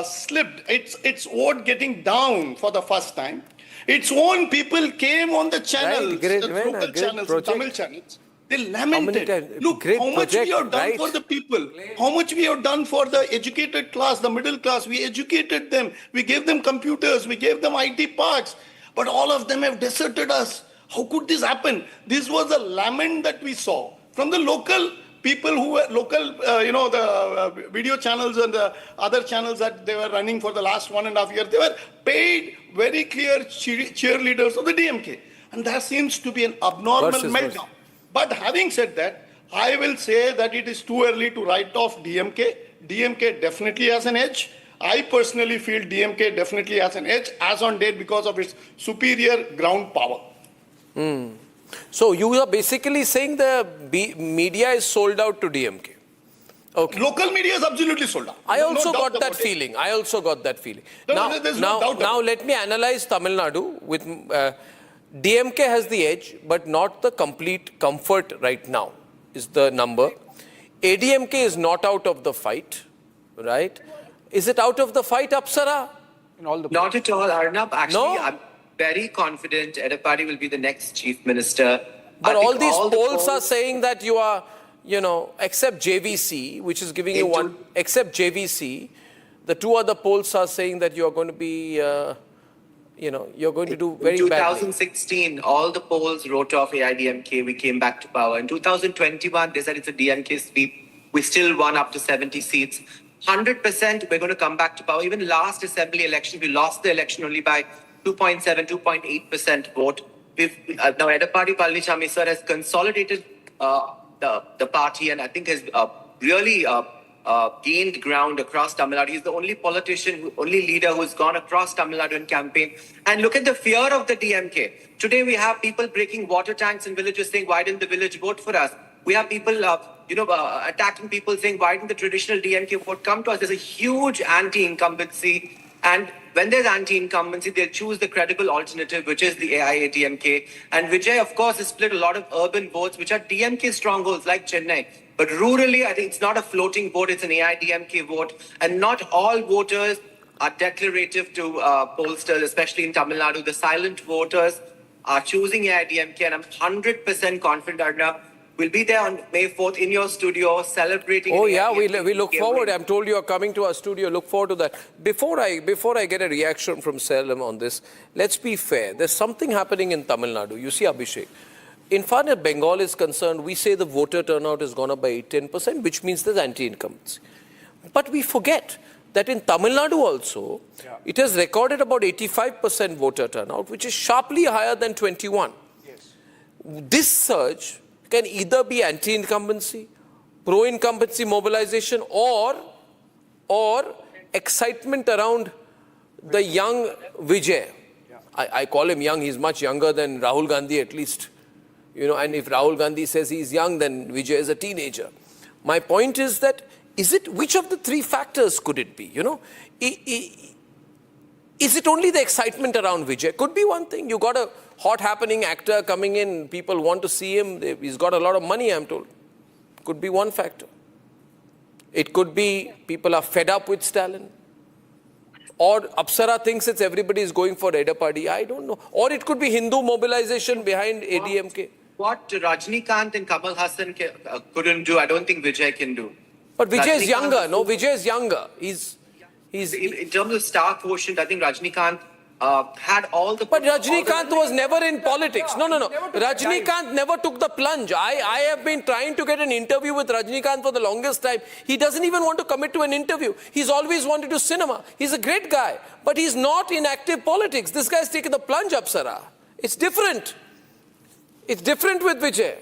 slipped, its vote getting down for the first time. Its own people came on the channels, local channels, Tamil channels. They lamented. Look, how much we have done for the people, how much we have done for the educated class, the middle class. We educated them, we gave them computers, we gave them IT parks, but all of them have deserted us. How could this happen? This was a lament that we saw from the local people who were local, the video channels and the other channels that they were running for the last 1.5 years. They were paid very clear cheerleaders of the DMK. And there seems to be an abnormal meltdown. But having said that, I will say that it is too early to write off DMK. DMK definitely has an edge. I personally feel DMK definitely has an edge as on date because of its superior ground power. So you are basically saying the media is sold out to DMK. Okay. Local media is absolutely sold out. I also got that feeling. Now let me analyze Tamil Nadu with... DMK has the edge, but not the complete comfort right now, is the number. ADMK is not out of the fight, right? Is it out of the fight, Apsara? Not at all, Arnab. Actually, very confident Edapadi will be the next chief minister. But all these polls are saying that you are, except JVC, which is giving you one, except JVC, the two other polls are saying that you are going to be, you're going to do very badly. In 2016, all the polls wrote off AIDMK. We came back to power. In 2021, they said it's a DMK sweep. We still won up to 70 seats. 100% we're going to come back to power. Even last assembly election, we lost the election only by 2.7, 2.8% vote. Now Edapadi Palanichami sir has consolidated the party and I think has really gained ground across Tamil Nadu. He's the only politician, only leader who's gone across Tamil Nadu and campaign. And look at the fear of the DMK. Today we have people breaking water tanks in villages saying, why didn't the village vote for us? We have people, attacking people saying, why didn't the traditional DMK vote come to us? There's a huge anti-incumbency. And when there's anti-incumbency, they'll choose the credible alternative, which is the AIADMK. And Vijay, of course, has split a lot of urban votes, which are DMK strongholds like Chennai. But rurally, I think it's not a floating vote, it's an AIDMK vote. And not all voters are declarative to pollsters, especially in Tamil Nadu. The silent voters are choosing AIDMK, and I'm 100% confident, Arnab, we'll be there on May 4th in your studio celebrating. Oh yeah, we look forward. I'm told you are coming to our studio. Look forward to that. Before I get a reaction from Salem on this, let's be fair. There's something happening in Tamil Nadu. You see, Abhishek, in far as Bengal is concerned, we say the voter turnout has gone up by 10%, which means there's anti-incumbency. But we forget that in Tamil Nadu also, it has recorded about 85% voter turnout, which is sharply higher than 21. Yes. This surge can either be anti-incumbency, pro-incumbency mobilization, or excitement around the young Vijay. I call him young. He's much younger than Rahul Gandhi at least. And if Rahul Gandhi says he's young, then Vijay is a teenager. My point is that, which of the three factors could it be? Is it only the excitement around Vijay? Could be one thing. You got a hot happening actor coming in, people want to see him, he's got a lot of money, I'm told. Could be one factor. It could be people are fed up with Stalin. Or Apsara thinks it's everybody is going for Edapadi, I don't know. Or it could be Hindu mobilization behind ADMK. What Rajnikant and Kamal Hassan couldn't do, I don't think Vijay can do. But Vijay is younger, no? Vijay is younger. He's in terms of star quotient, I think Rajnikant had all the... But Rajnikant was never in politics. No. Rajnikant never took the plunge. I have been trying to get an interview with Rajnikant for the longest time. He doesn't even want to commit to an interview. He's always wanted to cinema. He's a great guy. But he's not in active politics. This guy's taken the plunge, Apsara. It's different. It's different with Vijay.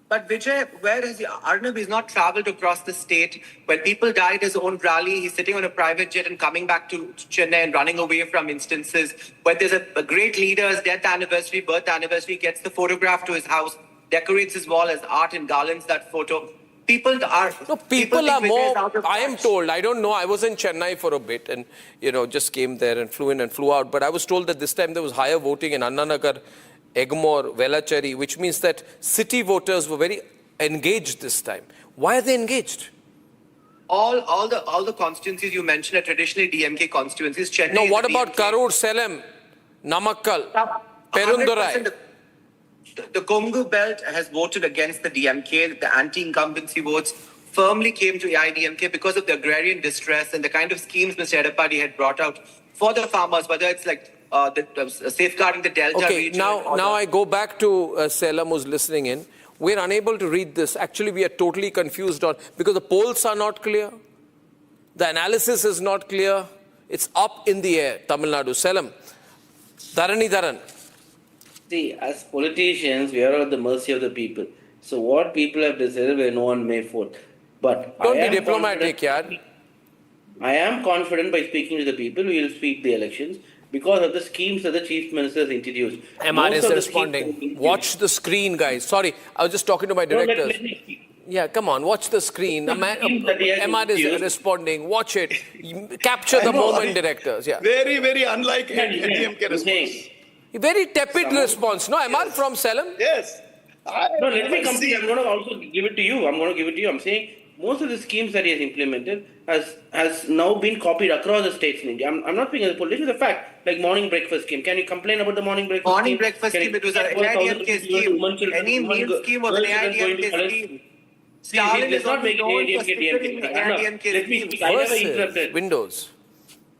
But Vijay, where has he? Arnab has not travelled across the state. When people died at his own rally, he's sitting on a private jet and coming back to Chennai and running away from instances. When there's a great leader's death anniversary, birth anniversary, gets the photograph to his house, decorates his wall as art and garlands that photo. People are more, I am told, I don't know, I was in Chennai for a bit and, just came there and flew in and flew out. But I was told that this time there was higher voting in Annanagar, Egmore, Velachery, which means that city voters were very engaged this time. Why are they engaged? All the constituencies you mentioned are traditionally DMK constituencies. Chennai. No, what about Karur, Salem, Namakkal, Perundurai? The Kongu belt has voted against the DMK. The anti-incumbency votes firmly came to AIDMK because of the agrarian distress and the kind of schemes Mr. Edapadi had brought out for the farmers, whether it's like safeguarding the Delta region. Now I go back to Salem who's listening in. We're unable to read this. Actually, we are totally confused because the polls are not clear. The analysis is not clear. It's up in the air, Tamil Nadu. Salem, Dharan. See, as politicians, we are at the mercy of the people. So what people have decided, we know on May 4th. But don't be diplomatic, yaar. I am confident by speaking to the people, we will speak the elections because of the schemes that the chief minister has introduced. MR is responding. Watch the screen, guys. Sorry, I was just talking to my directors. Yeah, come on, watch the screen. MR is responding. Watch it. Capture the moment, directors. Yeah. Very, very unlike ADMK response. Very tepid response. No, MR from Salem? Yes. No, let me come to you. I'm going to also give it to you. I'm saying most of the schemes that he has implemented has now been copied across the states in India. I'm not speaking as a politician, it's a fact. Like morning breakfast scheme. Can you complain about the morning breakfast scheme? Morning breakfast scheme, it was an AIDMK scheme. Any meal scheme was an AIDMK scheme. Stalin is not known for sticking the AIDMK scheme. I never interrupted. Windows.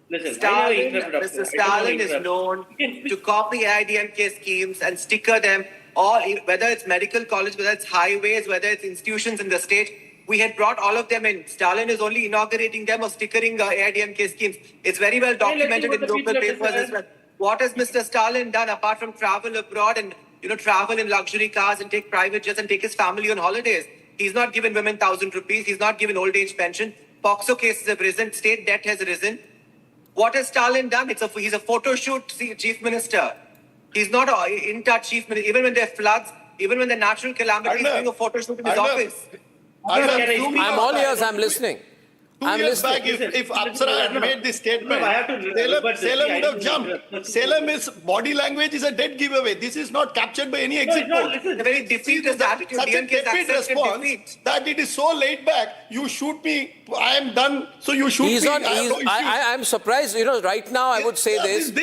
Listen, Mr. Stalin is known to copy AIDMK schemes and sticker them, all, whether it's medical college, whether it's highways, whether it's institutions in the state. We had brought all of them in. Stalin is only inaugurating them or stickering AIDMK schemes. It's very well documented in local papers as well. What has Mr. Stalin done apart from travel abroad and travel in luxury cars and take private jets and take his family on holidays? He's not given women 1,000 rupees. He's not given old age pension. POXO cases have risen. State debt has risen. What has Stalin done? He's a photo shoot chief minister. He's not in touch chief minister. Even when there are floods, even when there are natural calamities, he's doing a photo shoot in his office. I'm all ears, I'm listening. 2 years back, if Apsara had made this statement, Salem would have jumped. Salem's body language is a dead giveaway. This is not captured by any exit poll. It's a very defeatist attitude. Such a tepid response that it is so laid back. You shoot me, I am done, so you shoot me. I'm surprised, right now I would say that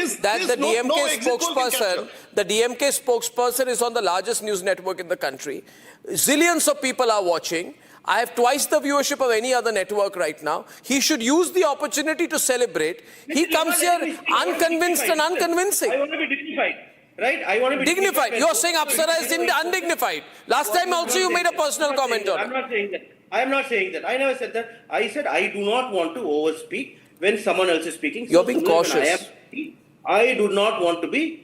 the DMK spokesperson is on the largest news network in the country. Zillions of people are watching. I have twice the viewership of any other network right now. He should use the opportunity to celebrate. He comes here unconvinced and unconvincing. I want to be dignified, right? I want to be dignified. You're saying Apsara is undignified. Last time also you made a personal comment on it. I'm not saying that. I'm not saying that. I never said that. I said I do not want to overspeak when someone else is speaking. You're being cautious. I do not want to be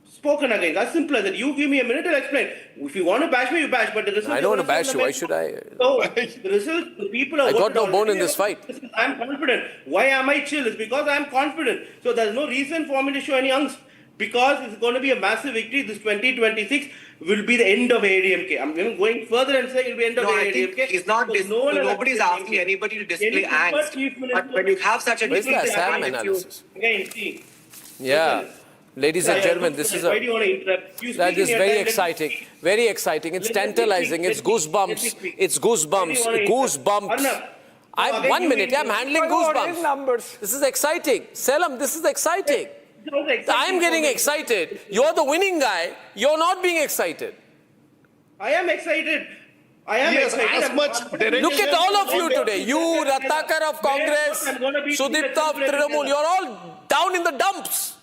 spoken against. As simple as that. You give me a minute, I'll explain. If you want to bash me, you bash. But the result. I don't want to bash you. Why should I? So the result, the people are. I got no bone in this fight. I'm confident. Why am I chill? It's because I'm confident. So there's no reason for me to show any angst. Because it's going to be a massive victory. This 2026 will be the end of AIDMK. I'm even going further and saying it will be the end of AIDMK. He's not. Nobody's asking anybody to display angst. But when you have such a different Assam analysis. Again, see. Yeah. Ladies and gentlemen, this is that is very exciting. Very exciting. It's tantalizing. It's goosebumps. It's goosebumps. Goosebumps. 1 minute. I'm handling goosebumps. This is exciting. Selam, this is exciting. I'm getting excited. You're the winning guy. You're not being excited. I am excited. I am excited. As much Look at all of you today. You, Ratnakar of Congress, Sudipta of Trinamool, you're all down in the dumps.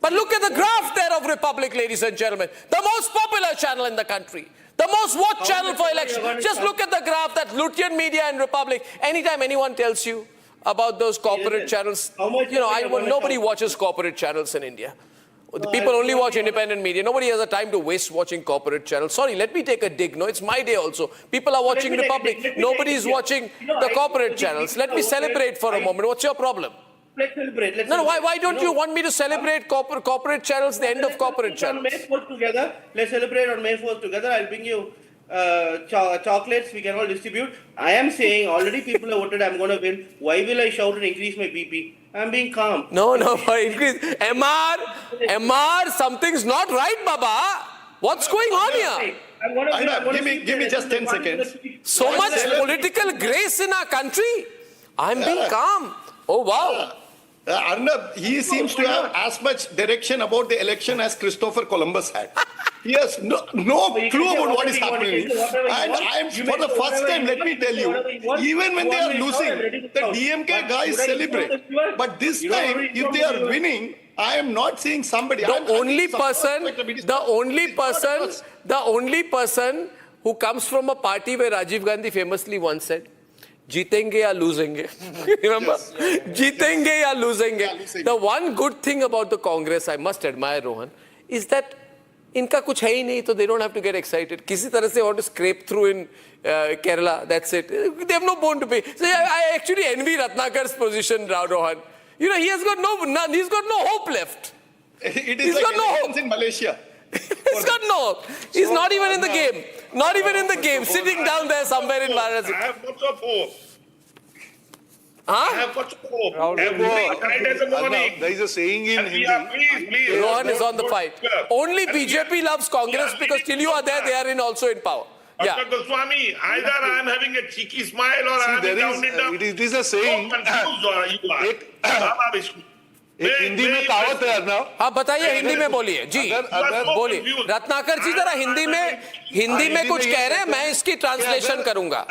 But look at the graph there of Republic, ladies and gentlemen. The most popular channel in the country. The most watched channel for election. Just look at the graph, that Lutyens Media and Republic. Anytime anyone tells you about those corporate channels, nobody watches corporate channels in India. The people only watch independent media. Nobody has the time to waste watching corporate channels. Sorry, let me take a dig. No, it's my day also. People are watching Republic. Nobody is watching the corporate channels. Let me celebrate for a moment. What's your problem? Let's celebrate. Why don't you want me to celebrate corporate channels, the end of corporate channels? May 4th together. Let's celebrate on May 4th together. I'll bring you chocolates. We can all distribute. I am saying already people have voted. I'm going to win. Why will I shout and increase my BP? I'm being calm. No, increase. MR, something's not right, Baba. What's going on here? Give me just 10 seconds. So much political grace in our country. I'm being calm. Oh, wow. Arnab, he seems to have as much direction about the election as Christopher Columbus had. He has no clue about what is happening. And for the first time, let me tell you, even when they are losing, the DMK guys celebrate. But this time, if they are winning, I am not seeing somebody. The only person who comes from a party where Rajiv Gandhi famously once said, जीतेंगे या लूजेंगे. Remember? जीतेंगे या लूजेंगे. The one good thing about the Congress, I must admire, Rohan, is that इनका कुछ है ही नहीं, तो they don't have to get excited. किसी तरह से want to scrape through in Kerala, that's it. They have no bone to pay. So I actually envy Ratnakar's position, Rohan. He has got no hope left. He's got no hope in Malaysia. He's got no hope. He's not even in the game. Not even in the game. Sitting down there somewhere in Varanasi. I have lots of hope. I have lots of hope. Every night as a morning. There is a saying in Hindi. Please. Rohan is on the fight. Only BJP loves Congress because till you are there, they are also in power. Arnab Goswami, either I am having a cheeky smile or I am down it is a saying. एक हिंदी में कहावत है अर्नब। हाँ बताइए, हिंदी में बोलिए जी, बोलिए रत्नाकर जी, जरा हिंदी में कुछ कह रहे हैं, मैं इसकी ट्रांसलेशन करूंगा,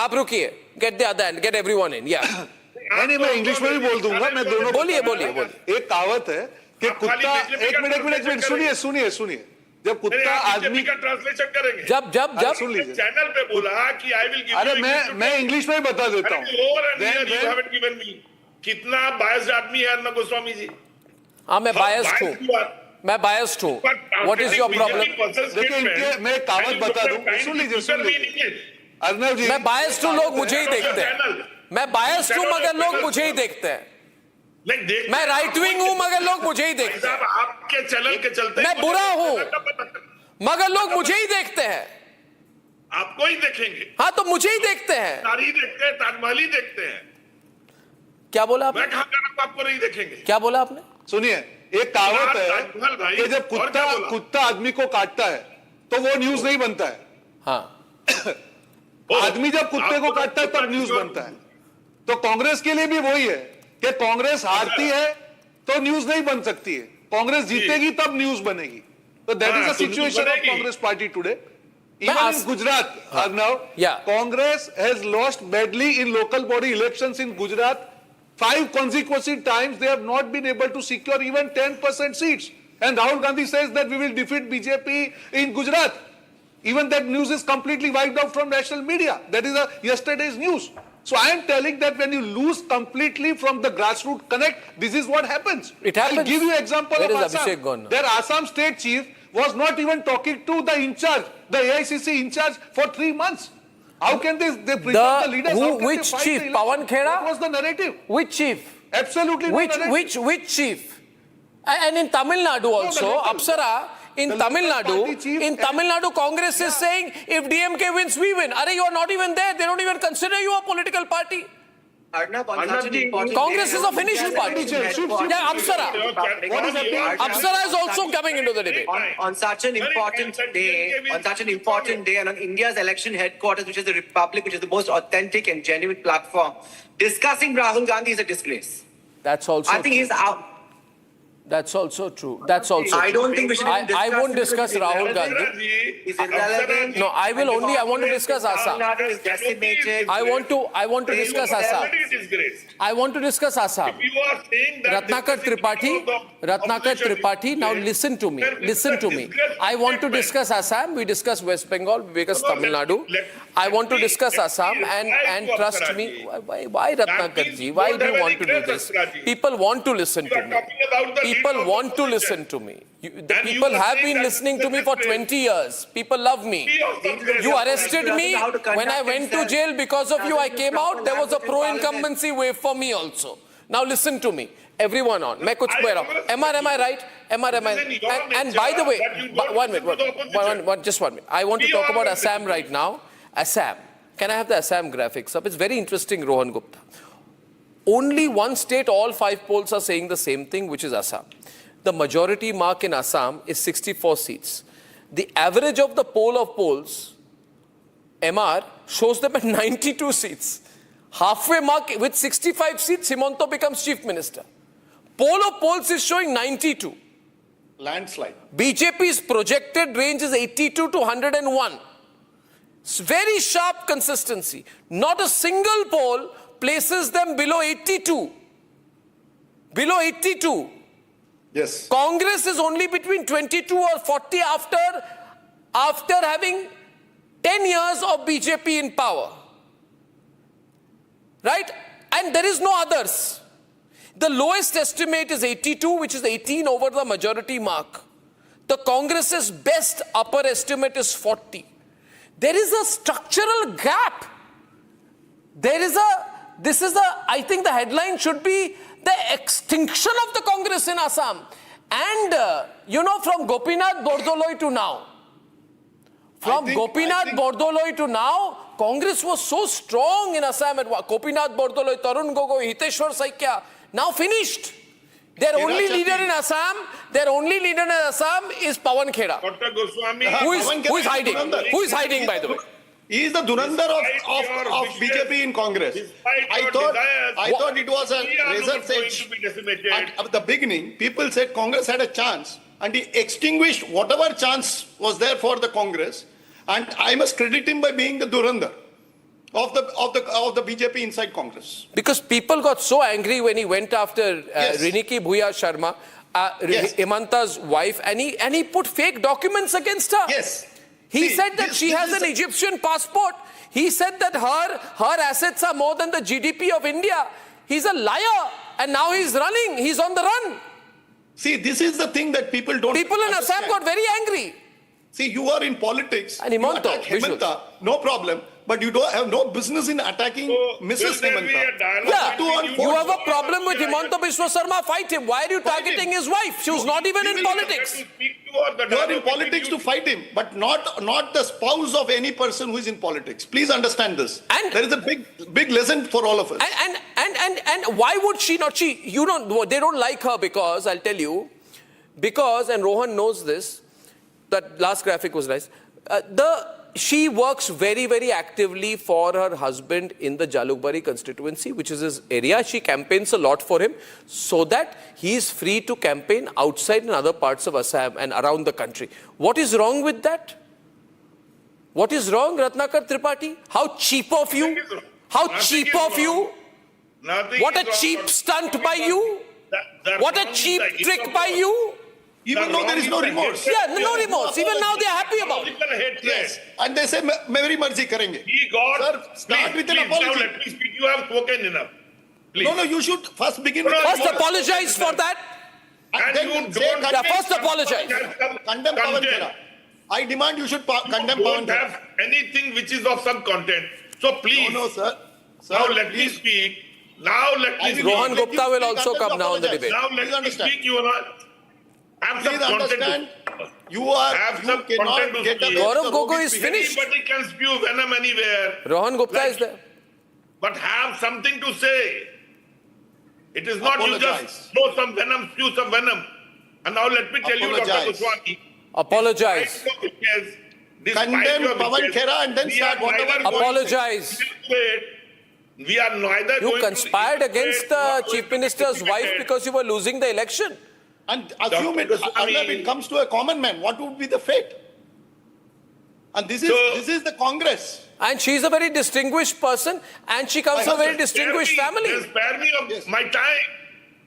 आप रुकिए। Get the other end get everyone in. या नहीं, मैं इंग्लिश में भी बोल दूंगा, मैं दोनों। बोलिए। एक कहावत है कि कुत्ता, एक मिनट सुनिए, जब कुत्ता आदमी का ट्रांसलेशन करेंगे, जब सुन लीजिए, चैनल पे बोला कि आई विल गिव, अरे मैं इंग्लिश में ही बता देता हूँ। कितना बायस्ड आदमी है अर्नब गोस्वामी जी। हाँ, मैं बायस्ड हूँ। What is your problem? देखिए, मैं कहावत बता दूं, सुन लीजिए अर्नब जी। मैं बायस्ड हूँ, लोग मुझे ही देखते हैं। मैं बायस्ड हूँ मगर लोग मुझे ही देखते हैं। मैं राइट विंग हूँ मगर लोग मुझे ही देखते हैं। आपके चैनल के चलते मैं बुरा हूँ मगर लोग मुझे ही देखते हैं। आपको ही देखेंगे। हाँ, तो मुझे ही देखते हैं। तारी देखते हैं, ताजमहल ही देखते हैं। क्या बोला आपने? मैं कहाँ कर आपको नहीं देखेंगे। क्या बोला आपने? सुनिए, एक कहावत है कि जब कुत्ता आदमी को काटता है तो वो न्यूज नहीं बनता है। हाँ। आदमी जब कुत्ते को काटता है तब न्यूज बनता है। तो कांग्रेस के लिए भी वही है कि कांग्रेस हारती है तो न्यूज नहीं बन सकती है, कांग्रेस जीतेगी तब न्यूज बनेगी। तो that is the situation of Congress party today. Even in Gujarat, Arnav, Congress has lost badly in local body elections in Gujarat. 5 consecutive times they have not been able to secure even 10% seats. And Rahul Gandhi says that we will defeat BJP in Gujarat. Even that news is completely wiped out from national media. That is yesterday's news. So I am telling that when you lose completely from the grassroots connect, this is what happens. It happens. I'll give you an example Where of is Abhishek gone now? Their Assam state chief was not even talking to the in charge, the AICC in charge for 3 months. How can they preserve the leaders? Which chief? Pawan Khera? What was the narrative? Which chief? Absolutely no narrative. Which chief? And in Tamil Nadu also, Apsara, in Tamil Nadu, Congress is saying if DMK wins, we win. Are you are not even there? They don't even consider you a political party. Arnab, Congress is a finished party. Yeah, Apsara. Apsara is also coming into the debate. On such an important day, and on India's election headquarters, which is the Republic, which is the most authentic and genuine platform, discussing Rahul Gandhi is a disgrace. That's also I think he's out. That's also true. That's also I don't think we should even I won't discuss Rahul Gandhi. He's irrelevant. No, I want to discuss Assam. Tamil Nadu is decimated. I want to discuss Assam. I want to discuss Assam. If you are saying that Ratnakar Tripathi, now listen to me. I want to discuss Assam. We discuss West Bengal, we discuss Tamil Nadu. I want to discuss Assam and trust me. Why Ratnakar ji? Why do you want to do this? People want to listen to me. People want to listen to me. The people have been listening to me for 20 years. People love me. You arrested me. When I went to jail because of you, I came out. There was a pro-incumbency wave for me also. Now listen to me. Everyone on. मैं कुछ बोल रहा हूँ. Am I right? And by the way, just 1 minute. I want to talk about Assam right now. Assam. Can I have the Assam graphics up? It's very interesting, Rohan Gupta. Only one state, all 5 polls are saying the same thing, which is Assam. The majority mark in Assam is 64 seats. The average of the poll of polls, MR, shows them at 92 seats. Halfway mark with 65 seats, Himanto becomes chief minister. Poll of polls is showing 92. Landslide. BJP's projected range is 82 to 101. It's very sharp consistency. Not a single poll places them below 82. Below 82. Yes. Congress is only between 22 or 40 after having 10 years of BJP in power. Right? And there is no others. The lowest estimate is 82, which is 18 over the majority mark. The Congress's best upper estimate is 40. There is a structural gap. I think the headline should be the extinction of the Congress in Assam. And, from Gopinath Bordoloi to now. Bordoloi to now, Congress was so strong in Assam. Gopinath Bordoloi, Tarun Gogoi, Hiteshwar Saikia, now finished. Their only leader in Assam is Pawan Khera. Dr. Goswami. Who is hiding? Who is hiding, by the way? He is the Dhurandhar of BJP in Congress. I thought it was a razor's edge. At the beginning, people said Congress had a chance, and he extinguished whatever chance was there for the Congress. And I must credit him by being the Dhurandhar of the BJP inside Congress. Because people got so angry when he went after Riniki Bhuya Sharma, Hemanta's wife, and he put fake documents against her. Yes. He said that she has an Egyptian passport. He said that her assets are more than the GDP of India. He's a liar. And now he's running. He's on the run. See, this is the thing that people don't People in understand. Assam got very angry. See, you are in politics. And Hemanta, no problem. But you don't have no business in attacking Mrs. Hemanta. Yeah, you have a problem with Himanta Biswa Sarma, fight him. Why are you targeting his wife? She was not even in politics. You are in politics to fight him, but not the spouse of any person who is in politics. Please understand this. And there is a big lesson for all of us. And why would she not? They don't like her because, I'll tell you, and Rohan knows this, that last graphic was nice, she works very, very actively for her husband in the Jalukbari constituency, which is his area. She campaigns a lot for him so that he is free to campaign outside in other parts of Assam and around the country. What is wrong with that? What is wrong, Ratnakar Tripathi? How cheap of you? How cheap of you? What a cheap stunt by you? What a cheap trick by you? Even though there is no remorse. Yeah, no remorse. Even now they are happy about it. Yes. And they say, "Meri marzi karenge." He got. Sir, start with an apology. Now let me speak. You have spoken enough. Please. No, you should first begin with... First apologize for that. And then say, first apologize. Condemn Pawan Khera. I demand you should condemn Pawan Khera. Don't have anything which is of some content. So please. No, sir. Now let me speak. Now let me speak. Rohan Gupta will also come now in the debate. Now let me speak. You are have some Please understand, content. you cannot get a... Gaurav Gogoi is finished. Anybody can spew venom anywhere. Rohan Gupta is there. But have something to say. It is not you just throw some venom, spew some venom. And now let me tell you, Dr. Goswami. Apologize. Condemn Pawan Khera and then start whatever... Apologize. We are neither You conspired against the Chief Minister's wife because you were losing the election. And assume it comes to a common man. What would be the fate? And this is the Congress. And she's a very distinguished person, and she comes from a very distinguished family. Spare me of my time.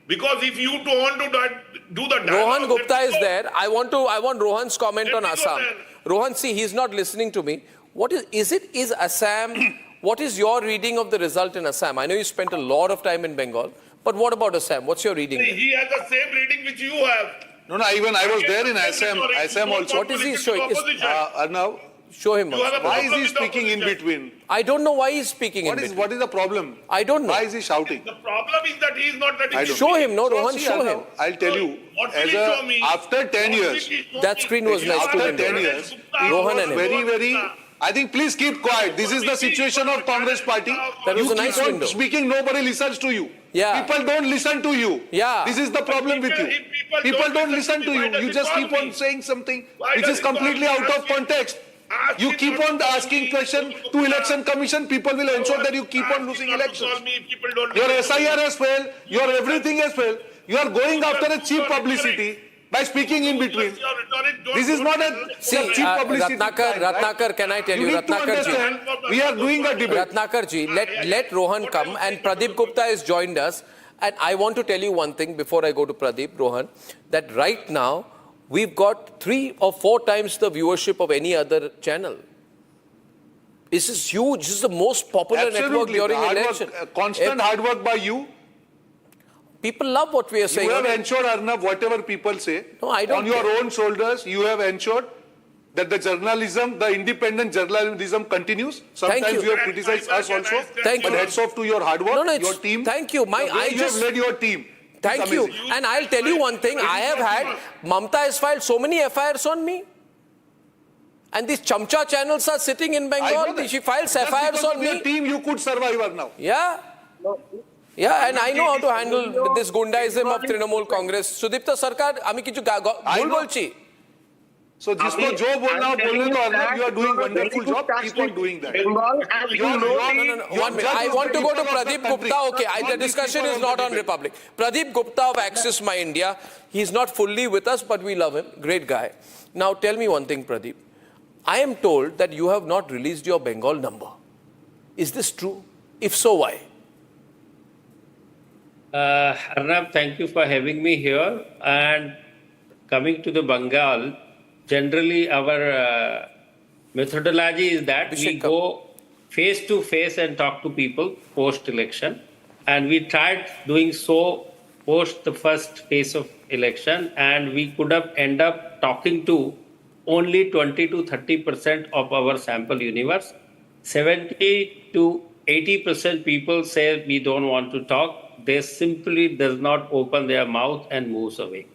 Because if you don't want to do the Rohan Gupta is there. I want Rohan's comment on Assam. Rohan, see, he's not listening to me. What is Assam? What is your reading of the result in Assam? I know you spent a lot of time in Bengal. But what about Assam? What's your reading? He has the same reading which you have. No, even I was there in Assam also. What is he showing? Arnab, show him. Why is he speaking in between? I don't know why he's speaking in between. What is the problem? I don't know. Why is he shouting? The problem is that he is not ready. Show him, no, Rohan, show him. I'll tell you, after 10 years, that screen was nice to after 10 years, Rohan and very, I think please keep quiet. This is the situation of Congress party. That was you a nice keep on window. speaking, nobody listens to you. Yeah. People don't listen to you. Yeah. This is the problem with you. People don't listen to you. You just keep on saying something which is completely out of context. You keep on asking questions to election commission. People will ensure that you keep on losing elections. Your SIR has failed. Your everything has failed. You are going after a cheap publicity by speaking in between. This is not a cheap publicity. Ratnakar, can I tell you? You need to understand, we are doing a debate. Ratnakarji, let Rohan come, and Pradeep Gupta has joined us. And I want to tell you one thing before I go to Pradeep, Rohan, that right now, we've got 3 or 4 times the viewership of any other channel. This is huge. This is the most popular network during the election. Constant hard work by you. People love what we are saying. You have ensured, Arnab, whatever people say, no, I don't on your own shoulders, you have ensured that the journalism, the independent journalism continues. Sometimes you have criticized us also. But hats off to your hard work, your team. Thank you. You have led your team. Thank you. And I'll tell you one thing. I have had, Mamta has filed so many FIRs on me. And these chamcha channels are sitting in Bengal. She files FIRs on me. Team, you could survive her now. Yeah. Yeah, and I know how to handle this Gundaism of Trinamool Congress. Sudipta Sarkar, ami kichu bhul bolchi. So, jisko jo bolna ho bolne to Arnab, you are doing wonderful job. Keep on doing that. I want to go to Pradeep Gupta. Okay, the discussion is not on Republic. Pradeep Gupta of Access My India. He's not fully with us, but we love him. Great guy. Now, tell me one thing, Pradeep. I am told that you have not released your Bengal number. Is this true? If so, why? Arnab, thank you for having me here. And coming to the Bengal, generally our methodology is that we go face to face and talk to people post-election. And we tried doing so post the first phase of election, and we could have end up talking to only 20 to 30% of our sample universe. 70 to 80% people say we don't want to talk. They simply does not open their mouth and moves away.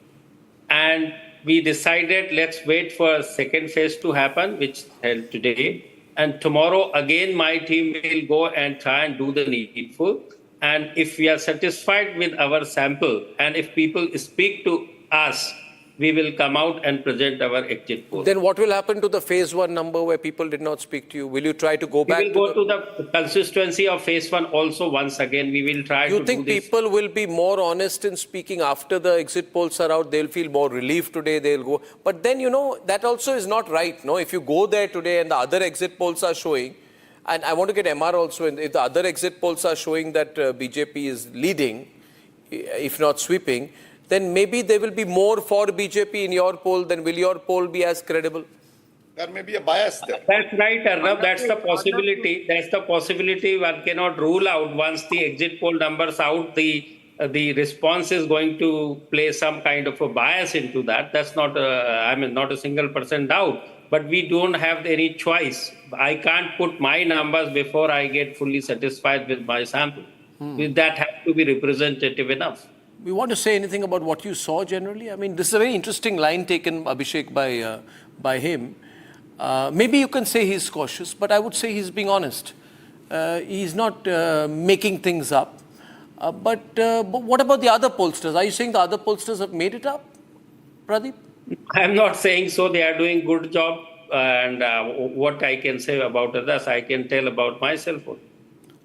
And we decided let's wait for a second phase to happen, which held today. And tomorrow again my team will go and try and do the needful. And if we are satisfied with our sample, and if people speak to us, we will come out and present our exit poll. Then what will happen to the phase 1 number where people did not speak to you? Will you try to go back? We will go to the consistency of phase 1 also once again. We will try to do this. You think people will be more honest in speaking after the exit polls are out? They'll feel more relief today. They'll go. But then, that also is not right. No, if you go there today and the other exit polls are showing, and I want to get MR also, and if the other exit polls are showing that BJP is leading, if not sweeping, then maybe there will be more for BJP in your poll. Then will your poll be as credible? There may be a bias there. That's right, Arnab. That's the possibility. That's the possibility one cannot rule out. Once the exit poll numbers out, the response is going to play some kind of a bias into that. That's not, not a single % doubt. But we don't have any choice. I can't put my numbers before I get fully satisfied with my sample. That has to be representative enough. We want to say anything about what you saw generally? I mean, this is a very interesting line taken, Abhishek, by him. Maybe you can say he's cautious, but I would say he's being honest. He's not making things up. But what about the other pollsters? Are you saying the other pollsters have made it up, Pradeep? I'm not saying so. They are doing good job. And what I can say about others, I can tell about myself.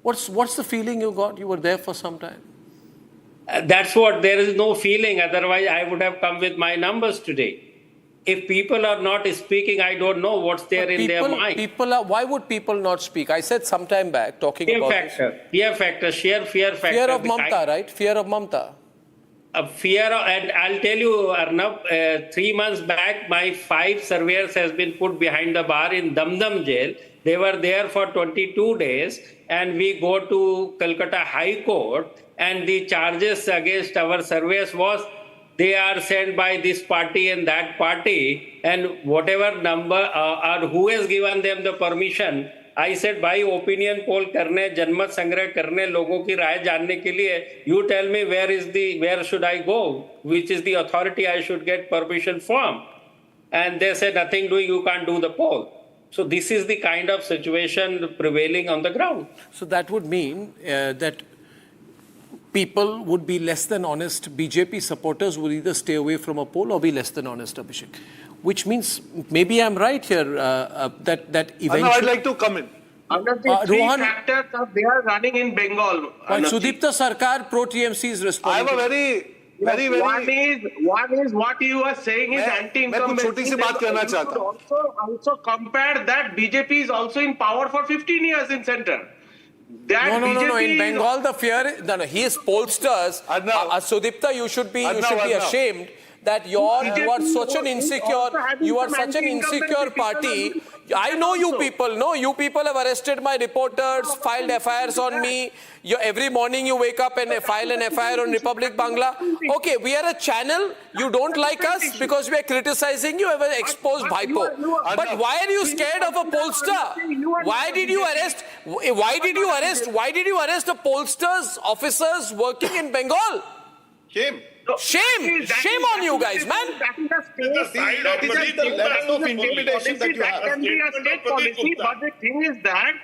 What's the feeling you got? You were there for some time. That's what, there is no feeling. Otherwise, I would have come with my numbers today. If people are not speaking, I don't know what's there in their mind. Why would people not speak? I said some time back, talking about Fear factor, sheer fear factor. Fear of Mamta, right? Fear of Mamta. And I'll tell you, Arnab, 3 months back, my 5 surveyors has been put behind the bar in Damdam jail. They were there for 22 days, and we go to Calcutta High Court, and the charges against our surveyors was they are sent by this party and that party, and whatever number or who has given them the permission. I said, by opinion poll करने, जनमत संग्रह करने, लोगों की राय जानने के लिए, you tell me where should I go, which is the authority I should get permission from. And they said, nothing doing, you can't do the poll. So this is the kind of situation prevailing on the ground. So that would mean that people would be less than honest. BJP supporters would either stay away from a poll or be less than honest, Abhishek. Which means, maybe I'm right here, that eventually... I'd like to come in. Under the three factors they are running in Bengal. Sudipta Sarkar, pro-TMC is responding. I have a very... One is what you are saying is anti-incumbency. Also compare that BJP is also in power for 15 years in center. No. In Bengal, the fear... he is pollsters. Sudipta, you should be ashamed that you are such an insecure party. I know you people. No, you people have arrested my reporters, filed FIRs on me. Every morning you wake up and file an FIR on Republic Bangla. Okay, we are a channel. You don't like us because we are criticizing you. Have an exposed Bhaipo. But why are you scared of a pollster? Why did you arrest the pollsters, officers working in Bengal? Shame! Shame on you guys, man! That is the level of intimidation that you have. That can be a state policy, but the thing is that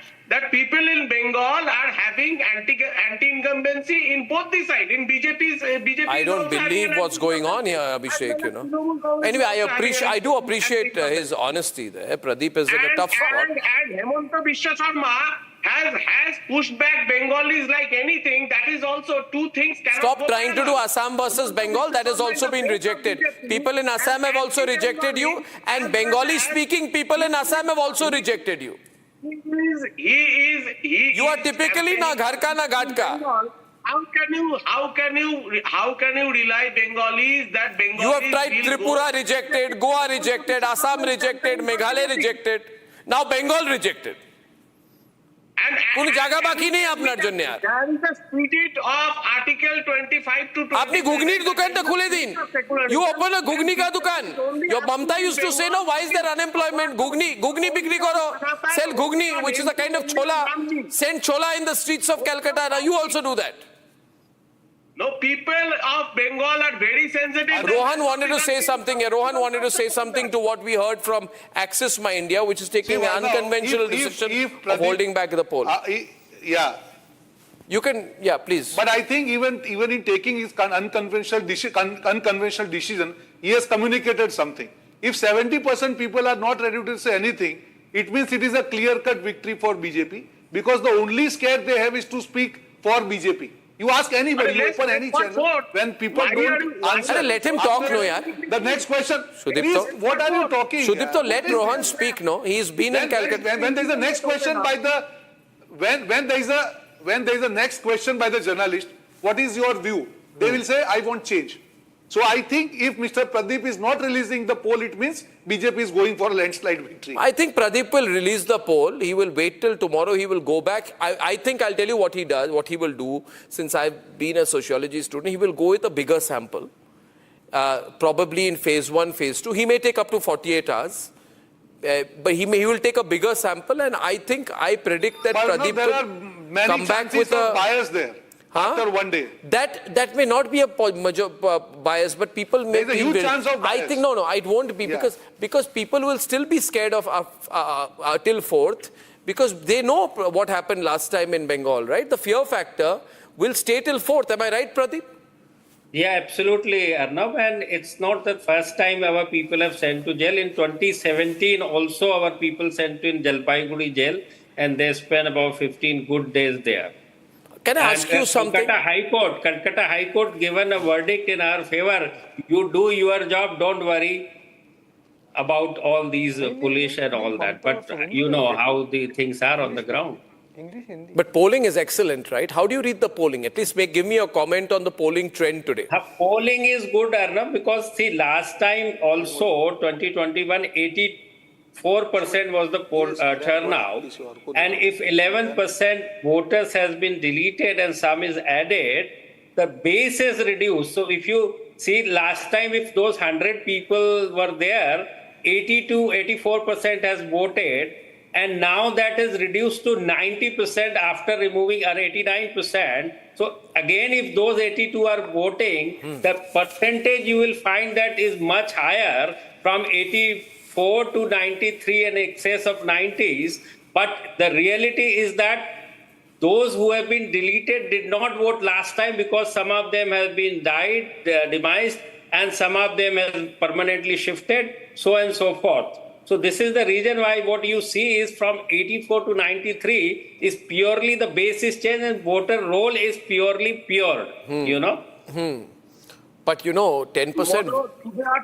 people in Bengal are having anti-incumbency in both the sides. In BJP. I don't believe what's going on here, Abhishek, you know. Anyway, I do appreciate his honesty there. Pradeep is in a tough spot. And Hemanta Biswa Sharma has pushed back Bengalis like anything. That is also two things. Stop trying to do Assam versus Bengal. That has also been rejected. People in Assam have also rejected you, and Bengali-speaking people in Assam have also rejected you. You are typically na ghar ka na ghat ka. How can you rely Bengalis that Bengalis? You have tried Tripura rejected, Goa rejected, Assam rejected, Meghalaya rejected. Now Bengal rejected. कोई जगह बाकी नहीं अपना जन्ने यार. There is a spirit of Article 25 to 20. आपनी घुगनी दुकान तो खुले दिन. You open a घुगनी का दुकान. Your Mamta used to say, no, why is there unemployment? Ghugni बिक्री करो. Sell ghugni, which is a kind of chola. Send chola in the streets of Calcutta. Now you also do that. No, people of Bengal are very sensitive. Rohan wanted to say something. Rohan wanted to say something to what we heard from Axis My India, which is taking an unconventional decision of holding back the poll. Yeah. You can, please. But I think even in taking his unconventional decision, he has communicated something. If 70% people are not ready to say anything, it means it is a clear-cut victory for BJP, because the only scare they have is to speak for BJP. You ask anybody, you open any channel, when people don't answer. Let him talk, no, yaar. The next question, Sudipto, what are you talking? Sudipto, let Rohan speak, no? He's been in Calcutta. When there is a next question by the, when there is a next question by the journalist, what is your view? They will say, I want change. So I think if Mr. Pradeep is not releasing the poll, it means BJP is going for a landslide victory. I think Pradeep will release the poll. He will wait till tomorrow. He will go back. I think I'll tell you what he does, what he will do. Since I've been a sociology student, he will go with a bigger sample. Probably in phase 1, phase 2. He may take up to 48 hours. But he will take a bigger sample. And I predict that Pradeep will come back with a bias there. After one day. That may not be a major bias, but people may be. There's a huge chance of bias. I think, no, it won't be, because people will still be scared of till 4th, because they know what happened last time in Bengal, right? The fear factor will stay till 4th. Am I right, Pradeep? Yeah, absolutely, Arnab. And it's not the first time our people have sent to jail. In 2017, also our people sent to in Jalpaiguri jail, and they spent about 15 good days there. Can I ask you something? Calcutta High Court given a verdict in our favor. You do your job, don't worry about all these police and all that. But you know how the things are on the ground. But polling is excellent, right? How do you read the polling? At least give me a comment on the polling trend today. Polling is good, Arnab, because see, last time also, 2021, 84% was the poll turnout, and if 11% voters has been deleted and some is added, the base is reduced. So if you see last time, if those 100 people were there, 84% has voted, and now that is reduced to 90% after removing or 89%. So again, if those 82 are voting, the percentage you will find that is much higher, from 84 to 93 and excess of 90s. But the reality is that those who have been deleted did not vote last time, because some of them have been demised, and some of them have permanently shifted, so and so forth. So this is the reason why what you see is from 84 to 93 is purely the basis change, and voter roll is purely pure, you know. But you know, 10%.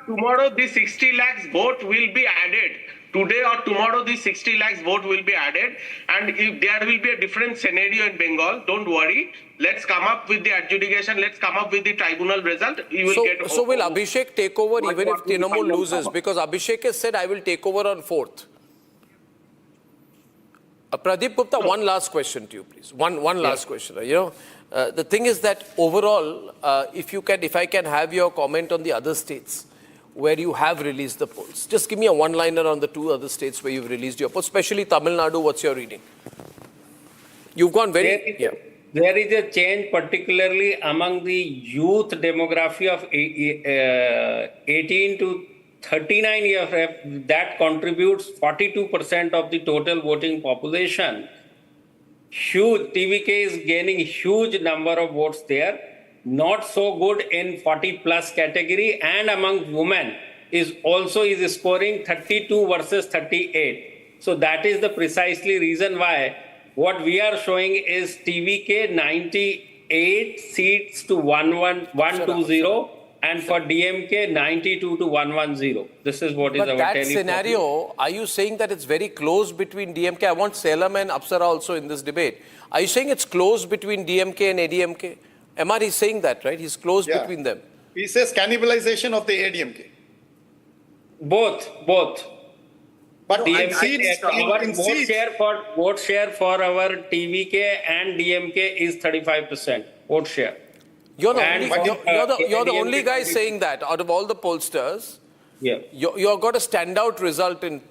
Tomorrow the 60 lakhs vote will be added. Today or tomorrow the 60 lakhs vote will be added. And if there will be a different scenario in Bengal, don't worry. Let's come up with the adjudication. Let's come up with the tribunal result. You will get. So will Abhishek take over even if Trinamool loses? Because Abhishek has said, I will take over on 4th. Pradeep Gupta, one last question to you, please. One last question. You know, the thing is that overall, if I can have your comment on the other states where you have released the polls. Just give me a one-liner on the 2 other states where you've released your polls, especially Tamil Nadu. What's your reading? You've gone very... there is a change, particularly among the youth demography of 18 to 39 years, that contributes 42% of the total voting population. Huge, TVK is gaining huge number of votes there. Not so good in 40 plus category, and among women is scoring 32 versus 38. So that is the precisely reason why what we are showing is TVK 98 seats to 120, and for DMK 92 to 110. This is what is our that scenario, are you saying that it's very close between DMK? I want Salem and Apsara also in this debate. Are you saying it's close between DMK and ADMK? MR is saying that, right? He's close between them. He says cannibalization of the ADMK. Both. But DMK, our vote share for our TVK and DMK is 35% vote share. You're the only guy saying that out of all the pollsters. Yeah. You've got a standout result in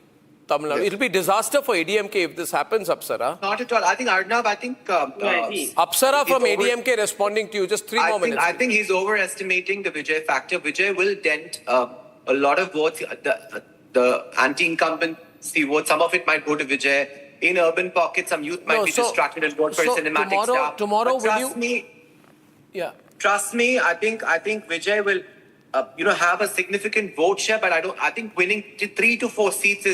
Tamil Nadu. It'll be disaster for ADMK if this happens, Apsara. Not at all. I think Arnab, Apsara from ADMK responding to you. Just 3 more minutes. I think he's overestimating the Vijay factor. Vijay will dent a lot of votes. The anti-incumbency vote, some of it might go to Vijay. In urban pockets, some youth might be distracted and vote for a cinematic star. Tomorrow, Trust me, I think Vijay will have a significant vote share, but I think winning 3 to 4 seats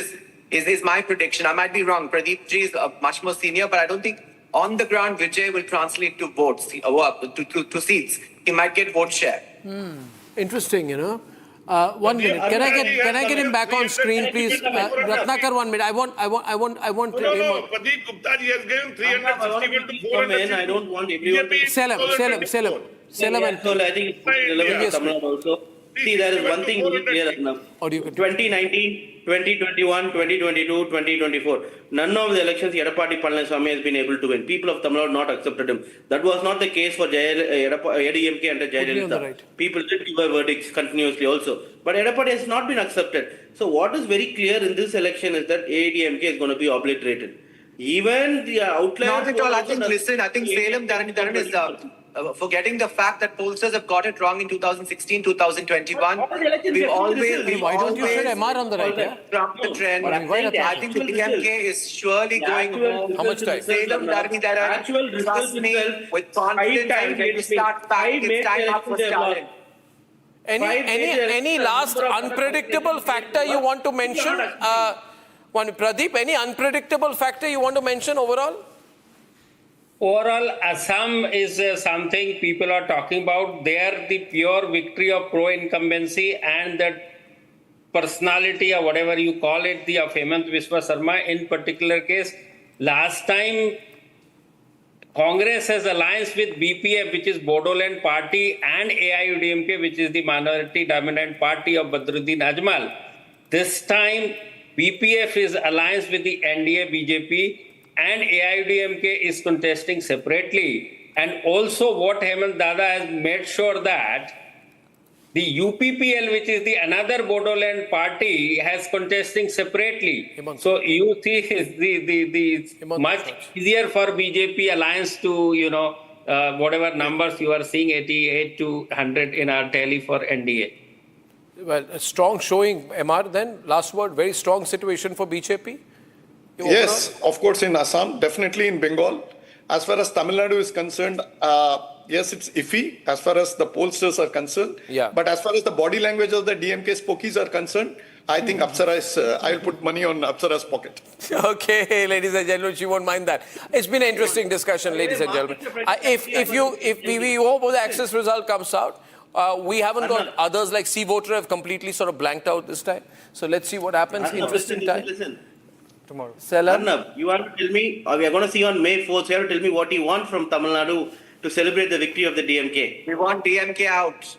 is my prediction. I might be wrong. Pradeep ji is much more senior, but I don't think on the ground Vijay will translate to votes, to seats. He might get vote share. Interesting, 1 minute. Can I get him back on screen, please? Ratnakar, 1 minute. I want. Pradeep Gupta ji has given 361 to 400. I don't want everyone to... Salem and... So I think it's relevant to Tamil Nadu also. See, there is one thing very clear, Arnab. 2019, 2021, 2022, 2024. None of the elections Edapadi Palaniswamy has been able to win. People of Tamil Nadu not accepted him. That was not the case for ADMK under Jayalalitha. People did give verdicts continuously also. But Edapadi has not been accepted. So what is very clear in this election is that ADMK is going to be obliterated. Even the outliers... Not at all. I think Salem Dharan is... forgetting the fact that pollsters have got it wrong in 2016, 2021. Why don't you say MR on the right? Trumped the trend. I think the DMK is surely going home. How much time? Salem Dharan, trust me, with confidence, I'm going to start back. It's time up for Stalin. Any last unpredictable factor you want to mention? Pradeep, any unpredictable factor you want to mention overall? Overall, Assam is something people are talking about. There, the pure victory of pro-incumbency and the personality or whatever you call it, the of Hemant Biswa Sarma in particular case. Last time, Congress has alliance with BPF, which is Bodoland Party, and AIUDMK, which is the minority dominant party of Badruddin Ajmal. This time, BPF is alliance with the NDA BJP, and AIUDMK is contesting separately. And also what Hemant Dada has made sure that the UPPL, which is the another Bodoland party, has contesting separately. So you see the much easier for BJP alliance to, whatever numbers you are seeing, 88 to 100 in our tally for NDA. Well, a strong showing, MR, then. Last word, very strong situation for BJP? Yes, of course in Assam, definitely in Bengal. As far as Tamil Nadu is concerned, yes, it's iffy as far as the pollsters are concerned. Yeah. But as far as the body language of the DMK spokies are concerned, I think Apsara is, I'll put money on Apsara's pocket. Okay, ladies and gentlemen, she won't mind that. It's been an interesting discussion, ladies and gentlemen. If we hope the access result comes out, we haven't got others like C voter have completely sort of blanked out this time. So let's see what happens. Interesting time. Listen. Tomorrow. Arnab, you want to tell me, or we are going to see on May 4th, you have to tell me what you want from Tamil Nadu to celebrate the victory of the DMK. We want DMK out.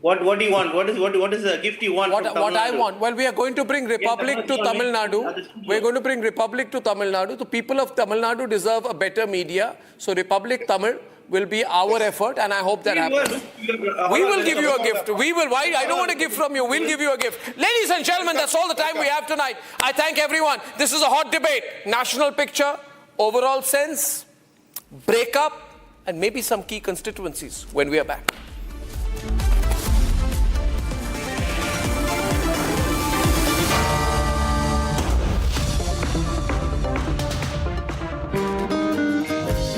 What do you want? What is the gift you want from Tamil Nadu? What I want? Well, we are going to bring Republic to Tamil Nadu. We're going to bring Republic to Tamil Nadu. The people of Tamil Nadu deserve a better media. So Republic Tamil will be our effort, and I hope that happens. We will give you a gift. We will. Why? I don't want a gift from you. We'll give you a gift. Ladies and gentlemen, that's all the time we have tonight. I thank everyone. This is a hot debate. National picture, overall sense, breakup, and maybe some key constituencies when we are back.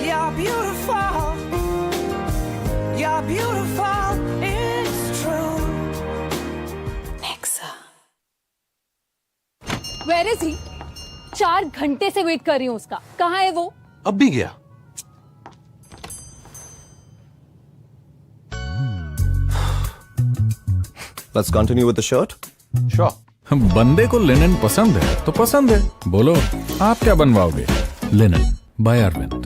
You're beautiful. You're beautiful. It's true. Nexa. Where is he? 4 घंटे से wait कर रही हूँ उसका. कहाँ है वो? अब भी गया. Let's continue with the shirt. Sure. बंदे को लिनन पसंद है तो पसंद है. बोलो आप क्या बनवाओगे? Linen by Arvind.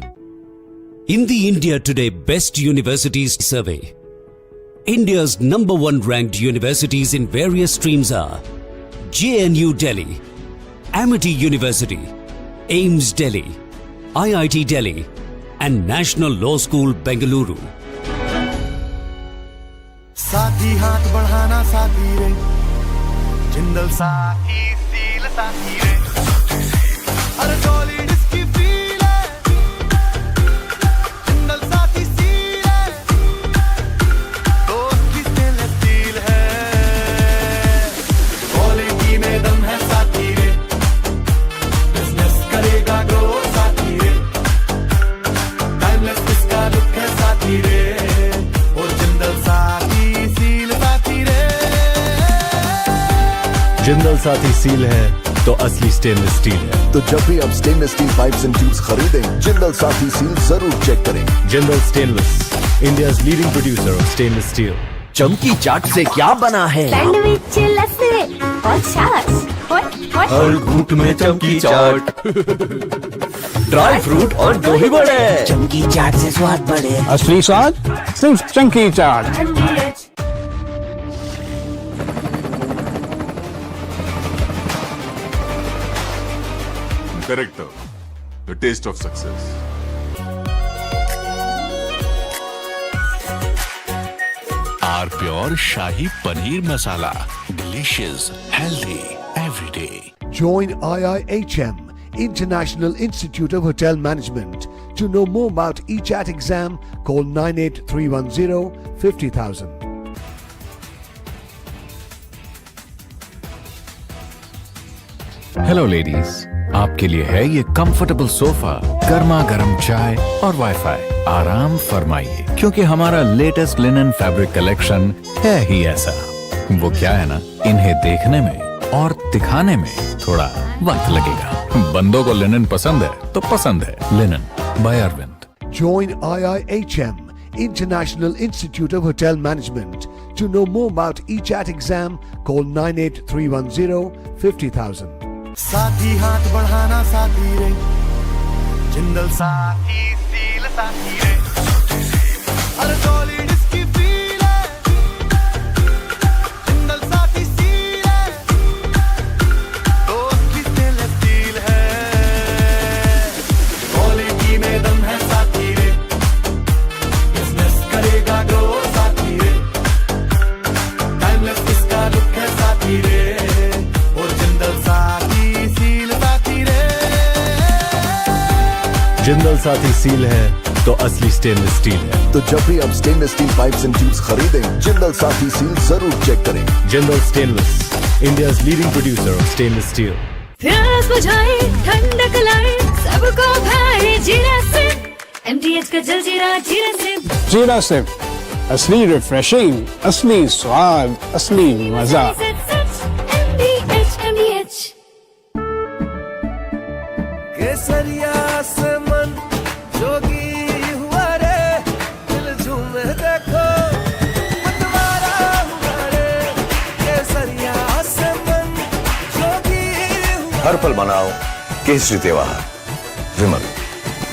In the India Today Best Universities Survey, India's #1 ranked universities in various streams are JNU Delhi, Amity University, AIMS Delhi, IIT Delhi, and National Law School Bengaluru. साथी हाथ बढ़ाना साथी रे जिंदल साथी सील साथी रे अरे solid इसकी फील है जिंदल साथी सील है दोस्त की स्टेनलेस स्टील है क्वालिटी में दम है साथी रे बिजनेस करेगा ग्रो साथी रे टाइमलेस इसका लुक है साथी रे और जिंदल साथी जिंदल साथी सील है तो असली स्टेनलेस स्टील है. तो जब भी आप stainless steel pipes and tubes खरीदें, जिंदल साथी सील जरूर चेक करें. Jindal stainless, India's leading producer of stainless steel. चमकी चाट से क्या बना है? सैंडविच, लस्सी और छाछ. हर घूंट में चमकी चाट. ड्राई फ्रूट और दही बड़े. चमकी चाट से स्वाद बढ़े. असली स्वाद सिर्फ चमकी चाट. Character, the taste of success. R Pure Shahi Paneer Masala. Delicious, healthy, every day. Join IIHM, International Institute of Hotel Management. To know more about ECHAT exam, call 98310 50,000. Hello ladies, आपके लिए है ये कंफर्टेबल सोफा, गर्मा गर्म चाय और wifi. आराम फरमाइए क्योंकि हमारा लेटेस्ट लिनन फैब्रिक कलेक्शन है ही ऐसा. वो क्या है ना, इन्हें देखने में और दिखाने में थोड़ा वक्त लगेगा. बंदों को लिनन पसंद है तो पसंद है. Linen by Arvind. Join IIHM, International Institute of Hotel Management. To know more about ECHAT exam, call 98310 50,000. साथी हाथ बढ़ाना साथी रे जिंदल साथी सील साथी रे अरे सॉलिड इसकी फील है जिंदल साथी सील है दोस्त की स्टेनलेस स्टील है क्वालिटी में दम है साथी रे बिजनेस करेगा ग्रो साथी रे टाइमलेस इसका लुक है साथी रे और जिंदल साथी जिंदल साथी सील है तो असली स्टेनलेस स्टील है. तो जब भी आप stainless steel pipes and tubes खरीदें, जिंदल साथी सील जरूर चेक करें. Jindal stainless, India's leading producer of stainless steel. प्यास बुझाए, ठंडक लाए, सबको भाए जीरा से. MTH का जलजीरा जीरा से. जीरा से असली रिफ्रेशिंग, असली स्वाद, असली मजा. MTH. केसरिया से मन जोगी हुआ रे दिल झूमे देखो मतवारा हुआ रे केसरिया से मन जोगी हुआ. हर पल मनाओ केसरी त्योहार. विमल,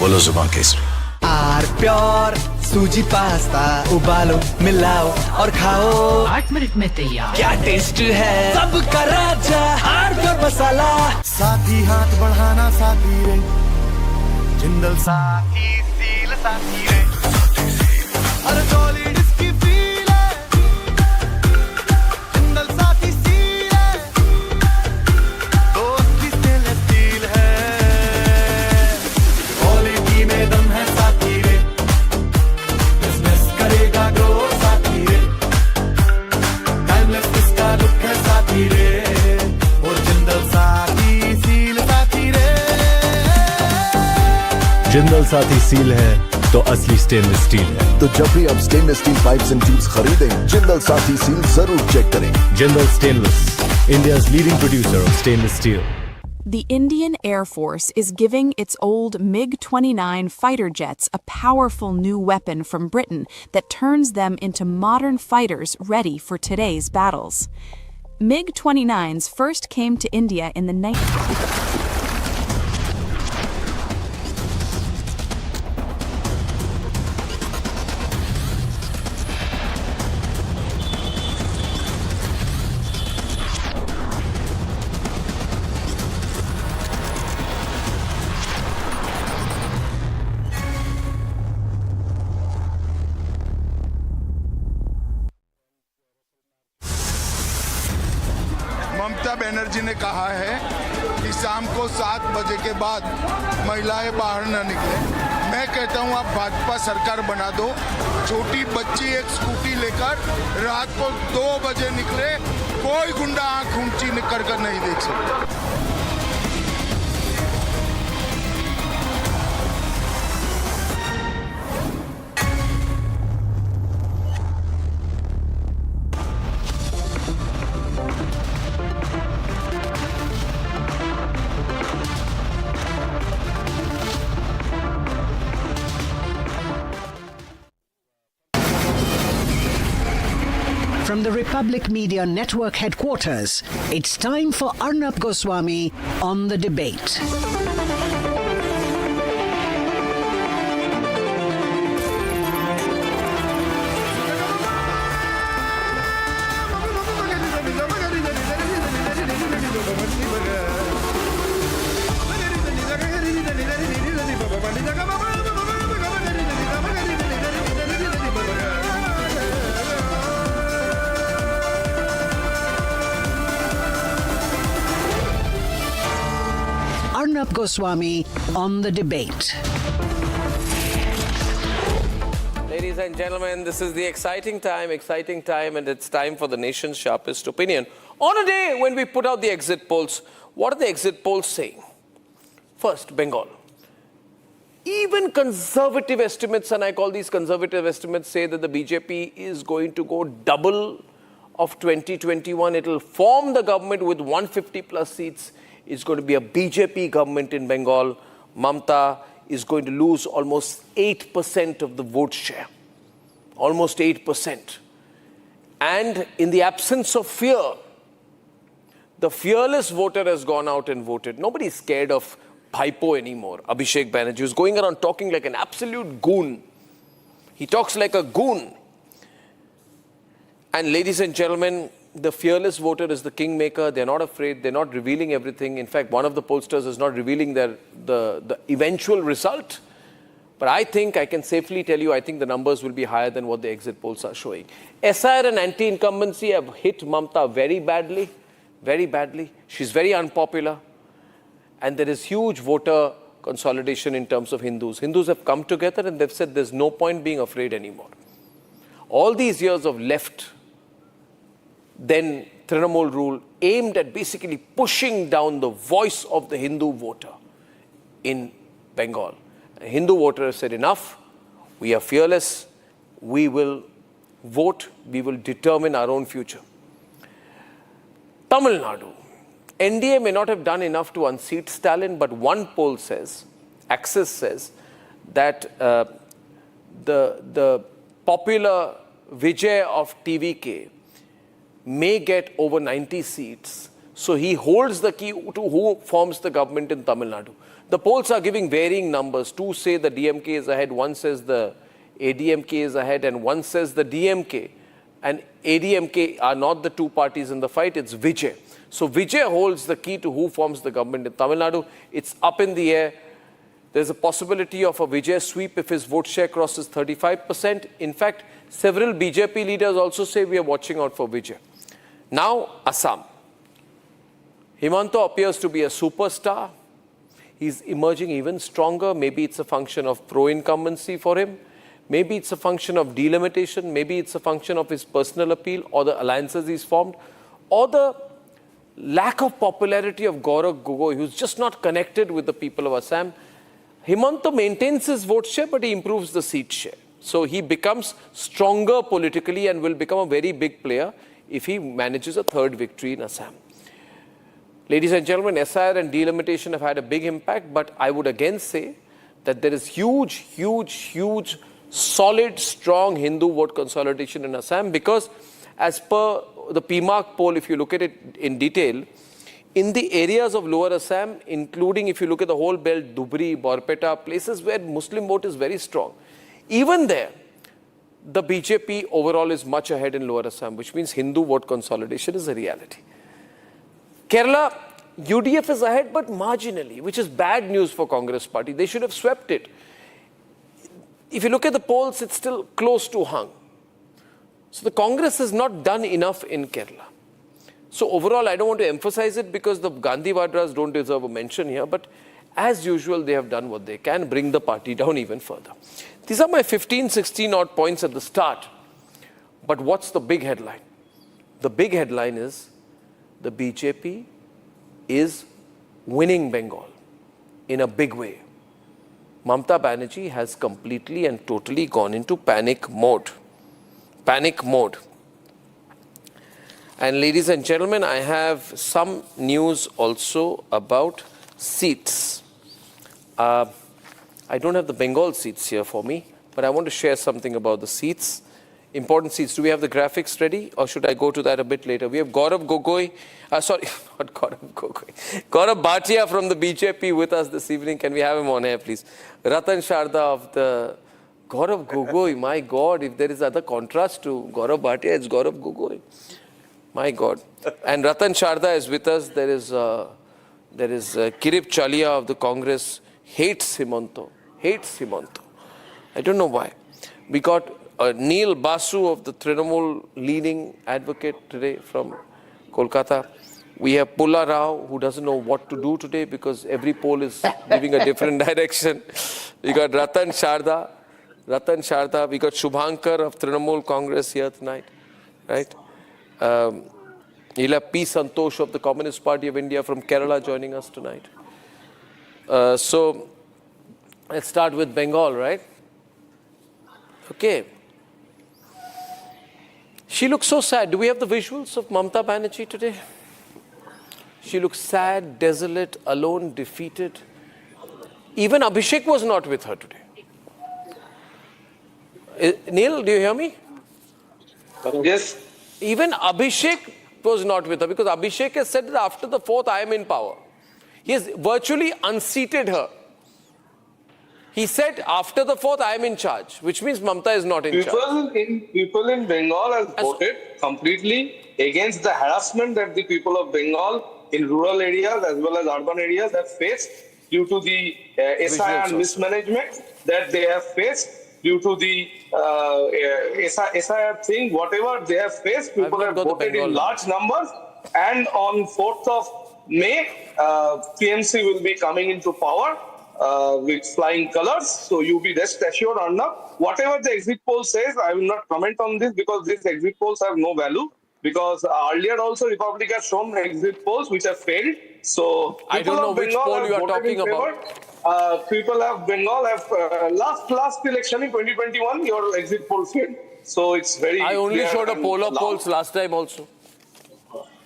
बोलो जुबान केसरी. आर प्योर सूजी पास्ता उबालो मिलाओ और खाओ 8 मिनट में तैयार. क्या टेस्ट है सबका राजा आर प्योर मसाला. साथी हाथ बढ़ाना साथी रे जिंदल साथी सील साथी रे अरे सॉलिड इसकी फील है जिंदल साथी सील है दोस्त की स्टेनलेस स्टील है क्वालिटी में दम है साथी रे जिंदल साथी सील है तो असली स्टेनलेस स्टील है। तो जब भी आप stainless steel pipes and tubes खरीदें, जिंदल साथी सील जरूर चेक करें। Jindal stainless, India's leading producer of stainless steel. The Indian Air Force is giving its old MiG-29 fighter jets a powerful new weapon from Britain that turns them into modern fighters ready for today's battles. MiG-29s first came to India in the 19th. Mamata Banerjee ने कहा है कि शाम को 7 बजे के बाद महिलाएं बाहर न निकले। मैं कहता हूं आप भाजपा सरकार बना दो, छोटी बच्ची एक स्कूटी लेकर रात को 2 बजे निकले, कोई गुंडा आंख ऊंची कर नहीं देख सकता। From the Republic Media Network headquarters, it's time for Arnab Goswami on the debate. Arnab Goswami on the debate. Ladies and gentlemen, this is the exciting time, and it's time for the nation's sharpest opinion. On a day when we put out the exit polls, what are the exit polls saying? First, Bengal. Even conservative estimates, and I call these conservative estimates, say that the BJP is going to go double of 2021. It will form the government with 150 plus seats. It's going to be a BJP government in Bengal. Mamta is going to lose almost 8% of the vote share. Almost 8%. And in the absence of fear, the fearless voter has gone out and voted. Nobody's scared of Bhaipo anymore. Abhishek Banerjee is going around talking like an absolute goon. He talks like a goon. And ladies and gentlemen, the fearless voter is the kingmaker. They're not afraid. They're not revealing everything. In fact, one of the pollsters is not revealing the eventual result. But I think I can safely tell you, I think the numbers will be higher than what the exit polls are showing. SIR and anti-incumbency have hit Mamta very badly. Very badly. She's very unpopular. And there is huge voter consolidation in terms of Hindus. Hindus have come together and they've said there's no point being afraid anymore. All these years of left, then Trinamool rule, aimed at basically pushing down the voice of the Hindu voter in Bengal. The Hindu voter has said, enough, we are fearless, we will vote, we will determine our own future. Tamil Nadu. NDA may not have done enough to unseat Stalin, but one poll says, Axis says, that the popular Vijay of TVK may get over 90 seats. So he holds the key to who forms the government in Tamil Nadu. The polls are giving varying numbers. Two say the DMK is ahead, one says the ADMK is ahead, and one says the DMK and ADMK are not the two parties in the fight, it's Vijay. So Vijay holds the key to who forms the government in Tamil Nadu. It's up in the air. There's a possibility of a Vijay sweep if his vote share crosses 35%. In fact, several BJP leaders also say we are watching out for Vijay. Now, Assam. Himanta appears to be a superstar. He's emerging even stronger. Maybe it's a function of pro-incumbency for him. Maybe it's a function of delimitation. Maybe it's a function of his personal appeal or the alliances he's formed. Or the lack of popularity of Gaurav Gogoi, who's just not connected with the people of Assam. Himanta maintains his vote share, but he improves the seat share. So he becomes stronger politically and will become a very big player if he manages a third victory in Assam. Ladies and gentlemen, SIR and delimitation have had a big impact, but I would again say that there is huge, solid, strong Hindu vote consolidation in Assam, because as per the PMARQ poll, if you look at it in detail, in the areas of lower Assam, including if you look at the whole belt, Dhubri, Borpeta, places where Muslim vote is very strong, even there, the BJP overall is much ahead in lower Assam, which means Hindu vote consolidation is a reality. Kerala, UDF is ahead, but marginally, which is bad news for Congress party. They should have swept it. If you look at the polls, it's still close to hung. So the Congress has not done enough in Kerala. So overall, I don't want to emphasize it because the Gandhi Vadras don't deserve a mention here, but as usual, they have done what they can, bring the party down even further. These are my 15, 16 odd points at the start. But what's the big headline? The big headline is the BJP is winning Bengal in a big way. Mamata Banerjee has completely and totally gone into panic mode. Panic mode. And ladies and gentlemen, I have some news also about seats. I don't have the Bengal seats here for me, but I want to share something about the seats. Important seats. Do we have the graphics ready, or should I go to that a bit later? We have Gaurav Gogoi, sorry, not Gaurav Gogoi, Gaurav Bhatia from the BJP with us this evening. Can we have him on air, please? Ratan Sharda of the... Gaurav Gogoi, my God, if there is other contrast to Gaurav Bhatia, it's Gaurav Gogoi. My God. And Ratan Sharda is with us. There is Kirip Chalia of the Congress, hates Himanto. I don't know why. We got Neil Basu of the Trinamool leading advocate today from Kolkata. We have Pulla Rao, who doesn't know what to do today because every poll is giving a different direction. We got Ratan Sharda. We got Shubhankar of Trinamool Congress here tonight, right? You'll have P. Santosh of the Communist Party of India from Kerala joining us tonight. So let's start with Bengal, right? Okay. She looks so sad. Do we have the visuals of Mamata Banerjee today? She looks sad, desolate, alone, defeated. Even Abhishek was not with her today. Neil, do you hear me? Yes. Even Abhishek was not with her because Abhishek has said that after the 4th, I am in power. He has virtually unseated her. He said, after the 4th, I am in charge, which means Mamata is not in charge. People in Bengal have voted completely against the harassment that the people of Bengal in rural areas as well as urban areas have faced due to the SIR mismanagement that they have faced, due to the SIR thing, whatever they have faced, people have voted in large numbers. And on 4th of May, PMC will be coming into power with flying colors. So you be rest assured, Arnab. Whatever the exit poll says, I will not comment on this because these exit polls have no value. Because earlier also Republic has shown exit polls which have failed. So I don't know which poll you are talking about. People of Bengal have last election in 2021, your exit poll failed. So it's very. I only showed a poll polls last time also.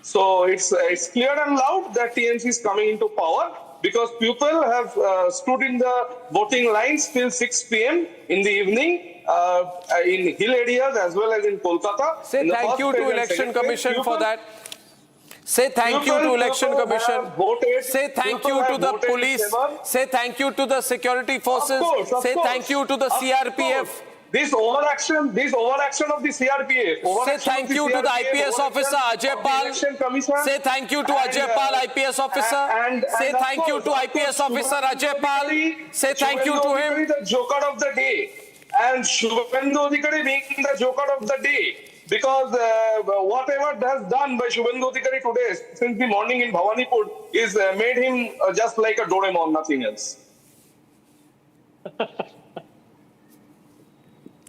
So it's clear and loud that TMC is coming into power because people have stood in the voting lines till 6 p.m. in the evening. In hill areas as well as in Kolkata. Say thank you to Election Commission for that. Say thank you to Election Commission. Say thank you to the police. Say thank you to the security forces. Say thank you to the CRPF. This overaction of the CRPF. Say thank you to the IPS officer Ajay Pal. Say thank you to Ajay Pal, IPS officer. Say thank you to IPS officer Ajay Pal. Say thank you to him. The joker of the day. And Shubhendu Adhikari being the joker of the day. Because whatever has done by Shubhendu Adhikari today, since the morning in Bhawanipur, is made him just like a Doraemon, nothing else.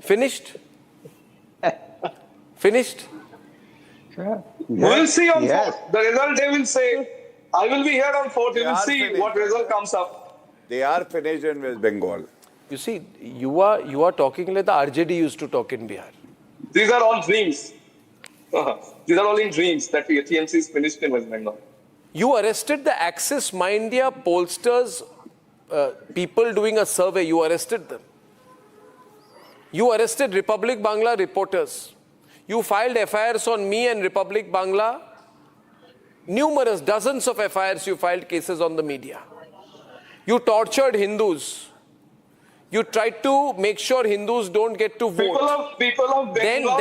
Finished? Finished? Sure. We'll see on 4th. The result they will say. I will be here on 4th. You will see what result comes up. They are finished in West Bengal. You see, you are talking like the RJD used to talk in Bihar. These are all dreams. These are all in dreams that the TMC is finished in West Bengal. You arrested the Axis Mindia pollsters, people doing a survey. You arrested them. You arrested Republic Bangla reporters. You filed FIRs on me and Republic Bangla. Numerous, dozens of FIRs you filed cases on the media. You tortured Hindus. You tried to make sure Hindus don't get to vote. People of Bengal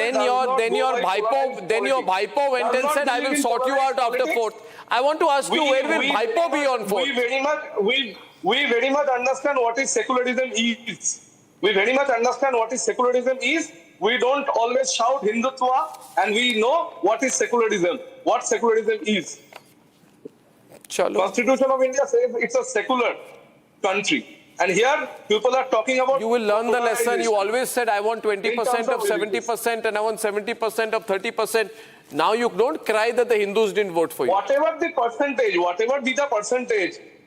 then your Bhaipo went and said, I will sort you out after 4th. I want to ask you, where will Bhaipo be on 4th? We very much understand what is secularism is. We very much understand what is secularism is. We don't always shout Hindutva, and we know what is secularism, what secularism is. Chalo. Constitution of India says it's a secular country. And here, people are talking about... You will learn the lesson. You always said, I want 20% of 70% and I want 70% of 30%. Now you don't cry that the Hindus didn't vote for you. Whatever the percentage,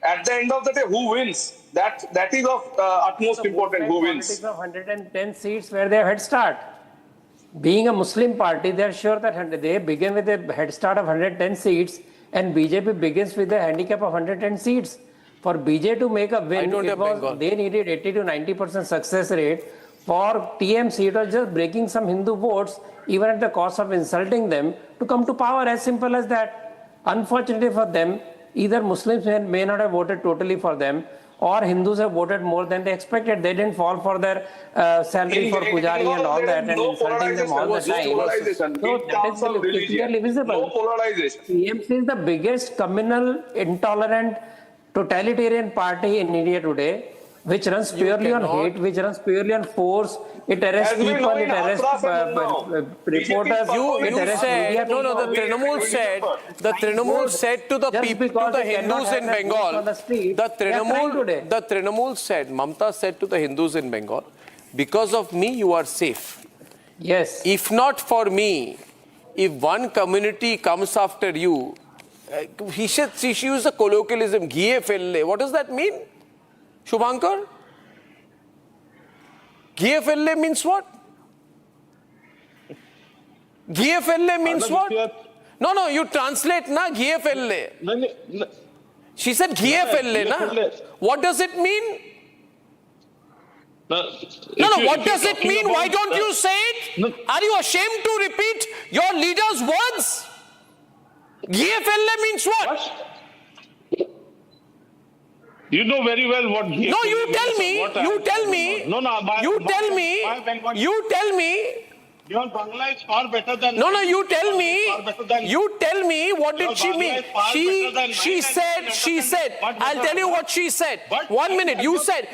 at the end of the day, who wins? That is of utmost important, who wins. Of 110 seats where they have head start. Being a Muslim party, they are sure that they begin with a head start of 110 seats and BJP begins with a handicap of 110 seats. For BJP to make a win, they needed 80 to 90% success rate. For TMC, it was just breaking some Hindu votes, even at the cost of insulting them, to come to power, as simple as that. Unfortunately for them, either Muslims may not have voted totally for them, or Hindus have voted more than they expected. They didn't fall for their salary for Puducherry and all that, and insulting them all the time. So that is clearly visible. No polarization. TMC is the biggest communal, intolerant, totalitarian party in India today, which runs purely on hate, which runs purely on force. It arrests people, it arrests reporters. The Trinamool said to the people, to the Hindus in Bengal, the Trinamool said, Mamta said to the Hindus in Bengal, because of me you are safe. Yes. If not for me, if one community comes after you, she used a colloquialism, Ghie Felle. What does that mean? Shubhankar? Ghie Felle means what? Ghie Felle means what? No, you translate na Ghie Felle. She said Ghie Felle na. What does it mean? What does it mean? Why don't you say it? Are you ashamed to repeat your leader's words? Ghie Felle means what? You know very well what Ghie No, you tell me. You tell me. You tell me. You tell me. Your Bangla is far better than... you tell me. You tell me, what did she mean? She said, I'll tell you what she said. 1 minute, you said,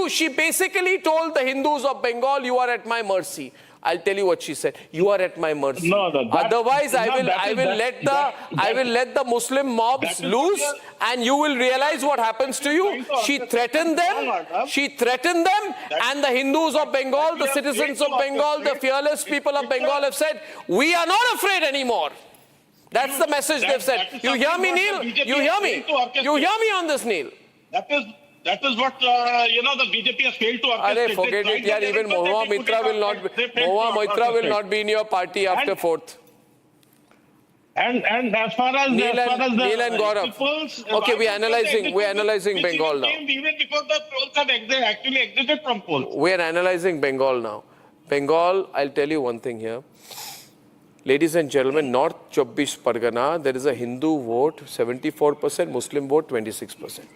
she basically told the Hindus of Bengal, you are at my mercy. I'll tell you what she said. You are at my mercy. Otherwise, I will let the Muslim mobs loose, and you will realize what happens to you. She threatened them. And the Hindus of Bengal, the citizens of Bengal, the fearless people of Bengal have said, we are not afraid anymore. That's the message they've said. You hear me, Neil? You hear me? You hear me on this, Neil? That is what, the BJP has failed to orchestrate. Forget it, yaar. Even Mohua Mitra will not be in your party after 4th. And as far as Neil and Gaurav. Okay, we're analyzing Bengal now. Even before the polls have actually exited from polls. We're analyzing Bengal now. Bengal, I'll tell you one thing here. Ladies and gentlemen, North 24 Pargana, there is a Hindu vote, 74%, Muslim vote, 26%.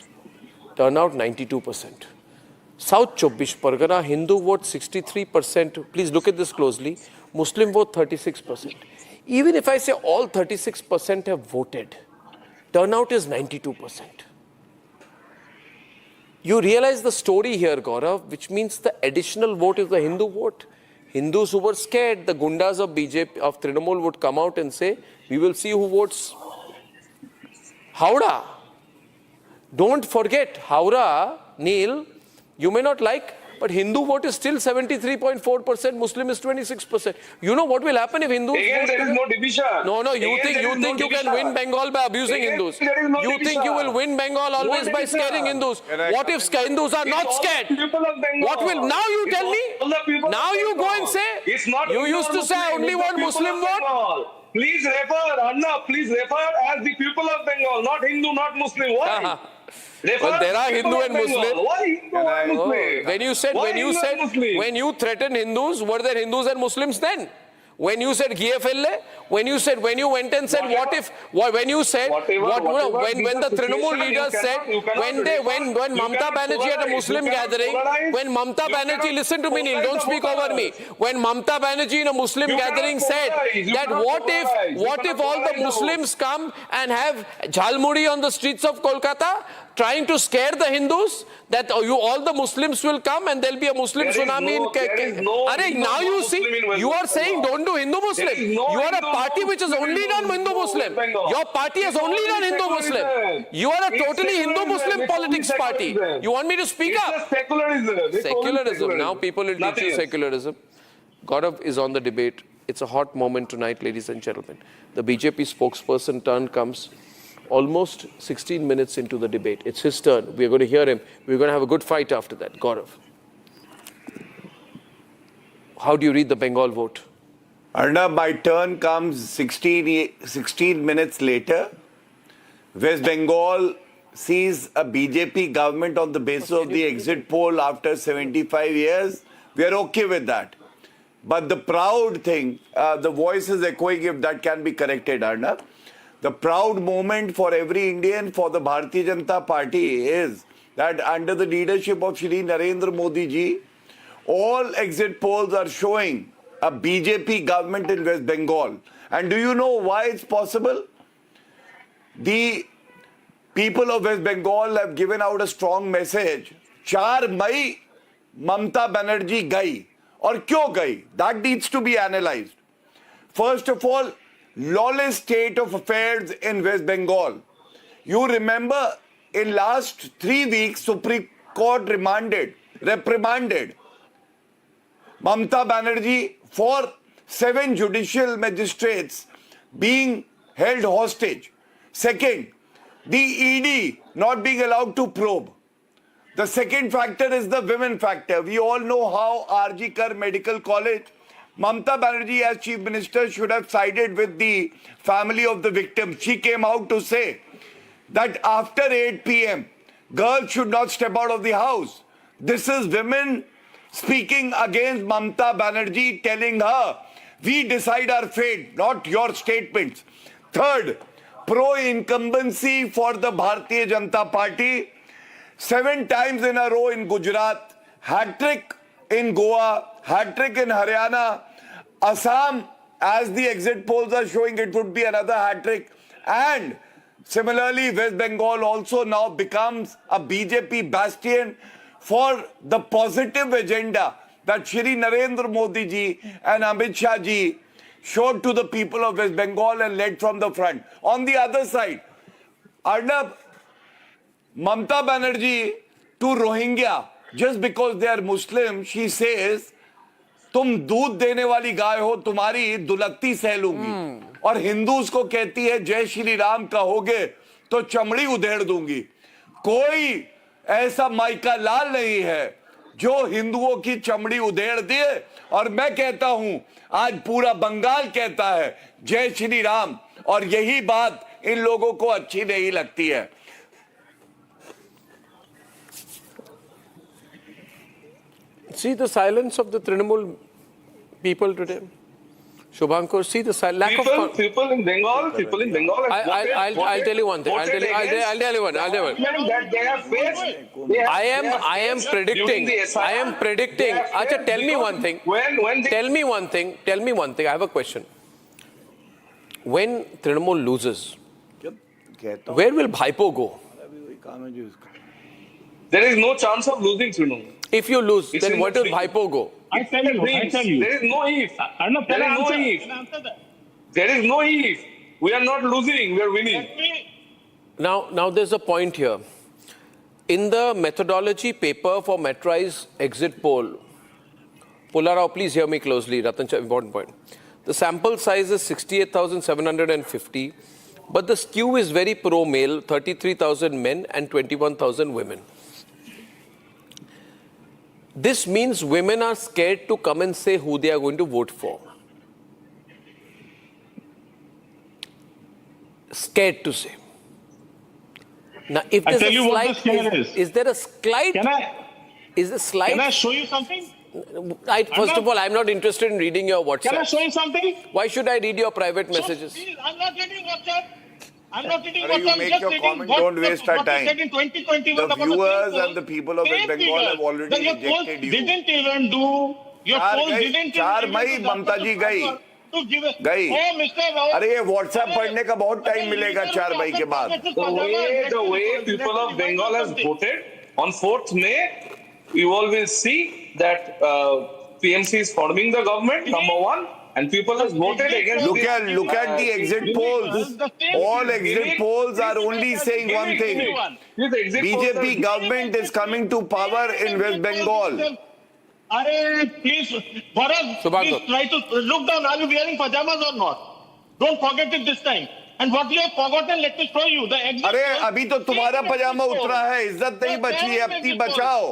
Turnout 92%. South 24 Pargana, Hindu vote 63%. Please look at this closely. Muslim vote 36%. Even if I say all 36% have voted, turnout is 92%. You realize the story here, Gaurav, which means the additional vote is the Hindu vote. Hindus who were scared, the gundas of BJP, of Trinamool would come out and say, we will see who votes. Howrah. Don't forget, Howrah, Neil, you may not like, But Hindu vote is still 73.4%, Muslim is 26%. You know what will happen if Hindus Again, there is no division. No, you think you can win Bengal by abusing Hindus. You think you will win Bengal always by scaring Hindus. What if Hindus are not scared? What will, now you tell me? Now you go and say, you used to say I only want Muslim vote. Please refer, Anna, please refer as the people of Bengal, not Hindu, not Muslim. Why? Well, there are Hindu and Muslim. Why Hindu and Muslim? When you threatened Hindus, were there Hindus and Muslims then? When you said GFLA, when you went and said when the Trinamool leaders said, when Mamta Banerjee at a Muslim gathering, when Mamta Banerjee, listen to me Neil, don't speak over me, when Mamta Banerjee in a Muslim gathering said that what if all the Muslims come and have jhalmuri on the streets of Kolkata, trying to scare the Hindus, that all the Muslims will come and there'll be a Muslim tsunami in now you see, you are saying don't do Hindu-Muslim. You are a party which has only done Hindu-Muslim. Your party has only done Hindu-Muslim. You are a totally Hindu-Muslim politics party. You want me to speak up? Secularism. Now people will teach you secularism. Gaurav is on the debate. It's a hot moment tonight, ladies and gentlemen. The BJP spokesperson turn comes almost 16 minutes into the debate. It's his turn. We're going to hear him. We're going to have a good fight after that. Gaurav. How do you read the Bengal vote? Arnab, my turn comes 16 minutes later. West Bengal sees a BJP government on the basis of the exit poll after 75 years. We are okay with that. But the proud thing, the voice is echoing if that can be corrected, Arnab. The proud moment for every Indian, for the Bharatiya Janata Party is that under the leadership of Shri Narendra Modi ji, all exit polls are showing a BJP government in West Bengal. And do you know why it's possible? The people of West Bengal have given out a strong message. 4 May, Mamta Banerjee gayi. Or kyo gayi? That needs to be analyzed. First of all, lawless state of affairs in West Bengal. You remember in last 3 weeks, Supreme Court reprimanded Mamta Banerjee for 7 judicial magistrates being held hostage. Second, the ED not being allowed to probe. The second factor is the women factor. We all know how RG Kar Medical College, Mamta Banerjee as Chief Minister should have sided with the family of the victim. She came out to say that after 8 p.m., girls should not step out of the house. This is women speaking against Mamta Banerjee, telling her, we decide our fate, not your statements. Third, pro-incumbency for the Bharatiya Janata Party. 7 times in a row in Gujarat, hat-trick in Goa, hat-trick in Haryana, Assam, as the exit polls are showing, it would be another hat-trick. And similarly, West Bengal also now becomes a BJP bastion for the positive agenda that Shri Narendra Modi ji and Amit Shah ji showed to the people of West Bengal and led from the front. On the other side, Arnab, Mamta Banerjee to Rohingya, just because they are Muslim, she says, तुम दूध देने वाली गाय हो, तुम्हारी दुलत्ती सह लूंगी. और Hindus को कहती है जय श्री राम कहोगे तो चमड़ी उधेड़ दूंगी. कोई ऐसा माइका लाल नहीं है जो हिंदुओं की चमड़ी उधेड़ दिए. और मैं कहता हूं आज पूरा बंगाल कहता है जय श्री राम, और यही बात इन लोगों को अच्छी नहीं लगती है. See the silence of the Trinamool people today. Shubhankar, see the lack of... People in Bengal I'll tell you one thing. I'll tell you one. I am predicting. Acha, tell me one thing. Tell me one thing. I have a question. When Trinamool loses, where will Bhaipo go? There is no chance of losing Trinamool. If you lose, then where does Bhaipo go? I tell you. There is no if. There is no if. We are not losing, we are winning. Now there's a point here. In the methodology paper for Metraise exit poll, Pularao, please hear me closely, Ratan, important point. The sample size is 68,750, but the skew is very pro-male, 33,000 men and 21,000 women. This means women are scared to come and say who they are going to vote for. Scared to say. Now, if there's tell a you what slight, the scare is there a slight? Can I show you something? First of all, I'm not interested in reading your WhatsApp. Can I show you something? Why should I read your private messages? Please, I'm not reading WhatsApp. I'm not reading You WhatsApp. make Just your reading comment, what don't waste our what you time. said in 2021 The about viewers same and the people of same West Bengal figure. have already Then your poll rejected you. didn't even do. Your poll didn't even. चार मई ममता जी गई अरे ये WhatsApp पढ़ने का बहुत time मिलेगा 4 मई के बाद The way people of Bengal has voted on 4th May, you all will see that PMC is forming the government, number one, and people have voted against. Look at the exit polls. All exit polls are only saying one thing: BJP government is coming to power in West Bengal. Please, Bharat, please try to look down. Are you wearing pajamas or not? Don't forget it this time. And what you have forgotten, let me show you. The exit अरे अभी तो तुम्हारा पजामा उतरा है, इज्जत नहीं बची है, अपनी बचाओ.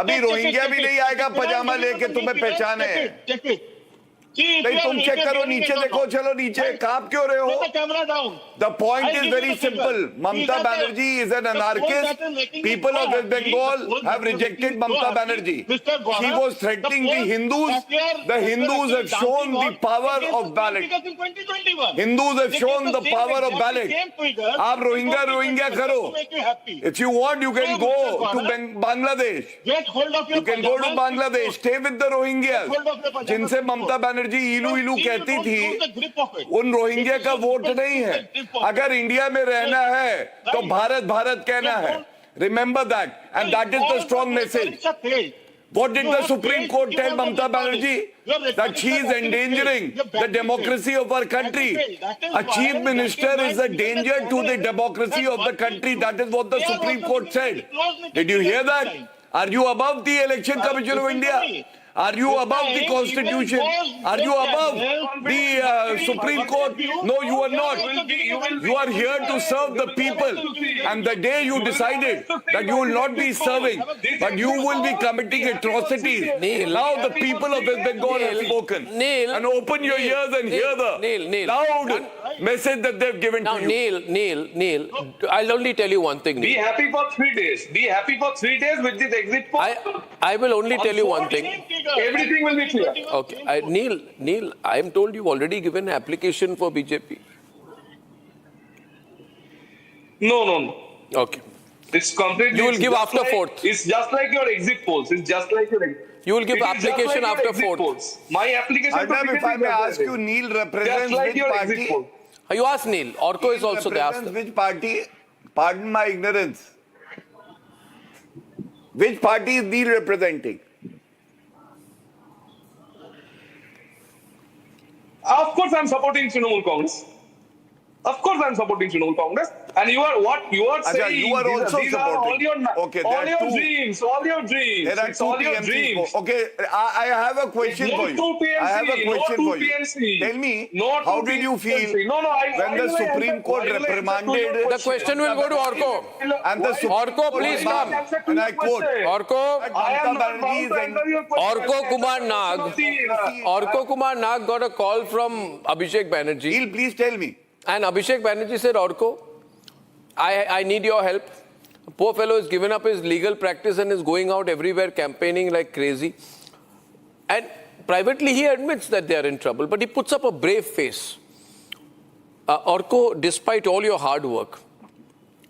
अभी रोहिंग्या भी नहीं आएगा पजामा लेके तुम्हें पहचाने. नहीं तुम चेक करो नीचे देखो चलो नीचे कांप क्यों रहे हो? The point is very simple. Mamata Banerjee is an anarchist. People of West Bengal have rejected Mamata Banerjee. She was threatening the Hindus. The Hindus have shown the power of ballot. Hindus have shown the power of ballot. आप Rohingya करो. If you want, you can go to Bangladesh. You can go to Bangladesh. Stay with the Rohingyas. जिनसे ममता बनर्जी इलू कहती थी उन Rohingya का vote नहीं है. अगर इंडिया में रहना है तो भारत कहना है. Remember that, and that is the strong message. What did the Supreme Court tell Mamata Banerjee? That she is endangering the democracy of our country. A chief minister is a danger to the democracy of the country. That is what the Supreme Court said. Did you hear that? Are you above the Election Commission of India? Are you above the Constitution? Are you above the Supreme Court? No, you are not. You are here to serve the people. And the day you decided that you will not be serving, but you will be committing atrocities, now the people of West Bengal have spoken. And open your ears and hear the loud message that they've given to you. Neil, I'll only tell you one thing. Be happy for 3 days. Be happy for 3 days with this exit poll. I will only tell you one thing. Everything will be clear. Okay. Neil, I am told you've already given an application for BJP. No. Okay. It's completely. You will give after 4th. It's just like your exit polls. It's just like your exit. You will give application like after 4th. My application. Arnab, if I may ask you, Neil represents like which party? You ask Neil. Orko is also there. Which party? Pardon my ignorance. Which party is Neil representing? Of course, I'm supporting Trinamool Congress. Of course, I'm supporting Trinamool Congress. And you are what you are saying. You are also these supporting. Are all your, okay, all your dreams. All your dreams. There are it's two all your PMC. dreams. Okay, I have a question for you. PMC, I have a question for you. PMC. Tell me, how did you feel when the Supreme Court reprimanded? The question will go to Orko. And the Orko, please come. And I quote, Orko Kumar Nag got a call from Abhishek Banerjee. Neil, please tell me. And Abhishek Banerjee said, Orko, I need your help. Poor fellow has given up his legal practice and is going out everywhere campaigning like crazy. And privately he admits that they are in trouble, but he puts up a brave face. Orko, despite all your hard work,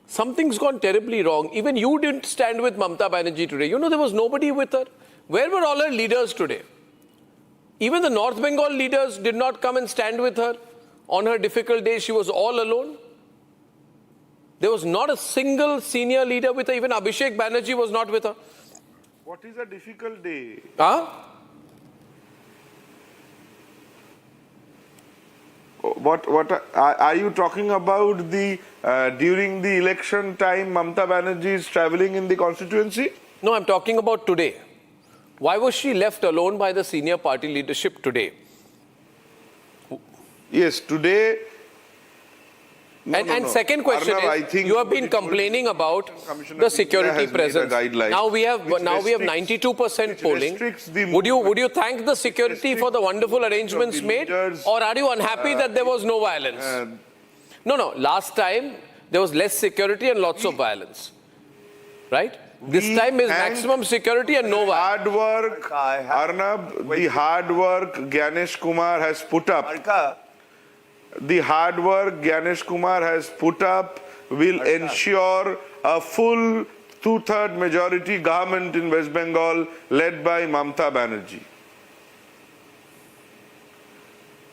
something's gone terribly wrong. Even you didn't stand with Mamata Banerjee today. You know, there was nobody with her. Where were all her leaders today? Even the North Bengal leaders did not come and stand with her. On her difficult day, she was all alone. There was not a single senior leader with her. Even Abhishek Banerjee was not with her. What is a difficult day? Are you talking about the during the election time Mamata Banerjee is travelling in the constituency? No, I'm talking about today. Why was she left alone by the senior party leadership today? Yes, today. And second question Arnab, is, you have been complaining about the security presence. Now we have 92% polling. Would you thank the security for the wonderful arrangements made, or are you unhappy that there was no violence? No. Last time there was less security and lots of violence, right? This time is maximum security and no violence. Hard work, Arnab. The hard work Gyanesh Kumar has put up. The hard work Gyanesh Kumar has put up will ensure a full 2/3 majority government in West Bengal led by Mamata Banerjee.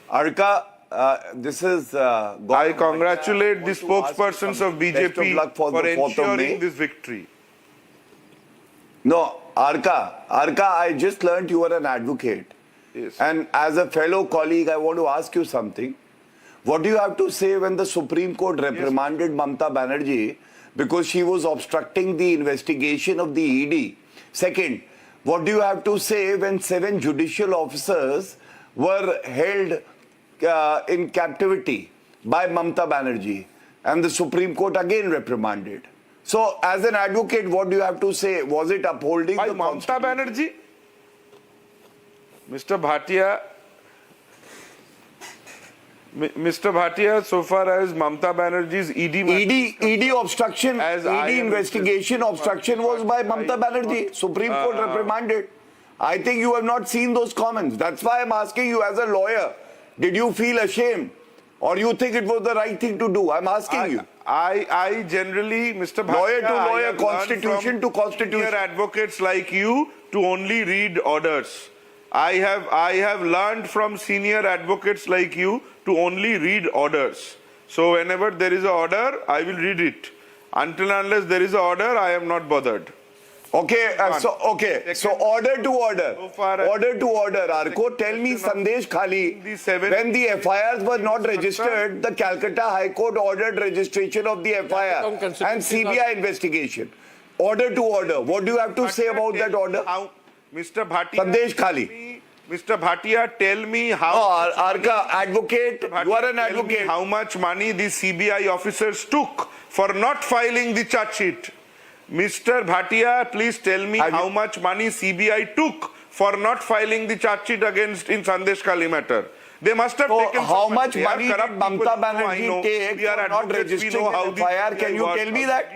Arka, this is... I congratulate the spokespersons of BJP for ensuring this victory. No, Arka, I just learnt you are an advocate. Yes. And as a fellow colleague, I want to ask you something. What do you have to say when the Supreme Court reprimanded Mamata Banerjee because she was obstructing the investigation of the ED? Second, what do you have to say when 7 judicial officers were held in captivity by Mamata Banerjee and the Supreme Court again reprimanded? So, as an advocate, what do you have to say? Was it upholding by the Mamata Banerjee? Mr. Bhatia, so far as Mamata Banerjee's ED obstruction, ED investigation obstruction was by Mamata Banerjee. Supreme Court reprimanded. I think you have not seen those comments. That's why I'm asking you as a lawyer, did you feel ashamed? Or you think it was the right thing to do? I'm asking you. I generally, Mr. Bhatia, lawyer to lawyer, constitution to constitution. Senior advocates like you to only read orders. I have learned from senior advocates like you to only read orders. So whenever there is an order, I will read it. Until and unless there is an order, I am not bothered. Okay, so order to order. Order to order. Arko, tell me, Sandesh Khali, when the FIRs were not registered, the Calcutta High Court ordered registration of the FIR and CBI investigation. Order to order. What do you have to say about that order? Mr. Bhatia, Sandesh Khali. Mr. Bhatia, tell me how... Arka, advocate, you are an advocate. How much money the CBI officers took for not filing the charge sheet? Mr. Bhatia, please tell me how much money CBI took for not filing the charge sheet against in Sandesh Khali matter. They must have taken how much money did Mamata Banerjee take for not registering an FIR? Can you tell me that?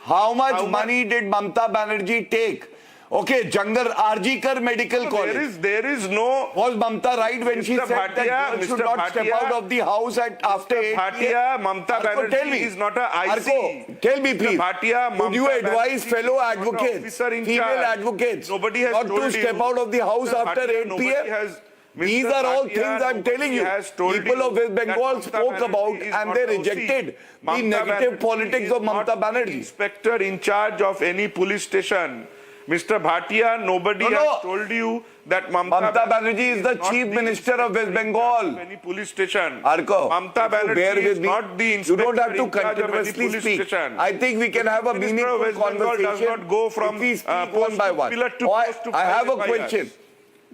How much money did Mamata Banerjee take? Okay, Jangar Arjikar Medical College. There is no... Was Mamata right when she said that girls should not step out of the house after 8 p.m? Mamata Banerjee is not a IC. Arko, tell me please, would you advise fellow advocates, female advocates, not to step out of the house after 8 p.m? These are all things I'm telling you. People of West Bengal spoke about and they rejected the negative politics of Mamata Banerjee. Inspector in charge of any police station. Mr. Bhatia, nobody has told you that Mamata Banerjee is the Chief Minister of West Bengal. Any police station. Arko, Mamata Banerjee is not the inspector. You don't have to continuously speak. I think we can have a meaningful conversation. Does not go from we speak one by one. I have a question.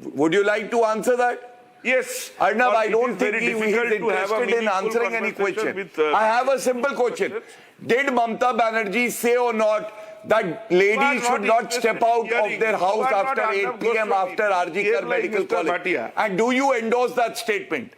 Would you like to answer that? Yes. Arnab, I don't think he is interested in answering any question. I have a simple question. Did Mamata Banerjee say or not that ladies should not step out of their house after 8 p.m. after Arjikar Medical College? And do you endorse that statement?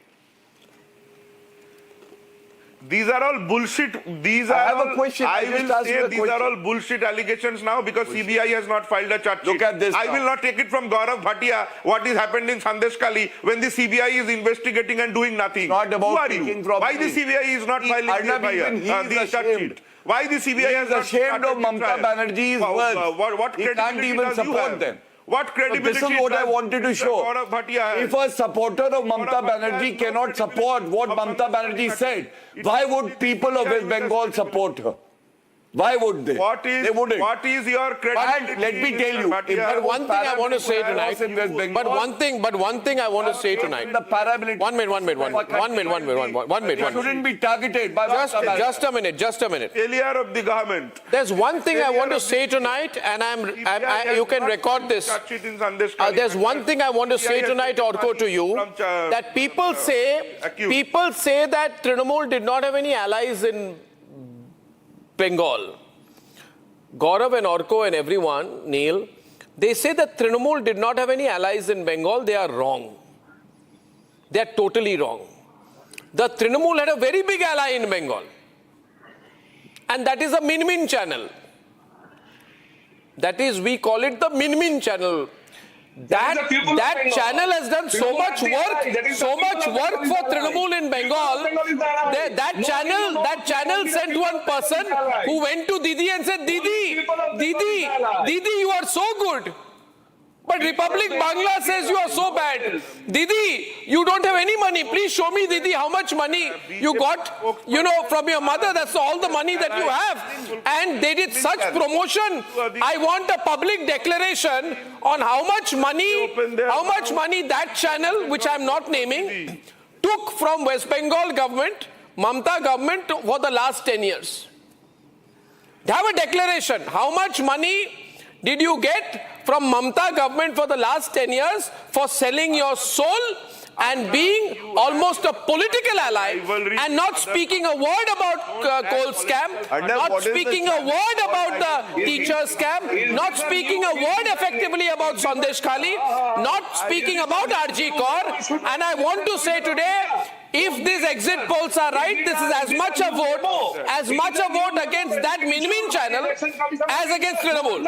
These are all bullshit. I have a question. I will say these are all bullshit allegations now because CBI has not filed a charge sheet. Look at this. I will not take it from Gaurav Bhatia what is happened in Sandesh Khali when the CBI is investigating and doing nothing. Not about Who are you? Why the CBI is not filing the charge sheet? Why the CBI is ashamed of Mamata Banerjee's words. What he can't even support them. What credibility? This is what I wanted to show. If a supporter of Mamata Banerjee cannot support what Mamata Banerjee said, why would people of West Bengal support her? Why would they? They wouldn't. What is your credibility? And let me tell you, but one thing I want to say tonight. But one thing I want to say tonight. The paramilitary. One minute. They shouldn't be targeted by just a minute. Failure of the government. There's one thing I want to say tonight, and you can record this. There's one thing I want to say tonight, Orko, to you, that people say that Trinamool did not have any allies in Bengal. Gaurav and Orko and everyone, Neil, they say that Trinamool did not have any allies in Bengal. They are wrong. They are totally wrong. The Trinamool had a very big ally in Bengal. And that is a Min-Min channel. That is, we call it the Min-Min channel. That channel has done so much work for Trinamool in Bengal. That channel sent one person who went to Didi and said, Didi, you are so good. But Republic Bangla says you are so bad. Didi, you don't have any money. Please show me, Didi, how much money you got, from your mother. That's all the money that you have. And they did such promotion. I want a public declaration on how much money that channel, which I'm not naming, took from West Bengal government, Mamata government, for the last 10 years. Have a declaration. How much money did you get from Mamata government for the last 10 years for selling your soul and being almost a political ally and not speaking a word about coal scam, not speaking a word about the teacher scam, not speaking a word effectively about Sandesh Khali, not speaking about RG Kaur. And I want to say today, if these exit polls are right, this is as much a vote against that Min-Min channel as against Trinamool.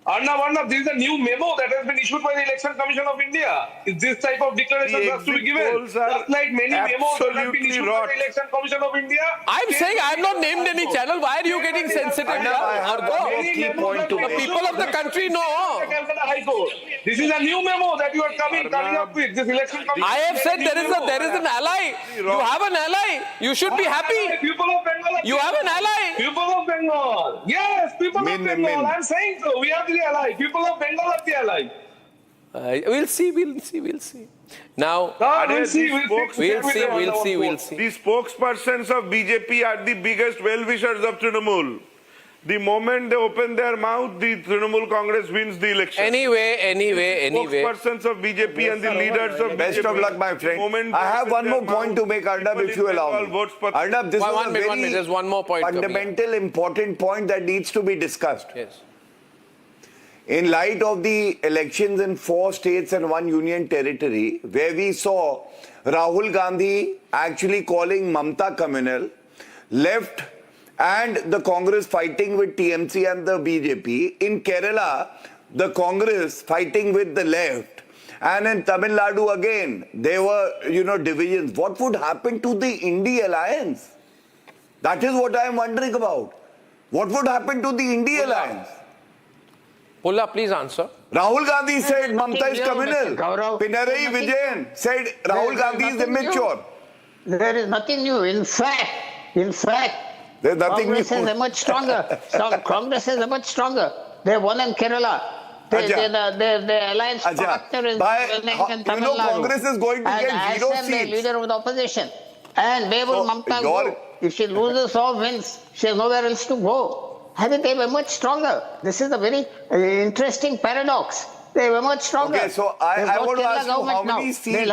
Arnab, this is a new memo that has been issued by the Election Commission of India. Is this type of declaration has to be given? Just like many memos that have been issued by the Election Commission of India. I'm saying I have not named any channel. Why are you getting sensitive? The people of the country know. This is a new memo that you are coming up with. This Election Commission. I have said there is an ally. You have an ally. You should be happy. People of Bengal. You have an ally. People of Bengal. Yes, people of Bengal. I'm saying so. We are the ally. People of Bengal are the ally. We'll see. Now, we'll see. The spokespersons of BJP are the biggest well-wishers of Trinamool. The moment they open their mouth, the Trinamool Congress wins the election. Anyway. Spokespersons of BJP and the leaders of Best BJP. of luck, my friend. I have one more point to make, Arnab, if you allow me. Arnab, this is There's one more point. Fundamental, important point that needs to be discussed. Yes. In light of the elections in 4 states and 1 union territory, where we saw Rahul Gandhi actually calling Mamata communal, left and the Congress fighting with TMC and the BJP. In Kerala, the Congress fighting with the left. And in Tamil Nadu again, there were, divisions. What would happen to the India alliance? That is what I am wondering about. What would happen to the India alliance? Pulla, please answer. Rahul Gandhi said Mamata is communal. Pinarayi Vijayan said Rahul Gandhi is immature. There is nothing new. In fact, there's nothing Congress new. is much stronger. Congress is much stronger. They won in Kerala. The alliance partner is in Tamil Nadu. Congress is going to get 0 seats. seats. The leader of the opposition. And where will Mamata go? If she loses or wins, she has nowhere else to go. I think they were much stronger. This is a very interesting paradox. They were much stronger. Okay, so I want to ask you how many seats is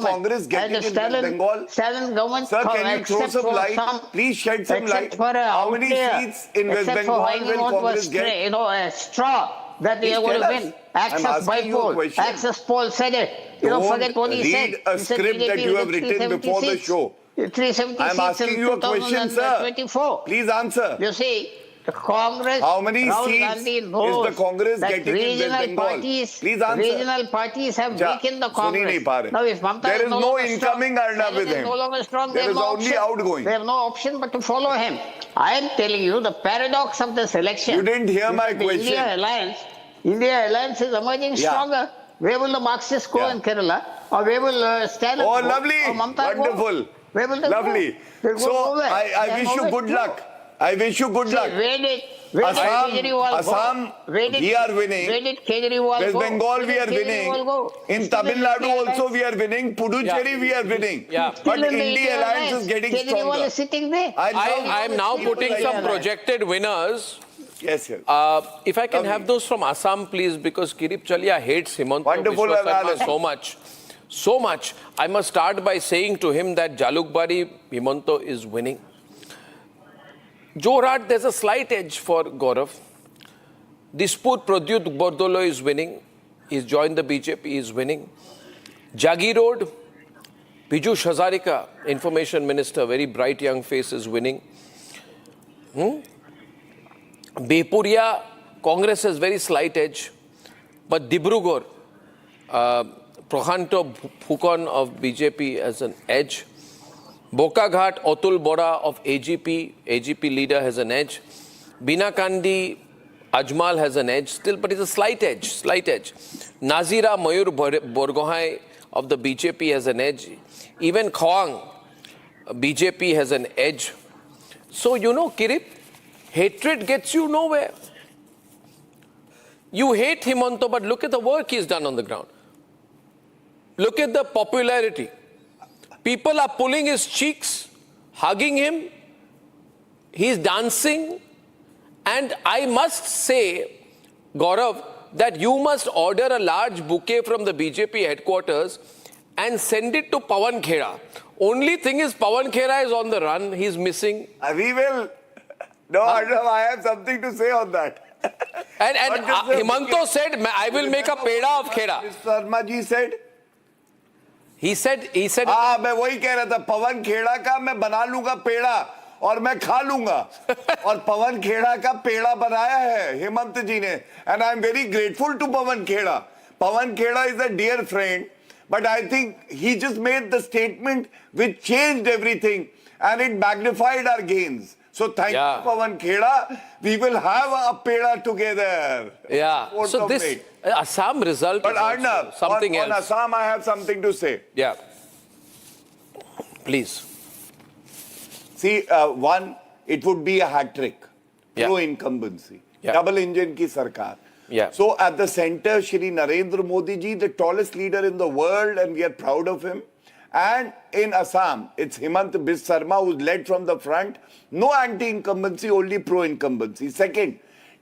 Congress getting in West Bengal? Stalin government. Sir, can you throw some light? Please shed some light. How many seats in West Bengal will Congress get? A straw that they are going to win. Access by poll. Access poll said it. You don't forget what he said. Read a script that you have written before the show. 370 I'm asking you a question, sir. Please answer. You see, the Congress, how many seats is the Congress getting in West Bengal? Please answer. Regional parties have weakened the Congress. Now, if there is no incoming Arnab with him. No longer strong, there is only outgoing. They have no option but to follow him. I am telling you the paradox of this election. You didn't hear my question. India Alliance is emerging stronger. Where will the Marxists go in Kerala? Or where will Stalin go? Lovely. Or Mamata wonderful. Go? Where will they lovely. go? So I wish you good luck. I wish you good luck. Assam, we are winning. West Bengal, we are winning. In Tamil Nadu also we are winning. Puducherry, we are winning. But India Alliance is getting stronger. I am now putting some projected winners. Yes, yes. If I can have those from Assam, please, because Kirip Chalia hates Himanta Wonderful analysis. so much. So much. I must start by saying to him that Jalukbari, Himanta is winning. Jorhat, there's a slight edge for Gaurav. Dispur Pradyut Bordolo is winning. He's joined the BJP, he's winning. Jagi Road, Biju Hazarika, Information Minister, very bright young face, is winning. Bepuria, Congress has very slight edge. But Dibrugarh, Prokhanto Phukon of BJP has an edge. Bokaghat, Atul Bora of AGP leader has an edge. Binakandi, Ajmal has an edge still, but it's a slight edge. Nazira Mayur Borgohai of the BJP has an edge. Even Khawang, BJP has an edge. So, you know, Kirip, hatred gets you nowhere. You hate Himanta, but look at the work he's done on the ground. Look at the popularity. People are pulling his cheeks, hugging him. He's dancing. And I must say, Gaurav, that you must order a large bouquet from the BJP headquarters and send it to Pawan Khera. Only thing is, Pawan Khera is on the run. He's missing. We will. No, I have something to say on that. And Himanta said, I will make a peda of Khera. Mr. Sharma ji said. He said. हाँ, मैं वही कह रहा था, पवन खेड़ा का मैं बना लूंगा पेड़ा और मैं खा लूंगा. और पवन खेड़ा का पेड़ा बनाया है हेमंत जी ने. And I am very grateful to Pawan Kheda. Pawan Kheda is a dear friend, but I think he just made the statement which changed everything and it magnified our gains. So thank you, Pawan Kheda. We will have a peda together. Yeah. So this Assam result but is Arnab, something else. On Assam, I have something to say. Yeah. Please. See, one, it would be a hat trick. Pro-incumbency. Double engine ki sarkar. Yeah. So at the center, Shri Narendra Modi ji, the tallest leader in the world, and we are proud of him. And in Assam, it's Himant Biswa Sarma who's led from the front. No anti-incumbency, only pro-incumbency. Second,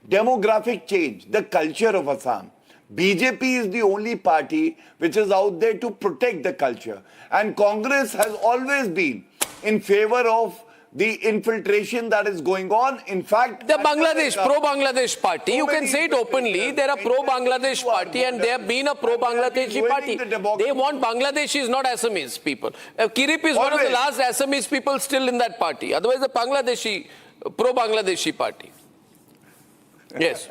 demographic change, the culture of Assam. BJP is the only party which is out there to protect the culture. And Congress has always been in favor of the infiltration that is going on. In fact, the Bangladesh, pro-Bangladesh party, you can say it openly, they're a pro-Bangladesh party and they have been a pro-Bangladeshi party. They want Bangladeshis, not Assamese people. Kirip is one of the last Assamese people still in that party. Otherwise, the Bangladeshi, pro-Bangladeshi party. Yes.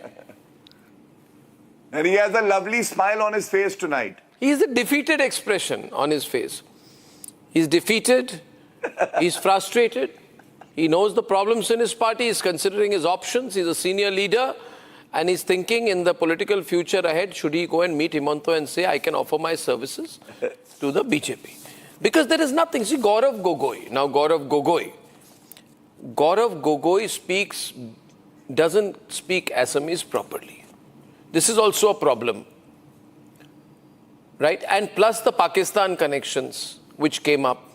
And he has a lovely smile on his face tonight. He has a defeated expression on his face. He's defeated, he's frustrated. He knows the problems in his party, he's considering his options, he's a senior leader, and he's thinking in the political future ahead, should he go and meet Himanta and say, I can offer my services to the BJP. Because there is nothing. See, Gaurav Gogoi, Gaurav Gogoi doesn't speak Assamese properly. This is also a problem. Right? And plus the Pakistan connections which came up.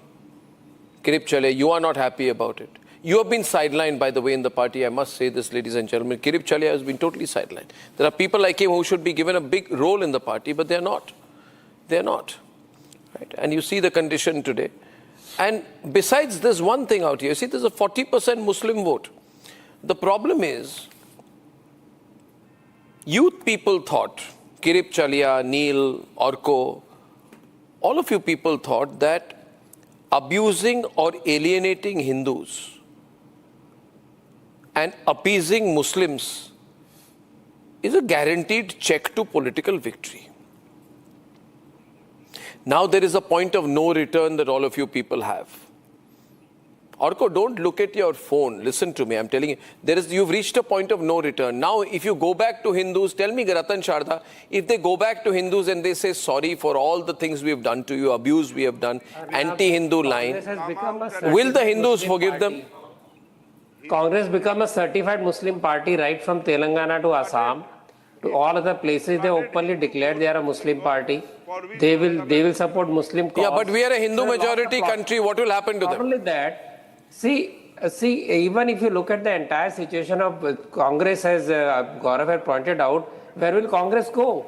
Kirip Chalia, you are not happy about it. You have been sidelined, by the way, in the party. I must say this, ladies and gentlemen. Kirip Chalia has been totally sidelined. There are people like him who should be given a big role in the party, but they're not. They're not. Right? And you see the condition today. And besides, there's one thing out here. See, there's a 40% Muslim vote. The problem is, youth people thought, Kirip Chalia, Neil, Orko, all of you people thought that abusing or alienating Hindus and appeasing Muslims is a guaranteed check to political victory. Now there is a point of no return that all of you people have. Orko, don't look at your phone. Listen to me. I'm telling you, you've reached a point of no return. Now, if you go back to Hindus, tell me, Ratan Sharda, if they go back to Hindus and they say sorry for all the things we have done to you, abuse we have done, anti-Hindu line, will the Hindus forgive them? Congress become a certified Muslim party right from Telangana to Assam. To all other places, they openly declared they are a Muslim party. They will support Muslim cause. Yeah, but we are a Hindu majority country. What will happen to them? Not only that, see, even if you look at the entire situation of Congress, as Gaurav had pointed out, where will Congress go?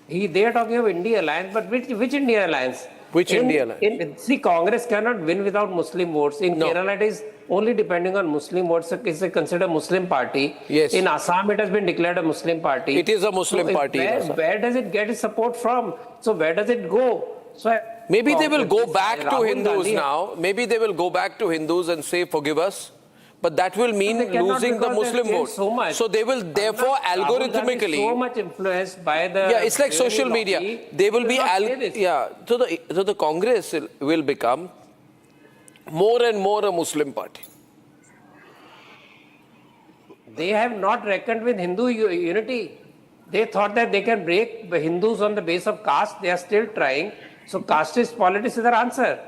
They are talking of India alliance, but which India alliance? Which India alliance? See, Congress cannot win without Muslim votes. In Kerala, it is only depending on Muslim votes. It's considered a Muslim party. Yes. In Assam, it has been declared a Muslim party. It is a Muslim party. Where does it get its support from? So where does it go? So maybe they will go back to Hindus now. Maybe they will go back to Hindus and say, forgive us. But that will mean losing the Muslim vote. So they will therefore algorithmically... so much influenced by the... Yeah, it's like social media. They will be... So the Congress will become more and more a Muslim party. They have not reckoned with Hindu unity. They thought that they can break the Hindus on the base of caste. They are still trying. So casteist politics is their answer.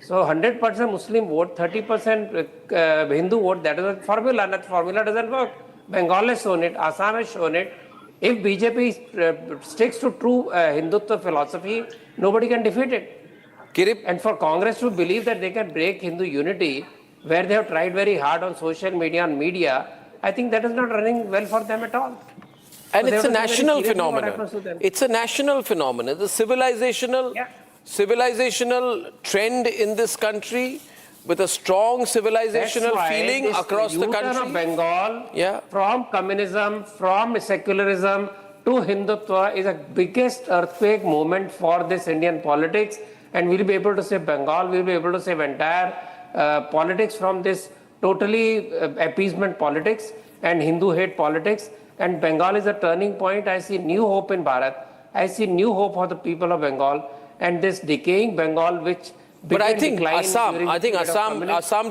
So 100% Muslim vote, 30% Hindu vote, that is a formula. That formula doesn't work. Bengal has shown it, Assam has shown it. If BJP sticks to true Hindutva philosophy, nobody can defeat it. And for Congress to believe that they can break Hindu unity, where they have tried very hard on social media and media, I think that is not running well for them at all. And so it's a national phenomenon. It's a national phenomenon. The civilizational trend in this country, with a strong civilizational feeling across the country. Of Bengal, from communism, from secularism to Hindutva is a biggest earthquake moment for this Indian politics, and we'll be able to save Bengal, we'll be able to save entire politics from this totally appeasement politics and Hindu hate politics. And Bengal is a turning point. I see new hope in Bharat. I see new hope for the people of Bengal. And this decaying Bengal, which but I think Assam,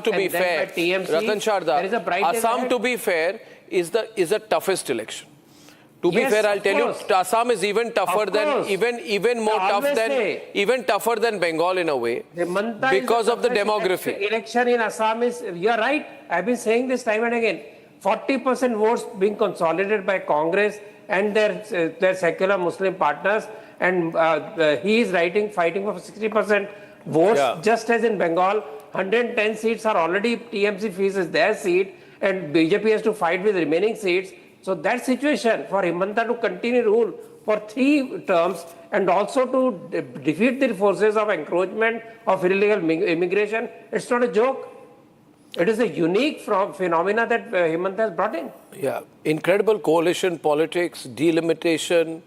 to be fair, Ratan Sharda, Assam, to be fair, is the toughest election. To be fair, I'll tell you, Assam is even tougher than even tougher than Bengal in a way, because of the demography. Election in Assam is, you are right. I've been saying this time and again. 40% votes being consolidated by Congress and their secular Muslim partners, and he is fighting for 60% votes, just as in Bengal. 110 seats are already TMC fees is their seat, and BJP has to fight with remaining seats. So that situation for Himanta to continue rule for 3 terms and also to defeat the forces of encroachment of illegal immigration, it's not a joke. It is a unique phenomena that Himanta has brought in. Yeah, incredible coalition politics, delimitation,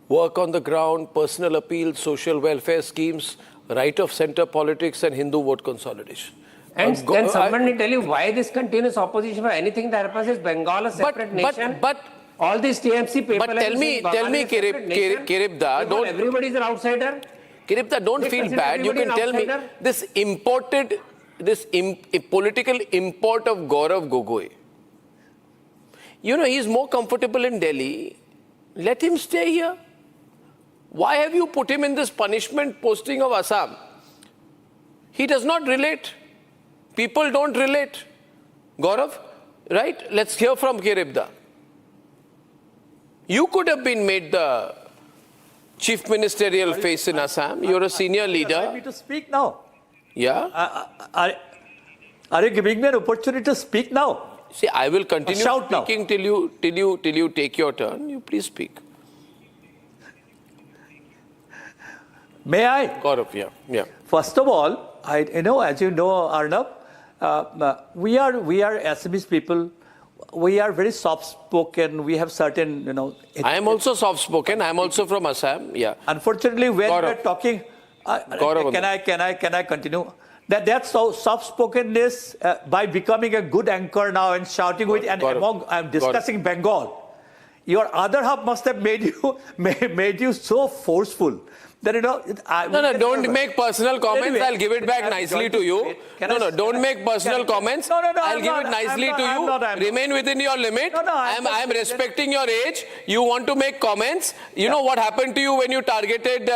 work on the ground, personal appeal, social welfare schemes, right of centre politics and Hindu vote consolidation. And can somebody tell you why this continuous opposition for anything that happens is Bengal a separate nation? But all these TMC people... But tell me, Kiribda, don't... Everybody is an outsider. Kiribda, don't feel bad. You can tell me this political import of Gaurav Gogoi. You know, he's more comfortable in Delhi. Let him stay here. Why have you put him in this punishment posting of Assam? He does not relate. People don't relate. Gaurav, right? Let's hear from Kiribda. You could have been made the chief ministerial face in Assam. You're a senior leader. Allow me to speak now. Yeah. Are you giving me an opportunity to speak now? See, I will continue speaking till you take your turn. You please speak. May I? Gaurav, yeah. First of all, as you know, Arnab, we are Assamese people. We are very soft-spoken. We have certain, I am also soft-spoken. I am also from Assam. Yeah. Unfortunately, when we are talking, can I continue? That's so soft-spokenness by becoming a good anchor now and shouting with and among discussing Bengal. your other half must have made you so forceful that don't make personal comments. Anyway, I'll give it back nicely to you. Don't make personal comments. I'll give it nicely to you. Remain within your limit. I'm respecting your age. You want to make comments. You know what happened to you when you targeted,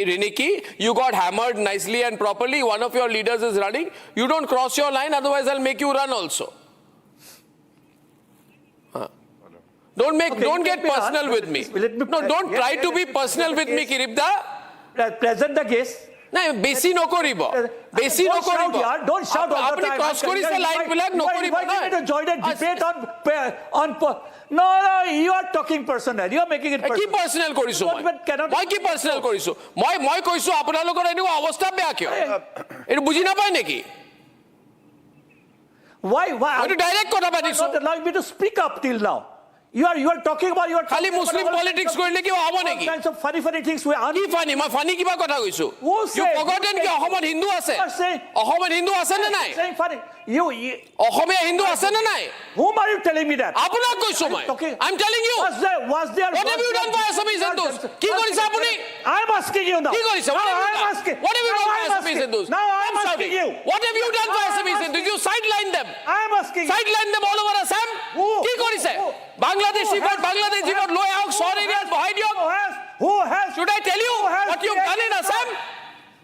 Riniki? You got hammered nicely and properly. One of your leaders is running. You don't cross your line, otherwise I'll make you run also. Don't get personal with me. No, don't try to be personal with me, Kiribda. Present the case. No, besi no koribo. Besi no koribo. Don't shout all the time. cross kori se line pilag no koribo. You invited me to join a debate on No, you are talking personal. You are making it personal. Ki personal koriso moi? Moi ki personal koriso? Moi koiso apnalokor enu avostha beya kyo? Etu buji na pai neki? Why? Etu direct kotha patiso. Not allowing me to speak up till now. You are talking about Khali Muslim politics korle ki habo neki? All kinds of funny things we are. Ki funny? Ma funny kiba kotha koisu? Who said? You forgotten ki Ahomad Hindu ase? Ahomad Hindu ase na nai? Saying funny. You Ahomia Hindu ase na nai? Whom are you telling me that? Apunak koisu moi. I'm telling you. Was there? What have you done for Assamese Hindus? Ki korise apuni? I'm asking you now. Ki korise? What have you done for Assamese Hindus? Now I'm asking you. What have you done for Assamese Hindus? You sideline them. I'm asking. Sideline them all over Assam? Ki korise? Bangladeshi vote, low out, shore areas behind you. Who has? Should I tell you what you've done in Assam?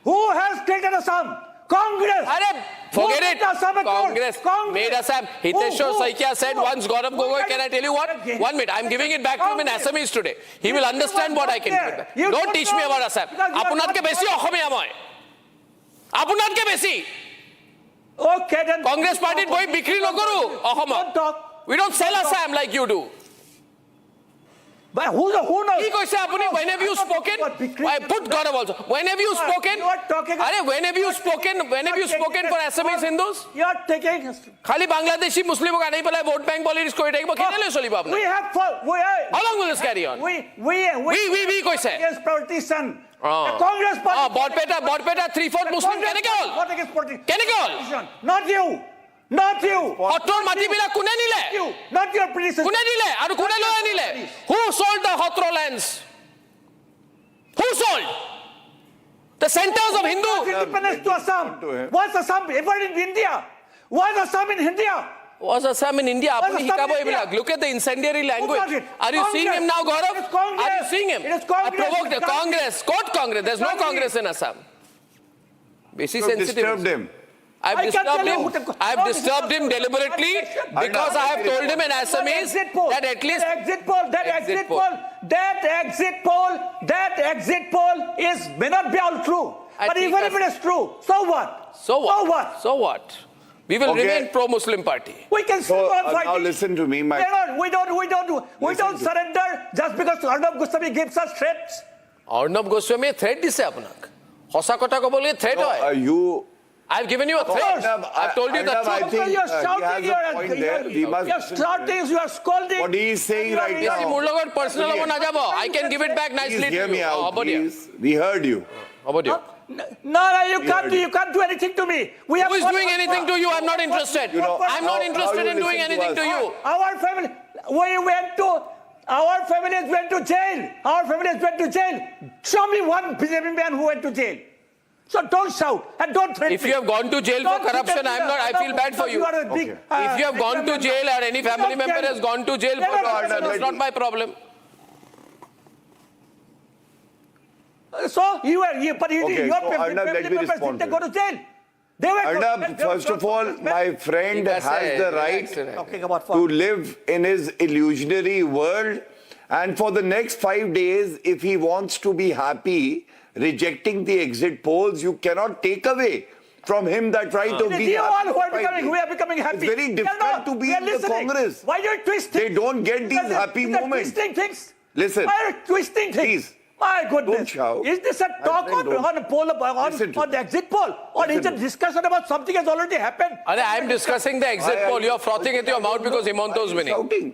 Who has created Assam? Congress. Forget it. Congress made Assam. Hiteshwar Saikia said once, Gaurav Gogoi, can I tell you what? 1 minute. I'm giving it back to him in Assamese today. He will understand what I can give it back. Don't teach me about Assam. Apunat ke besi Ahomia moi. Apunat ke besi. Okay then. Congress party boi bikri no koru Ahoma. We don't sell Assam like you do. But who knows? When have you spoken? I put Gaurav also. When have you spoken? When have you spoken? When have you spoken for Assamese Hindus? You are taking. Khali Bangladeshi Muslim ka nahi pala vote bank politics ko itake kinale soli bapna. We have. How long will this carry on? We koise. Yes, politician. Congress party. Borpeta 3/4 Muslim kene kehol? What against politics? Kene kehol? Not you. Not you. Hotror mati bila kune nile? You. Not your predecessor. Kune nile? Aru kune loya nile? Who sold the Hotro lands? Who sold? The centers of Hindu. Independence to Assam. Was Assam ever in India? Was Assam in India? Was Assam in India? Look at the incendiary language. Are you seeing him now, Gaurav? Are you seeing him? It is Congress. I provoked the Congress. Quote Congress. There's no Congress in Assam. Basic sensitive. Disturbed him. I've disturbed him deliberately because I have told him in Assamese that at least that exit poll may not be all true. But even if it is true, so what? So what? We will remain pro-Muslim party. We can still on fighting. Now listen to me, we don't surrender just because Arnab Goswami gives us threats. Arnab Goswami threat dise apnak. Hosa kotha ko bole threat hoy. I've given you a threat. I've told you the truth. I think you're shouting, you are scolding. What he is saying right now. I can give it back nicely to you. Hear me out, please. We heard you. How about you? No, you can't do anything to me. Who is doing anything to you? I'm not interested. I'm not interested in doing anything to you. Our families went to jail. Show me one BJP man who went to jail. So don't shout and don't threaten. If you have gone to jail for corruption, I feel bad for you. If you have gone to jail or any family member has gone to jail for corruption, it's not my problem. So your family members didn't go to jail. Arnab, first of all, my friend has the right to live in his illusionary world, and for the next 5 days, if he wants to be happy, rejecting the exit polls, you cannot take away from him that right of being happy. We are becoming happy. It's very difficult to be in the Congress. Why do you twist things? They don't get these happy moments. Twisting things. Listen. Why are you twisting things? Please. My goodness. Don't shout. Is this a talk on a poll, on the exit poll? Or is it a discussion about something has already happened? I'm discussing the exit poll. You're frothing at your mouth because Himanto is winning. Shouting.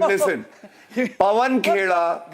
Listen. Pawan Kheda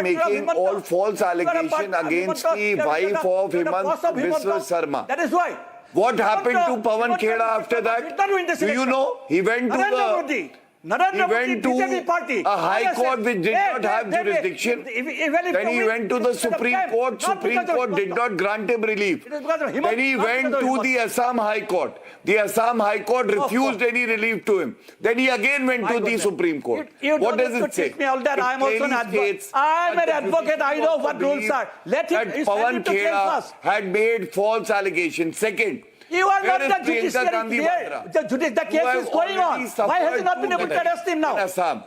making all false allegations against the wife of Himant Biswa Sarma. That is why. What happened to Pawan Kheda after that? Do you know? He went to a high court which did not have jurisdiction. Then he went to the Supreme Court. Supreme Court did not grant him relief. Then he went to the Assam High Court. The Assam High Court refused any relief to him. Then he again went to the Supreme Court. What does it say? I'm also an advocate. I'm an advocate. I know what rules are. Let him. Pawan Kheda had made false allegations. Second, you are not the judiciary here. The case is going on. Why has he not been able to arrest him now?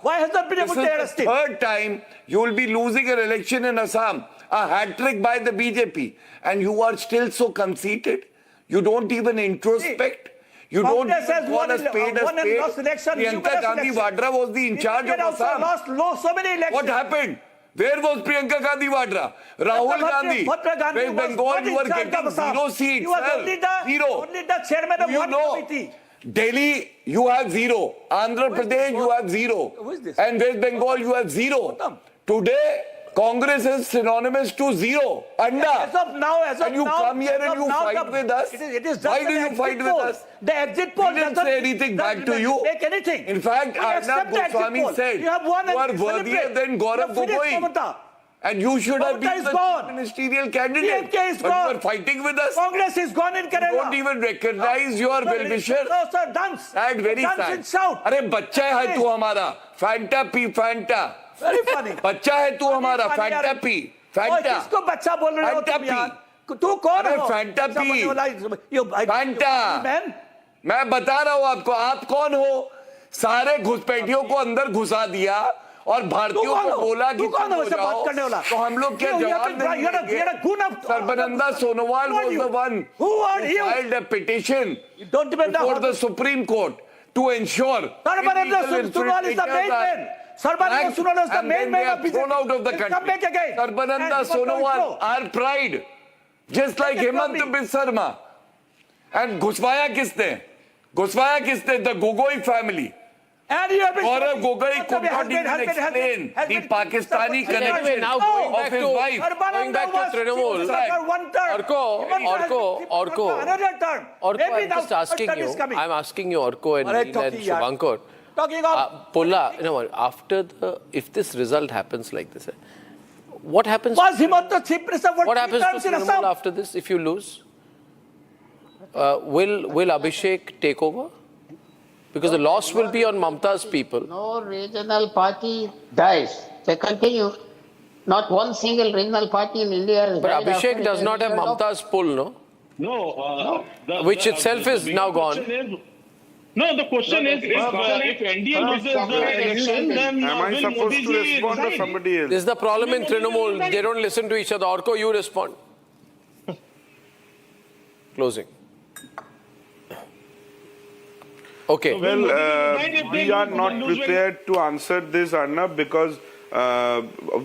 Why has not been able to arrest him? Third time you will be losing an election in Assam. A hat trick by the BJP. And you are still so conceited. You don't even introspect. You don't even call a spade a spade. Priyanka Gandhi Vadra was the in charge of Assam. So many elections. What happened? Where was Priyanka Gandhi Vadra? Rahul Gandhi. West Bengal, you were getting 0 seats. Zero. Only the chairman of one committee. Delhi, you have 0. Andhra Pradesh, you have 0. And West Bengal, you have 0. Today, Congress is synonymous to 0. Anda. As of now, and you come here and you fight with us. Why do you fight with us? The exit poll didn't say anything back to you. Make anything. In fact, Arnab Goswami said, you are worthier than Gaurav Gogoi. And you should have been the ministerial candidate. But you are fighting with us. Congress is gone in Kerala. You don't even recognize your well-wisher. No, sir, dance. Sad, very sad. Shout. Arey, bachcha hai tu hamara. Fanta pee, Fanta. Very funny. बच्चा है तू हमारा Fanta P Fanta किसको बच्चा बोल रहे हो तुम यार तू कौन हो फैंटा पी फैंटा मैं बता रहा हूँ आपको आप कौन हो सारे घुसपैठियों को अंदर घुसा दिया और भारतीयों को बोला कि तुम हो जाओ तो हम लोग क्या जवाब देंगे Sarbananda Sonowal was the one who filed a petition before the Supreme Court to ensure Sarbananda Sonowal is the main man. Sarbananda Sonowal is the main man of BJP. Thrown out of the country. Sarbananda Sonowal, our pride, just like Hemant Bisarma. And घुसवाया किसने? घुसवाया किसने? The Gogoi family. Gaurav Gogoi could not even explain the Pakistani connection of his wife. Going back to Trinamool, Orko, I'm just asking you, I'm asking you, Orko and Nina and Shubhankar, Pulla, you know what, after if this result happens like this, what happens? Was Himant the chief minister for what happens to Trinamool after this if you lose? Will Abhishek take over? Because the loss will be on Mamta's people. No regional party dies. They continue. Not one single regional party in India is. But Abhishek does not have Mamta's pull, no? No. Which itself is now gone. The question is, if NDA loses the election, then am I supposed to respond to somebody else? This is the problem in Trinamool. They don't listen to each other. Orko, you respond. Closing. Okay. Well, we are not prepared to answer this, Arnab, because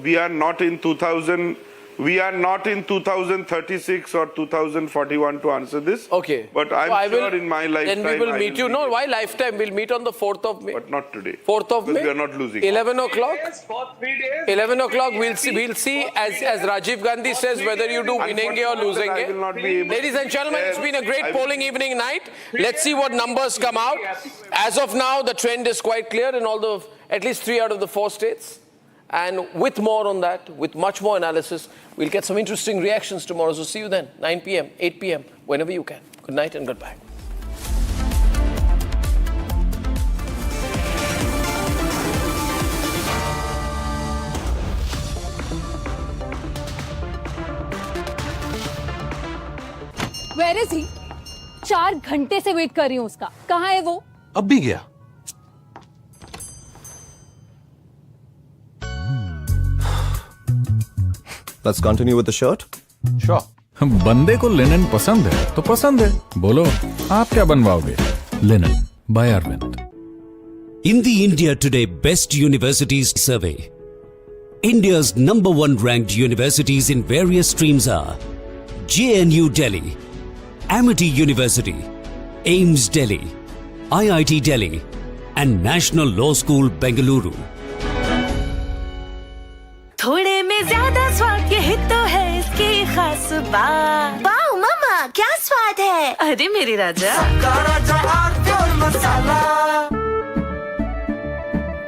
we are not in 2036 or 2041 to answer this. Okay. But I'm sure in my lifetime. Then we will meet you. No, why lifetime? We'll meet on the 4th of May. But not today. 4th of May. We are not losing. 11 o'clock. For 3 days. 11 o'clock. We'll see as Rajiv Gandhi says whether you do winning or losing. Ladies and gentlemen, it's been a great polling evening night. Let's see what numbers come out. As of now, the trend is quite clear in at least 3 out of the 4 states. And with more on that, with much more analysis, we'll get some interesting reactions tomorrow. So see you then, 9 p.m., 8 p.m., whenever you can. Good night and goodbye. Where is he? 4 घंटे से wait कर रही हूँ उसका. कहाँ है वो? अब भी गया. Let's continue with the shirt. Sure. बंदे को लिनन पसंद है तो पसंद है. बोलो आप क्या बनवाओगे? Linen by Arvind. In the India Today Best Universities Survey, India's #1 ranked universities in various streams are JNU Delhi, Amity University, AIMS Delhi, IIT Delhi, and National Law School Bengaluru. थोड़े में ज्यादा स्वाद, यही तो है इसकी खास बात. वाओ मम्मा, क्या स्वाद है? अरे मेरे राजा, राजा आरती और मसाला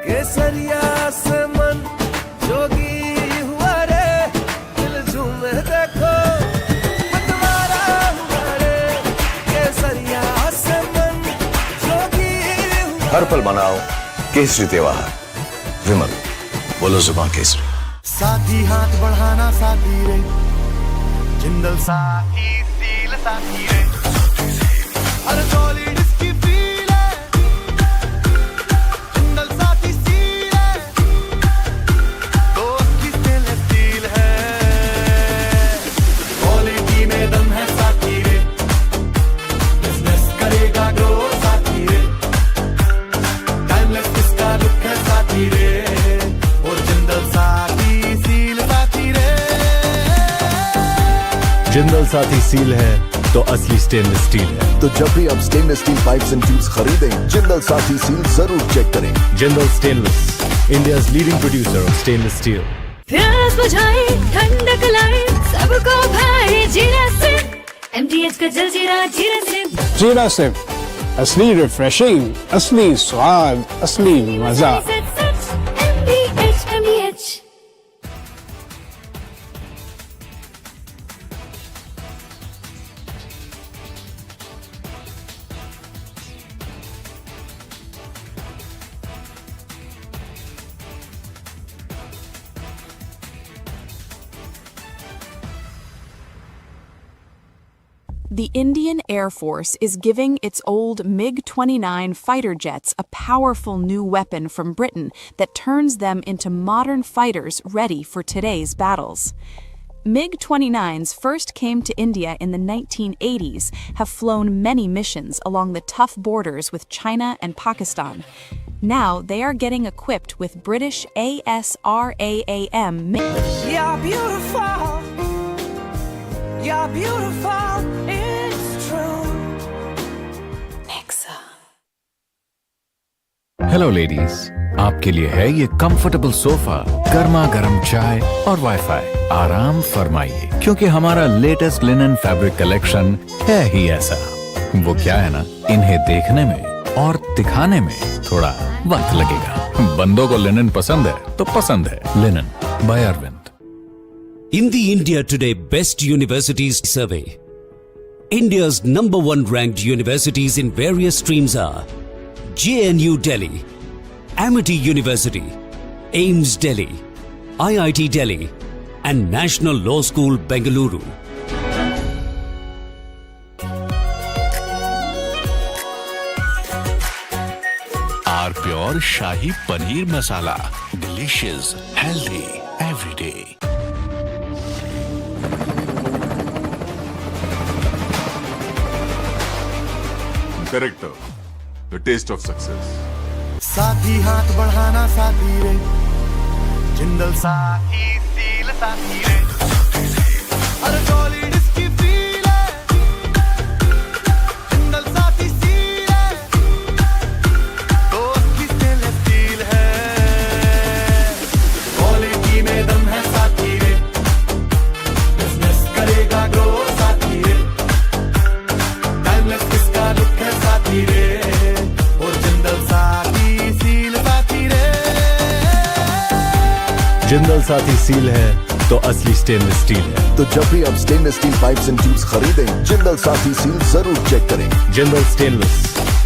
केसरिया से मन जोगी हुआ रे, दिल झूमे देखो बंटवारा हुआ रे, केसरिया से मन जोगी हुआ। हर पल मनाओ केसरी त्योहार। विमल, बोलो जुबान केसरी। साथी हाथ बढ़ाना साथी रे, जिंदल साथी सील साथी रे, अरे सॉलिड इसकी फील है, जिंदल साथी सील है, तो उसकी स्टेनलेस स्टील है, क्वालिटी में दम है साथी रे, बिजनेस करेगा ग्रो साथी रे, टाइमलेस इसका लुक है साथी रे, और जिंदल साथी सील साथी रे। जिंदल साथी सील है तो असली स्टेनलेस स्टील है। तो जब भी आप stainless steel pipes and tubes खरीदें, जिंदल साथी सील जरूर चेक करें। Jindal stainless, India's leading producer of stainless steel. प्यास बुझाए, ठंडक लाए, सबको भाए जीरा से, MTH का जलजीरा जीरा से। जीरा से असली रिफ्रेशिंग, असली स्वाद, असली मजा। MTH। The Indian Air Force is giving its old MiG-29 fighter jets a powerful new weapon from Britain that turns them into modern fighters ready for today's battles. MiG-29s first came to India in the 1980s, have flown many missions along the tough borders with China and Pakistan. Now they are getting equipped with British ASRAAM You're beautiful, you're beautiful, it's true. Hello ladies, आपके लिए है ये comfortable sofa, गर्मा गर्म चाय और wifi. आराम फरमाइए, क्योंकि हमारा लेटेस्ट लिनन फैब्रिक कलेक्शन है ही ऐसा। वो क्या है ना, इन्हें देखने में और दिखाने में थोड़ा वक्त लगेगा। बंदों को लिनन पसंद है तो पसंद है। Linen by Arvind. In the India Today Best Universities Survey, India's #1 ranked universities in various streams are JNU Delhi, Amity University, AIMS Delhi, IIT Delhi, and National Law School Bengaluru. Our pure Shahi Paneer Masala. Delicious, healthy, every day. Character, the taste of success. साथी हाथ बढ़ाना साथी रे, जिंदल साथी seal साथी रे, अरे solid इसकी फील है, जिंदल साथी सील है, तो उसकी स्टेनलेस स्टील है, क्वालिटी में दम है साथी रे, बिजनेस करेगा ग्रो साथी रे, टाइमलेस इसका लुक है साथी रे, और जिंदल साथी सील साथी रे। जिंदल साथी सील है तो असली स्टेनलेस स्टील है। तो जब भी आप stainless steel pipes and tubes खरीदें, जिंदल साथी सील जरूर चेक करें। Jindal stainless,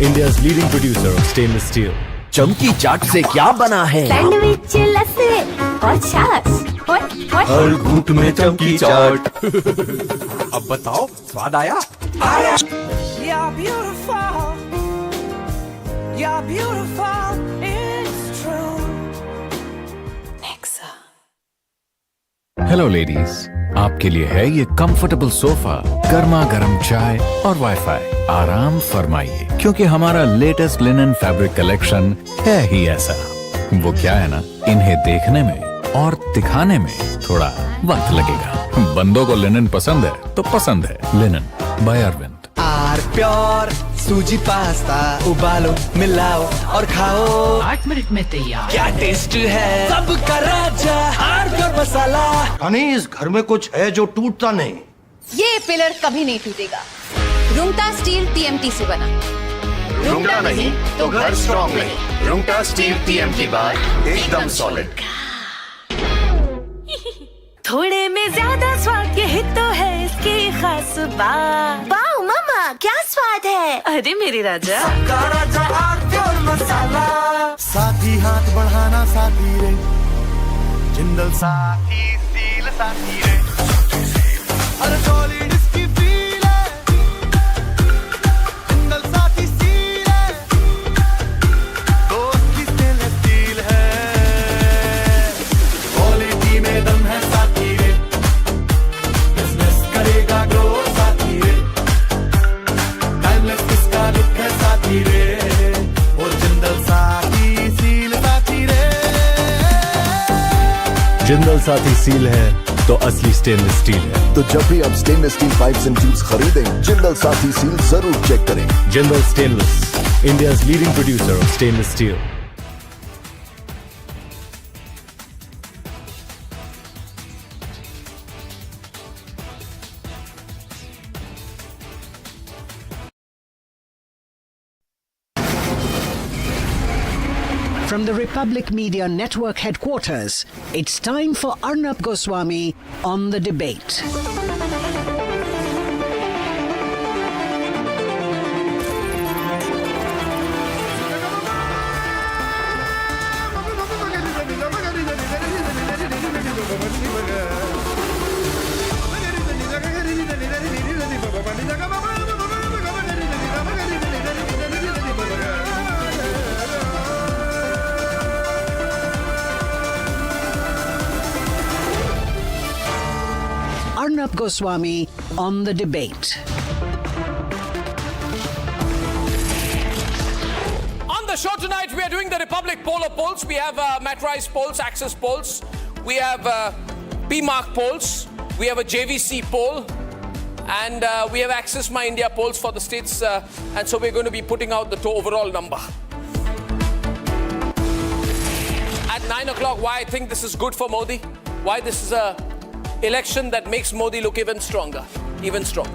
India's leading producer of stainless steel. चमकी चाट से क्या बना है? सैंडविच, लस्सी और छाछ। हर घूंट में चमकी चाट। अब बताओ, स्वाद आया? You're beautiful, you're beautiful, it's true. Hello ladies, आपके लिए है ये कंफर्टेबल सोफा, गर्मा गर्म चाय और वाईफाई। आराम फरमाइए, क्योंकि हमारा लेटेस्ट लिनन फैब्रिक कलेक्शन है ही ऐसा। वो क्या है ना, इन्हें देखने में और दिखाने में थोड़ा वक्त लगेगा। बंदों को लिनन पसंद है तो पसंद है। Linen by Arvind. Our pure सूजी पास्ता, उबालो मिलाओ और खाओ, 8 मिनट में तैयार। क्या टेस्ट है, सबका राजा आर प्योर मसाला। इस घर में कुछ है जो टूटता नहीं। ये पिलर कभी नहीं टूटेगा। रुंगटा स्टील TMT से बना। रुंगटा नहीं तो घर स्ट्रॉन्ग नहीं। रुंगटा स्टील TMT बार एकदम सॉलिड। थोड़े में ज्यादा स्वाद, यही तो है इसकी खास बात। वाओ मामा, क्या स्वाद है। अरे मेरे राजा, सबका राजा आरती और मसाला। साथी हाथ बढ़ाना साथी रे, जिंदल साथी सील साथी रे। हर सॉलिड इसकी फील है, जिंदल साथी सील है, दोस्त की स्टेनलेस स्टील है। क्वालिटी में दम है साथी रे, बिजनेस करेगा ग्रो साथी रे। टाइमलेस इसका लुक है साथी रे, और जिंदल साथी सील साथी रे। जिंदल साथी सील है तो असली स्टेनलेस स्टील है। तो जब भी आप stainless steel pipes and tubes खरीदें, जिंदल साथी सील जरूर चेक करें। Jindal stainless, India's leading producer of stainless steel. From the Republic Media Network headquarters, it's time for Arnab Goswami on the debate. Arnab Goswami on the debate. On the show tonight, we are doing the Republic poll of polls. We have Matrize polls, Access polls. We have PMARQ polls. We have a JVC poll. And we have Access My India polls for the states. And so we're going to be putting out the overall number. At 9 o'clock, why I think this is good for Modi. Why this is a election that makes Modi look even stronger, even stronger.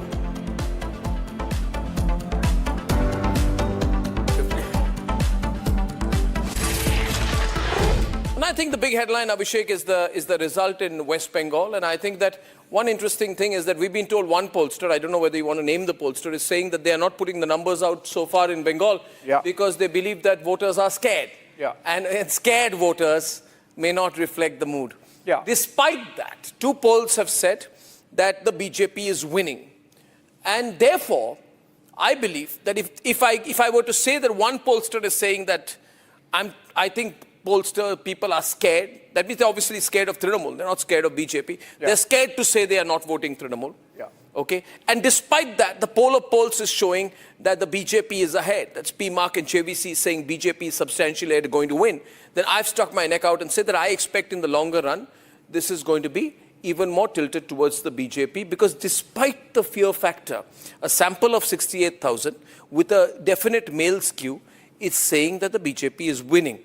And I think the big headline, Abhishek, is the result in West Bengal. And I think that one interesting thing is that we've been told one pollster, I don't know whether you want to name the pollster, is saying that they are not putting the numbers out so far in Bengal because they believe that voters are scared. And scared voters may not reflect the mood. Despite that, two polls have said that the BJP is winning. And therefore, I believe that if I were to say that one pollster is saying that I think pollster people are scared, that means they're obviously scared of Trinamool. They're not scared of BJP. They're scared to say they are not voting Trinamool. Okay? And despite that, the poll of polls is showing that the BJP is ahead. That's PMARQ and JVC saying BJP is substantially ahead, going to win. Then I've stuck my neck out and said that I expect in the longer run, this is going to be even more tilted towards the BJP, because despite the fear factor, a sample of 68,000 with a definite male skew is saying that the BJP is winning.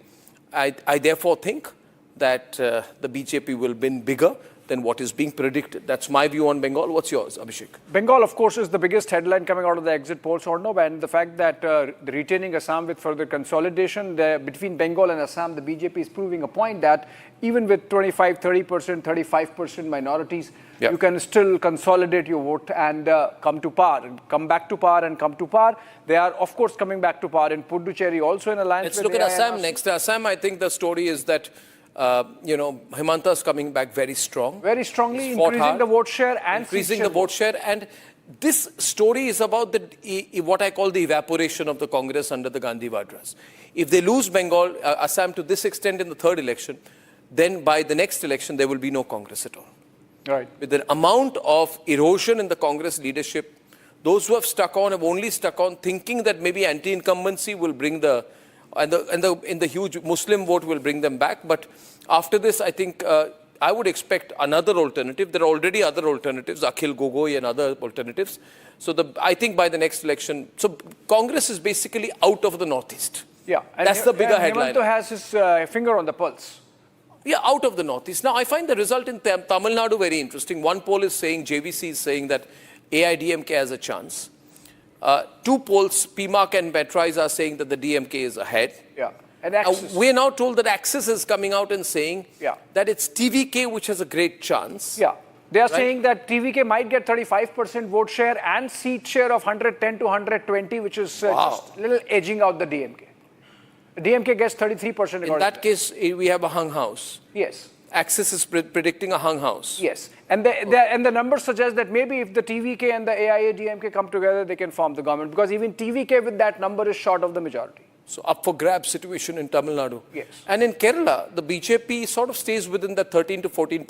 I therefore think that the BJP will win bigger than what is being predicted. That's my view on Bengal. What's yours, Abhishek? Bengal, of course, is the biggest headline coming out of the exit polls, Arnab, and the fact that retaining Assam with further consolidation between Bengal and Assam, the BJP is proving a point that even with 25, 30%, 35% minorities, you can still consolidate your vote and come to power, come back to power and come to power. They are, of course, coming back to power in Puducherry, also in alliance with Let's look at Assam next. Assam, I think the story is that Himanta's coming back very strong. Very strongly, increasing the vote share and increasing the vote share. And this story is about what I call the evaporation of the Congress under the Gandhi Vadras. If they lose Bengal, Assam to this extent in the third election, then by the next election, there will be no Congress at all. Right. With the amount of erosion in the Congress leadership, those who have stuck on have only stuck on thinking that maybe anti-incumbency will bring and the huge Muslim vote will bring them back. But after this, I think I would expect another alternative. There are already other alternatives, Akhil Gogoi and other alternatives. So I think by the next election, so Congress is basically out of the Northeast. Yeah, and that's the bigger headline. Hemanta has his finger on the pulse. Yeah, out of the Northeast. Now, I find the result in Tamil Nadu very interesting. One poll is saying, JVC is saying that AIDMK has a chance. Two polls, PMARQ and Metraise, are saying that the DMK is ahead. Yeah. And Axis. We are now told that Axis is coming out and saying that it's TVK which has a great chance. Yeah. They are saying that TVK might get 35% vote share and seat share of 110 to 120, which is just a little edging out the DMK. The DMK gets 33%. In that case, we have a hung house. Yes. Axis is predicting a hung house. Yes. And the numbers suggest that maybe if the TVK and the AIA DMK come together, they can form the government. Because even TVK with that number is short of the majority. So up for grabs situation in Tamil Nadu. Yes. And in Kerala, the BJP sort of stays within the 13 to 14%.